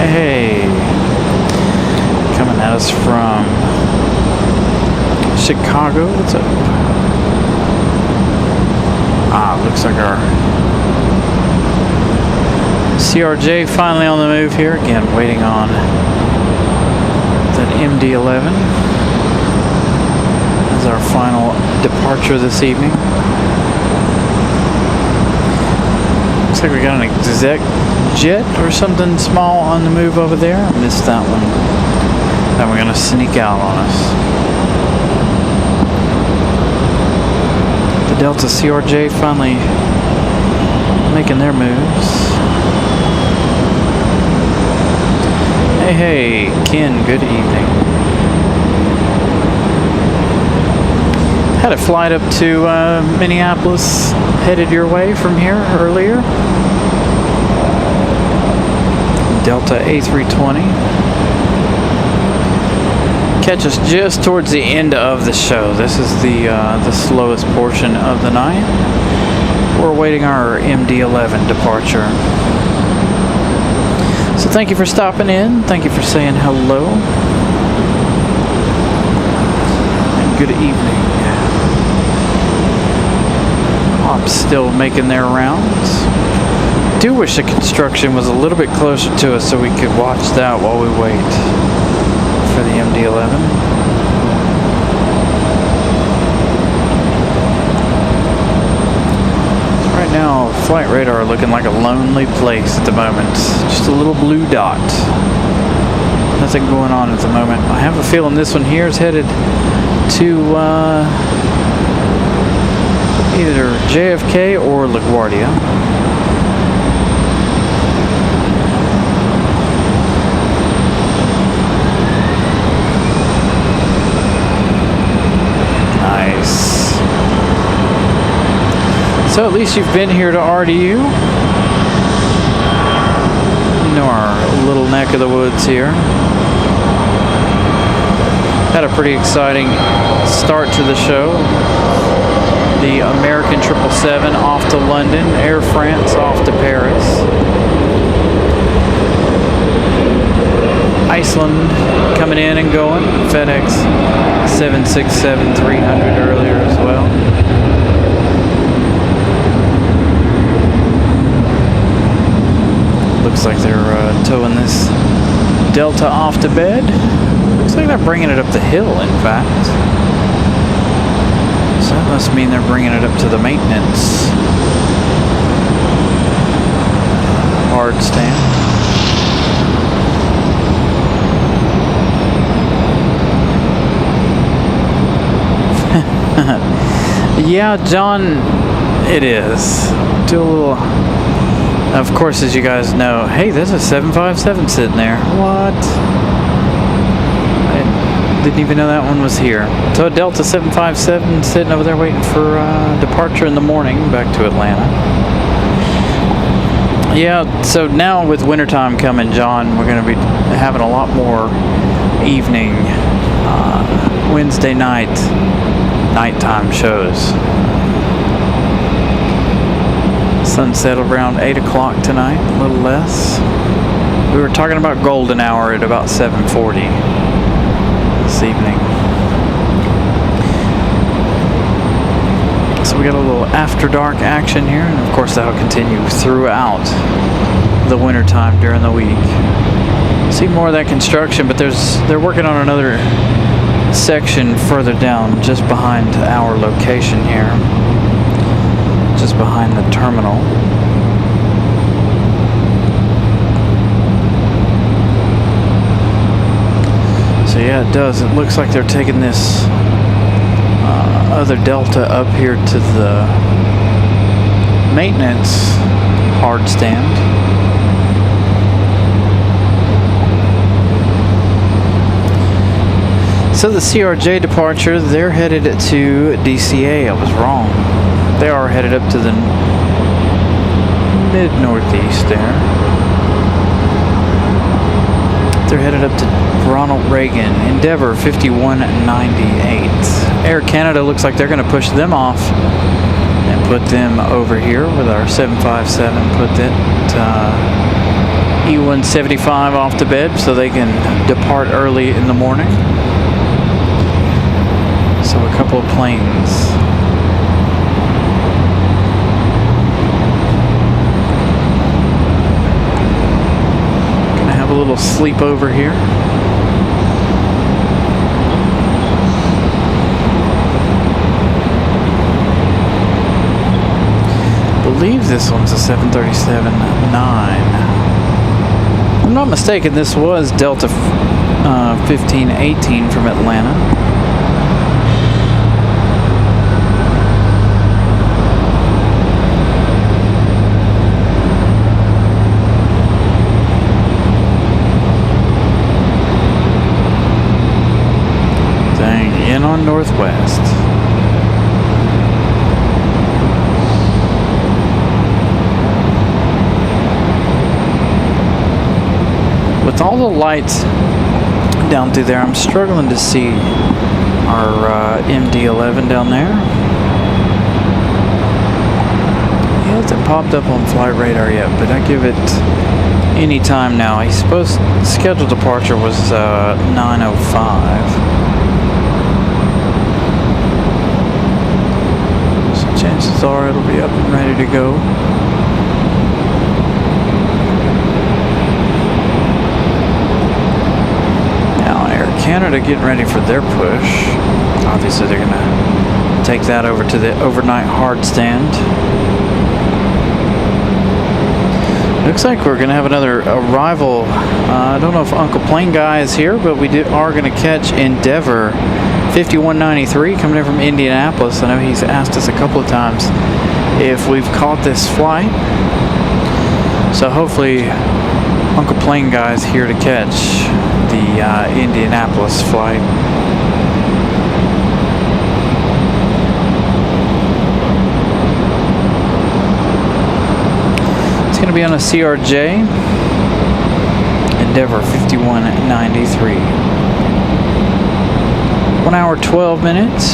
Hey, coming at us from Chicago. What's up? Looks like our CRJ finally on the move here. Again, waiting on that MD-11 as our final departure this evening. Looks like we got an exec jet or something small on the move over there. I missed that one. Then we're gonna sneak out on us. The Delta CRJ finally making their moves. Hey, Ken, good evening. Had a flight up to Minneapolis, headed your way from here earlier. Delta A320. Catch us just towards the end of the show. This is the slowest portion of the night. We're awaiting our MD-11 departure. So thank you for stopping in. Thank you for saying hello. And good evening. Hops still making their rounds. Do wish the construction was a little bit closer to us so we could watch that while we wait for the MD-11. Right now, flight radar looking like a lonely place at the moment. Just a little blue dot. Nothing going on at the moment. I have a feeling this one here is headed to either JFK or LaGuardia. Nice. So at least you've been here to RDU. You know our little neck of the woods here. Had a pretty exciting start to the show. The American 777 off to London, Air France off to Paris. Iceland coming in and going. FedEx 767-300 earlier as well. Looks like they're towing this Delta off to bed. Looks like they're bringing it up the hill, in fact. So that must mean they're bringing it up to the maintenance hard stand. Yeah, John, it is. Do a little... Of course, as you guys know, hey, there's a 757 sitting there. What? I didn't even know that one was here. So a Delta 757 sitting over there waiting for departure in the morning back to Atlanta. Yeah, so now with wintertime coming, John, we're going to be having a lot more evening, Wednesday nighttime shows. Sunset around 8 o'clock tonight, a little less. We were talking about golden hour at about 7:40 this evening. So we got a little after dark action here, and of course that'll continue throughout the winter time during the week. See more of that construction, but they're working on another section further down just behind our location here. Just behind the terminal. So yeah, it does. It looks like they're taking this other Delta up here to the maintenance hard stand. So the CRJ departure, they're headed to DCA. I was wrong. They are headed up to the mid-northeast there. They're headed up to Ronald Reagan, Endeavour 5198. Air Canada looks like they're going to push them off and put them over here with our 757. Put that E175 off to bed so they can depart early in the morning. So a couple of planes. A little sleepover here. I believe this one's a 737-9. If I'm not mistaken, this was Delta 1518 from Atlanta. On Northwest. With all the lights down through there, I'm struggling to see our MD-11 down there. He hasn't popped up on flight radar yet, but I give it any time now. He's scheduled departure was 9:05. Chances are it'll be up and ready to go. Now Air Canada getting ready for their push. Obviously they're gonna take that over to the overnight hard stand. Looks like we're gonna have another arrival. I don't know if Uncle Plane Guy is here, but we are gonna catch Endeavour 5193 coming in from Indianapolis. I know he's asked us a couple of times if we've caught this flight. So hopefully Uncle Plane Guy's here to catch the Indianapolis flight. It's going to be on a CRJ Endeavor 5193. 1 hour 12 minutes.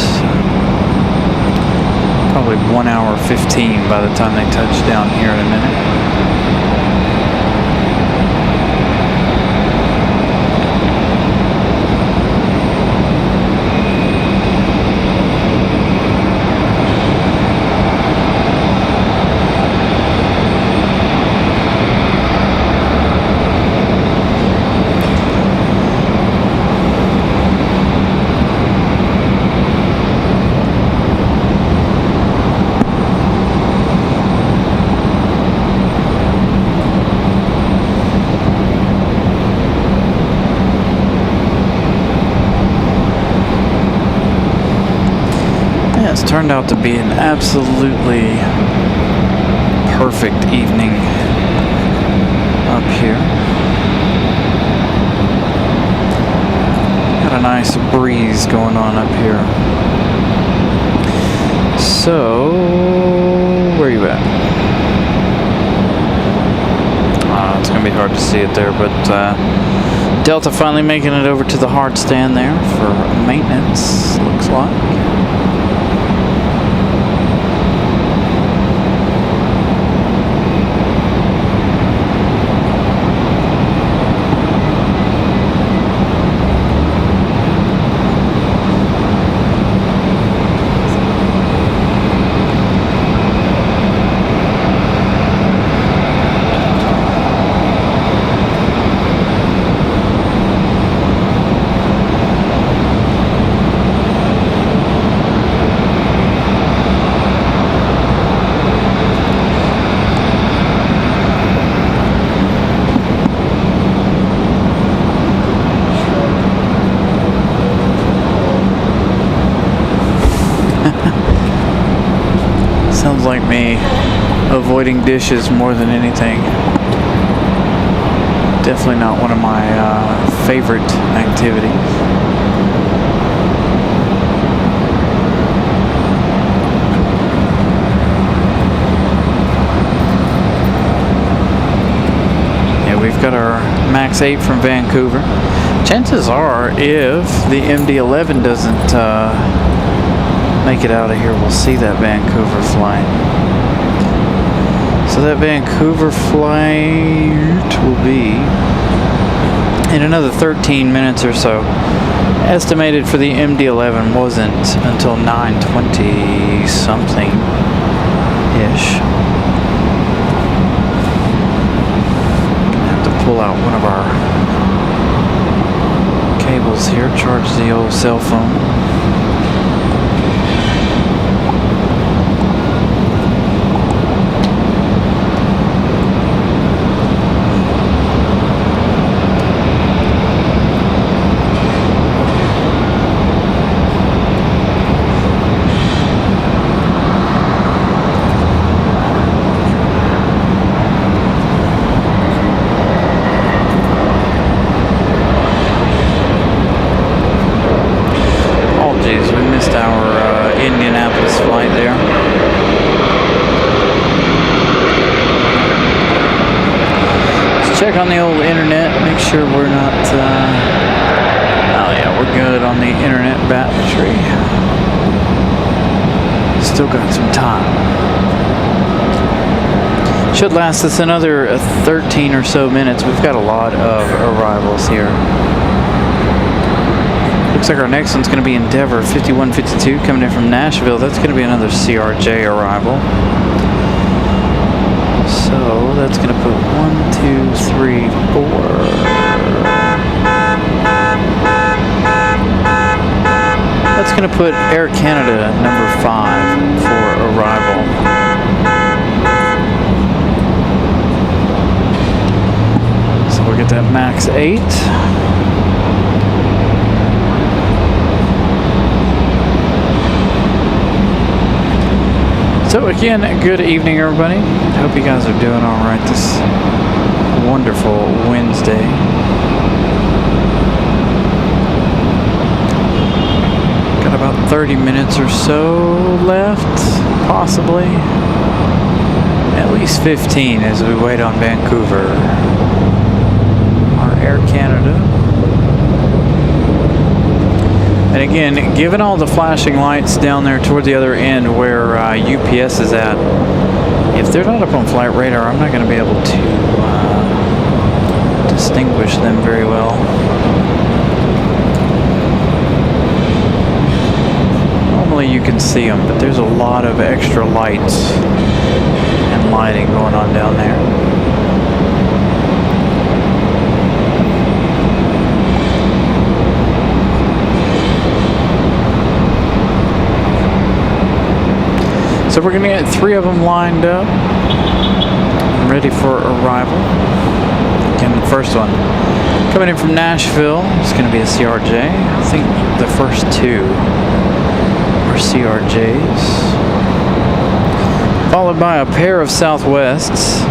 Probably 1 hour 15 by the time they touch down here in a minute. It's turned out to be an absolutely perfect evening up here. Got a nice breeze going on up here. So, where are you at? It's going to be hard to see it there, but Delta finally making it over to the hard stand there for maintenance, looks like. Sounds like me avoiding dishes more than anything. Definitely not one of my favorite activities. Yeah, we've got our MAX 8 from Vancouver. Chances are, if the MD-11 doesn't make it out of here, we'll see that Vancouver flight. So that Vancouver flight will be in another 13 minutes or so. Estimated for the MD-11 wasn't until 9:20 something ish. Gonna have to pull out one of our cables here, charge the old cell phone. Check on the old internet, make sure we're not, oh yeah, we're good on the internet battery. Still got some time. Should last us another 13 or so minutes. We've got a lot of arrivals here. Looks like our next one's going to be Endeavor 5152 coming in from Nashville. That's going to be another CRJ arrival. So that's going to put 1, 2, 3, 4. That's going to put Air Canada number 5 for arrival. So we'll get that MAX 8. again, good evening, everybody. Hope you guys are doing all right this wonderful Wednesday. Got about 30 minutes or so left, possibly. At least 15 as we wait on Vancouver. Our Air Canada. And again, given all the flashing lights down there toward the other end where UPS is at, if they're not up on flight radar, I'm not going to be able to distinguish them very well. Normally you can see them, but there's a lot of extra lights and lighting going on down there. So we're going to get 3 of them lined up, ready for arrival. Again, the first one coming in from Nashville is going to be a CRJ. I think the first 2 are CRJs. Followed by a pair of Southwests.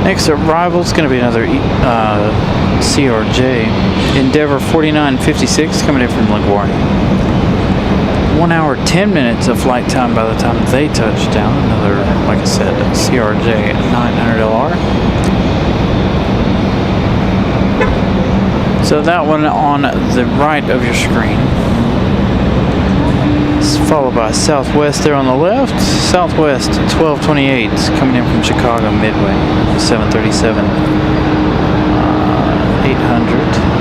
Next arrival is going to be another CRJ. Endeavor 4956 coming in from LaGuardia. 1 hour 10 minutes of flight time by the time they touch down. Another, like I said, CRJ 900LR. So that one on the right of your screen. Followed by Southwest there on the left. Southwest 1228 coming in from Chicago Midway. 737 800.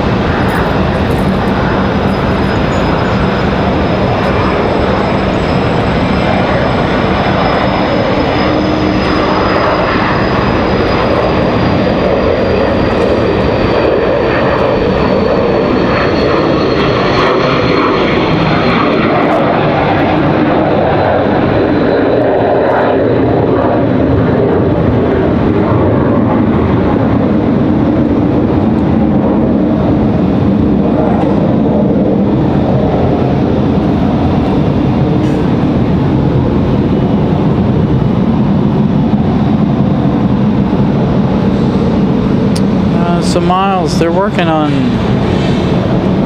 So Miles, they're working on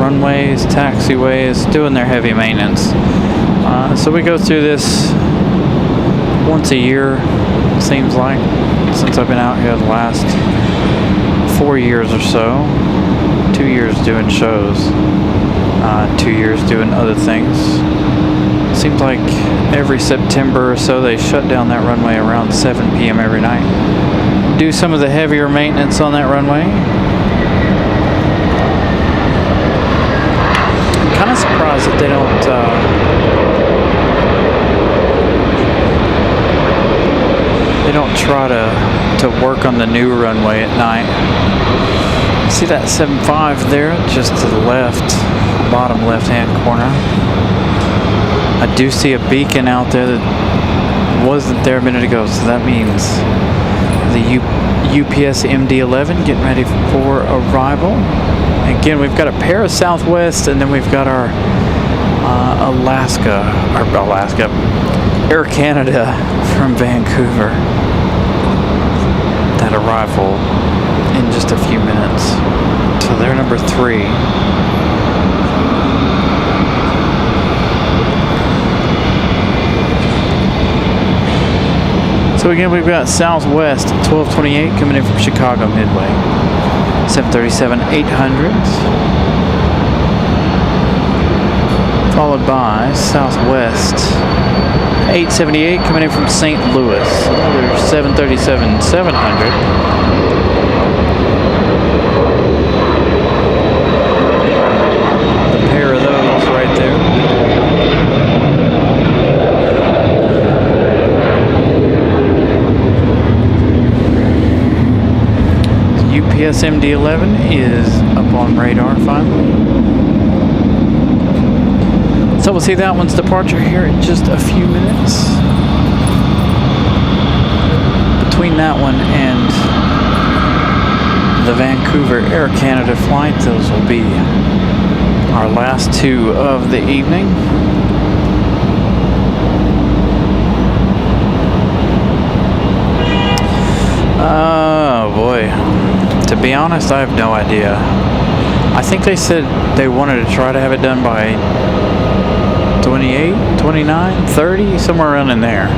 runways, taxiways, doing their heavy maintenance. So we go through this once a year, it seems like, since I've been out here the last 4 years or so. 2 years doing shows. 2 years doing other things. Seems like every September or so they shut down that runway around 7 p.m. every night. Do some of the heavier maintenance on that runway. I'm kind of surprised that they don't try to work on the new runway at night. See that 7.5 there, just to the left, bottom left-hand corner. I do see a beacon out there that wasn't there a minute ago, so that means the UPS MD-11 getting ready for arrival. Again, we've got a pair of Southwest, and then we've got our Alaska Air Canada from Vancouver. That arrival in just a few minutes. So they're number 3. So again, we've got Southwest 1228 coming in from Chicago Midway. 737-800s. Followed by Southwest 878 coming in from St. Louis. Another 737-700. A pair of those right there. UPS MD-11 is up on radar finally. So we'll see that one's departure here in just a few minutes. Between that one and the Vancouver Air Canada flight, those will be our last 2 of the evening. Oh boy. To be honest, I have no idea. I think they said they wanted to try to have it done by 28, 29, 30, somewhere around in there.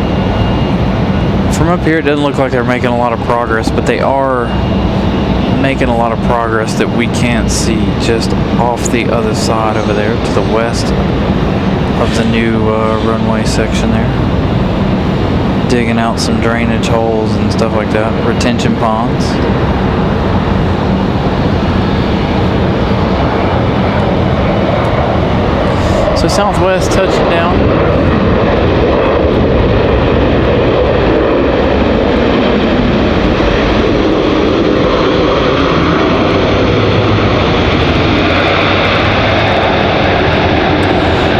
From up here, it doesn't look like they're making a lot of progress, but they are making a lot of progress that we can't see just off the other side over there to the west of the new runway section there. Digging out some drainage holes and stuff like that, retention ponds. So Southwest touching down.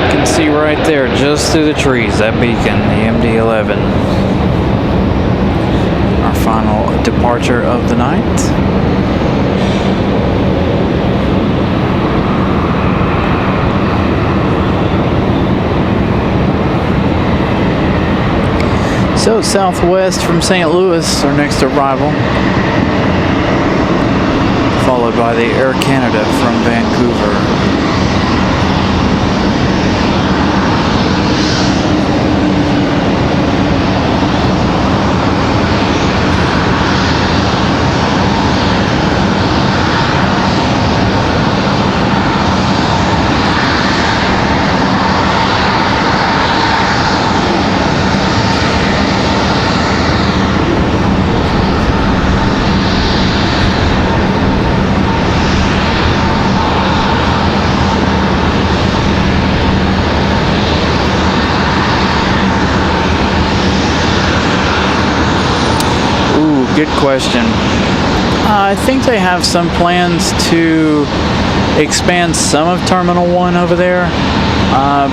You can see right there, just through the trees, that beacon, the MD-11. Our final departure of the night. So Southwest from St. Louis, our next arrival, followed by the Air Canada from Vancouver. Good question. I think they have some plans to expand some of Terminal 1 over there,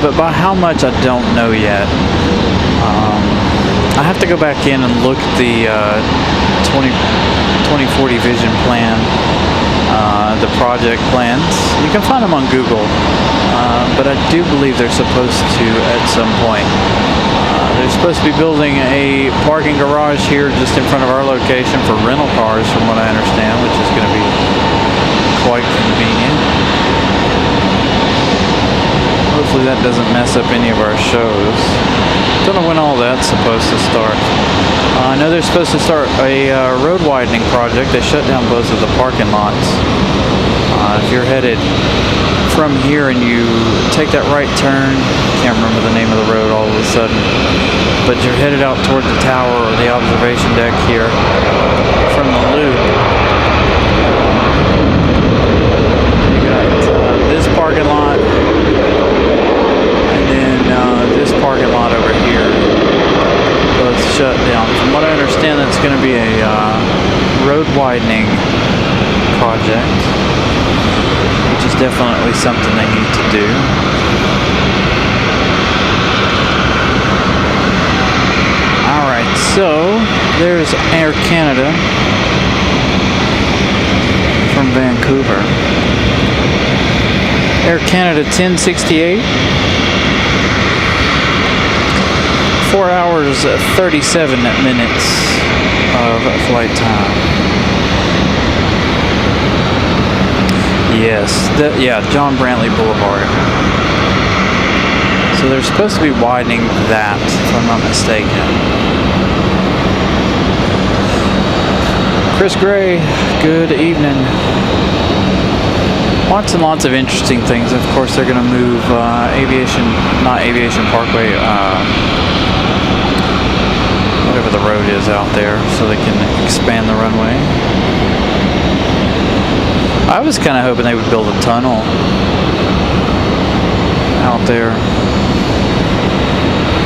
but by how much I don't know yet. I have to go back in and look at the 2040 vision plan, the project plans. You can find them on Google, but I do believe they're supposed to at some point. They're supposed to be building a parking garage here just in front of our location for rental cars, from what I understand, which is going to be quite convenient. Hopefully that doesn't mess up any of our shows. Don't know when all that's supposed to start. I know they're supposed to start a road widening project. They shut down both of the parking lots. If you're headed from here and you take that right turn, can't remember the name of the road all of a sudden, but you're headed out toward the tower or the observation deck here from the loop. You got this parking lot, and then this parking lot over here. Both shut down. From what I understand, that's going to be a road widening project, which is definitely something they need to do. Alright, so there's Air Canada from Vancouver. Air Canada 1068. 4 hours 37 minutes of flight time. Yes, John Brantley Boulevard. So they're supposed to be widening that, if I'm not mistaken. Chris Gray, good evening. Lots and lots of interesting things. Of course, they're going to move Aviation Parkway, whatever the road is out there, so they can expand the runway. I was kind of hoping they would build a tunnel out there.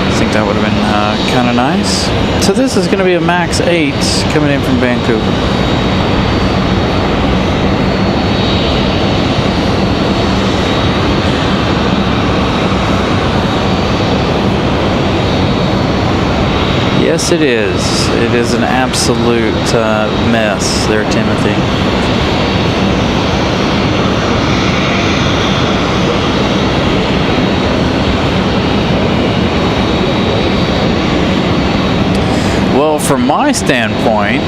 I think that would have been kind of nice. So this is going to be a MAX 8 coming in from Vancouver. Yes, it is. It is an absolute mess there, Timothy. Well, from my standpoint,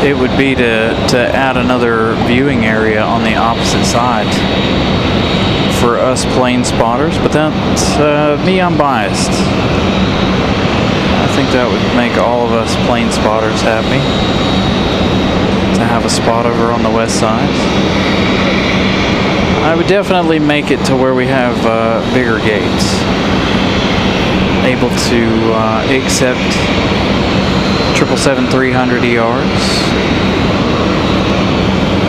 it would be to add another viewing area on the opposite side for us plane spotters, but that's me, I'm biased. I think that would make all of us plane spotters happy to have a spot over on the west side. I would definitely make it to where we have bigger gates, able to accept 777-300 ERs,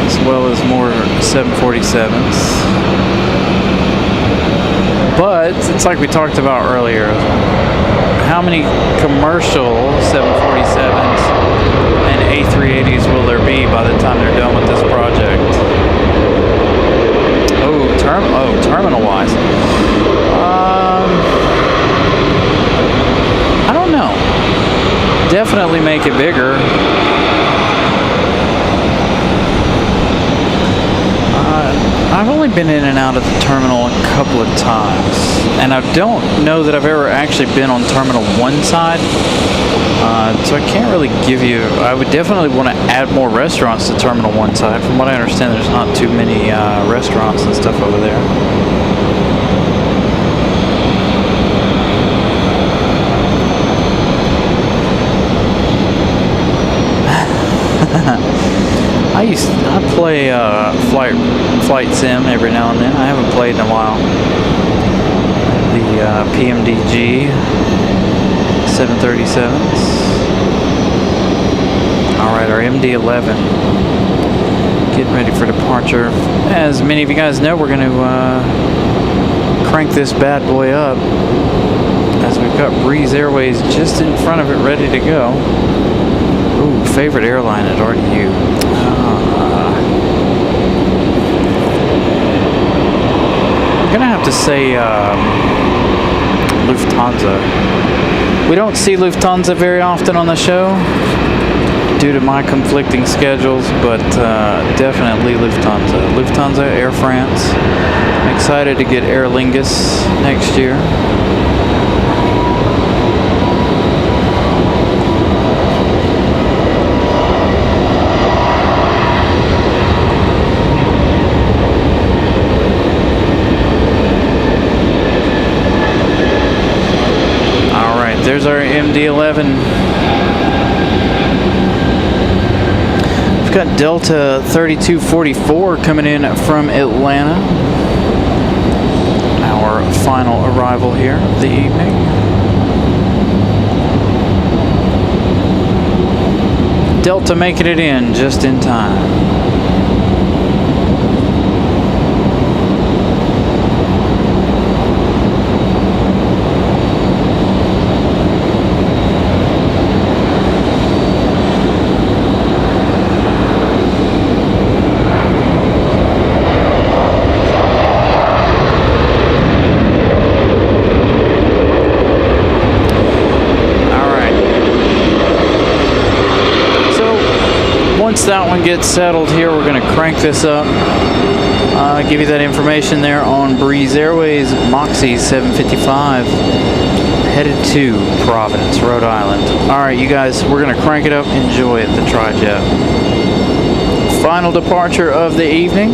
as well as more 747s. But it's like we talked about earlier. How many commercial 747s and A380s will there be by the time they're done with this project? Terminal-wise. I don't know. Definitely make it bigger. I've only been in and out of the terminal a couple of times, and I don't know that I've ever actually been on Terminal 1 side, so I can't really give you. I would definitely want to add more restaurants to Terminal 1 side. From what I understand, there's not too many restaurants and stuff over there. I play flight sim every now and then. I haven't played in a while. The PMDG 737s. Alright, our MD-11 getting ready for departure. As many of you guys know, we're going to crank this bad boy up, as we've got Breeze Airways just in front of it ready to go. Ooh, favorite airline at RDU. I'm gonna have to say Lufthansa. We don't see Lufthansa very often on the show due to my conflicting schedules, but definitely Lufthansa. Lufthansa, Air France. I'm excited to get Aer Lingus next year. There's our MD-11. We've Got Delta 3244 coming in from Atlanta. Our final arrival here of the evening. Delta making it in just in time. Once that one gets settled here, we're going to crank this up. Give you that information there on Breeze Airways Moxie 755 headed to Providence, Rhode Island. Alright, you guys, we're going to crank it up. Enjoy the tri-jet. Final departure of the evening.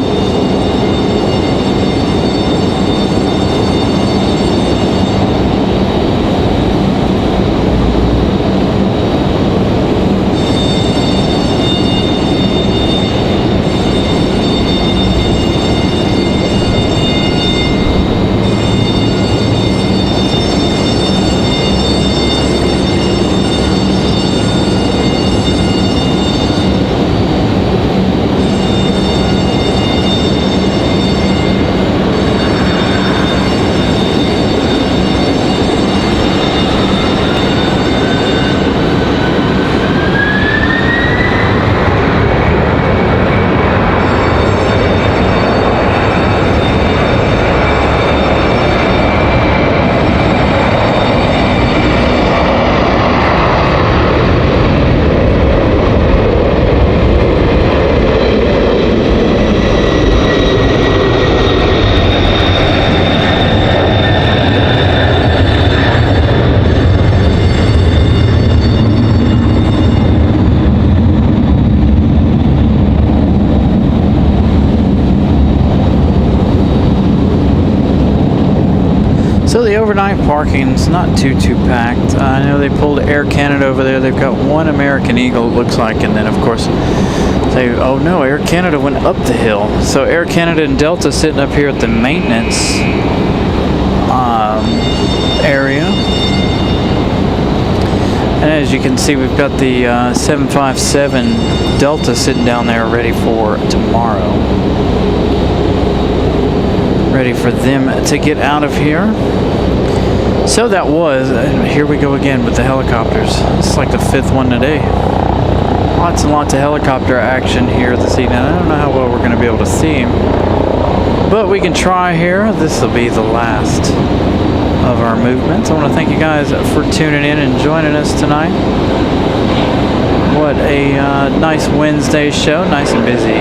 So the overnight parking's not too packed. I know they pulled Air Canada over there. They've got one American Eagle, it looks like, and then of course oh no, Air Canada went up the hill. So Air Canada and Delta sitting up here at the maintenance area. And as you can see, we've got the 757 Delta sitting down there ready for tomorrow. Ready for them to get out of here. So that was, here we go again with the helicopters. It's like the fifth one today. Lots and lots of helicopter action here this evening. I don't know how well we're going to be able to see them, but we can try here. This will be the last of our movements. I want to thank you guys for tuning in and joining us tonight. What a nice Wednesday show. Nice and busy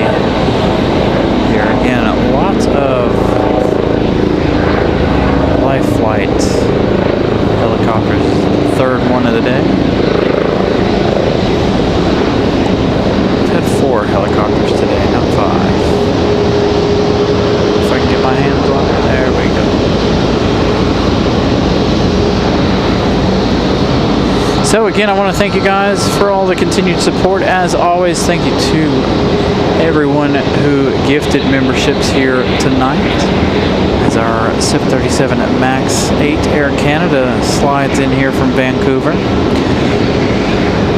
here again. Lots of life flight helicopters. Third one of the day. We've had 4 helicopters today, not 5. If I can get my hands on it. There we go. So again, I want to thank you guys for all the continued support. As always, thank you to everyone who gifted memberships here tonight. As our 737 MAX 8 Air Canada slides in here from Vancouver.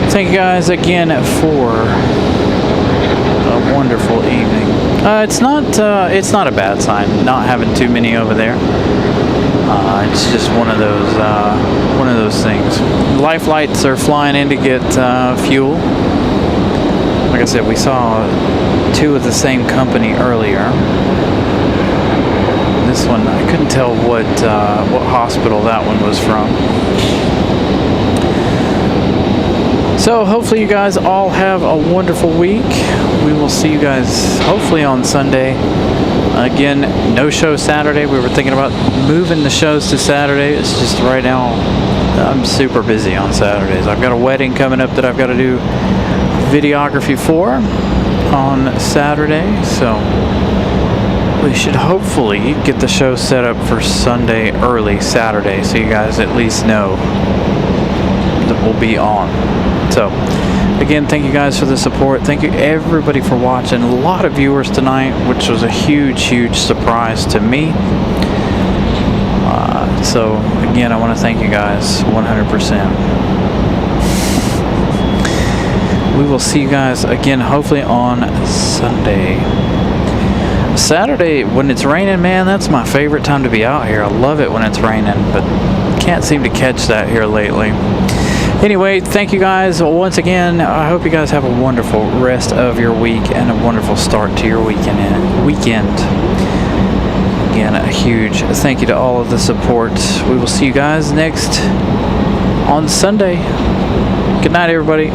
Thank you guys again for a wonderful evening. It's not a bad sign not having too many over there. It's just one of those things. Life flights are flying in to get fuel. Like I said, we saw 2 of the same company earlier. This one, I couldn't tell what hospital that one was from. So hopefully you guys all have a wonderful week. We will see you guys hopefully on Sunday. Again, no show Saturday. We were thinking about moving the shows to Saturday. It's just right now I'm super busy on Saturdays. I've got a wedding coming up that I've got to do videography for on Saturday. So we should hopefully get the show set up for Sunday early Saturday, so you guys at least know that we'll be on. So Again, thank you guys for the support. Thank you everybody for watching. A lot of viewers tonight, which was a huge surprise to me. So again, I want to thank you guys 100%. We will see you guys again hopefully on Sunday. Saturday, when it's raining, man, that's my favorite time to be out here. I love it when it's raining, but can't seem to catch that here lately. Anyway, thank you guys once again. I hope you guys have a wonderful rest of your week and a wonderful start to your weekend. Again, a huge thank you to all of the support. We will see you guys next on Sunday. Good night, everybody.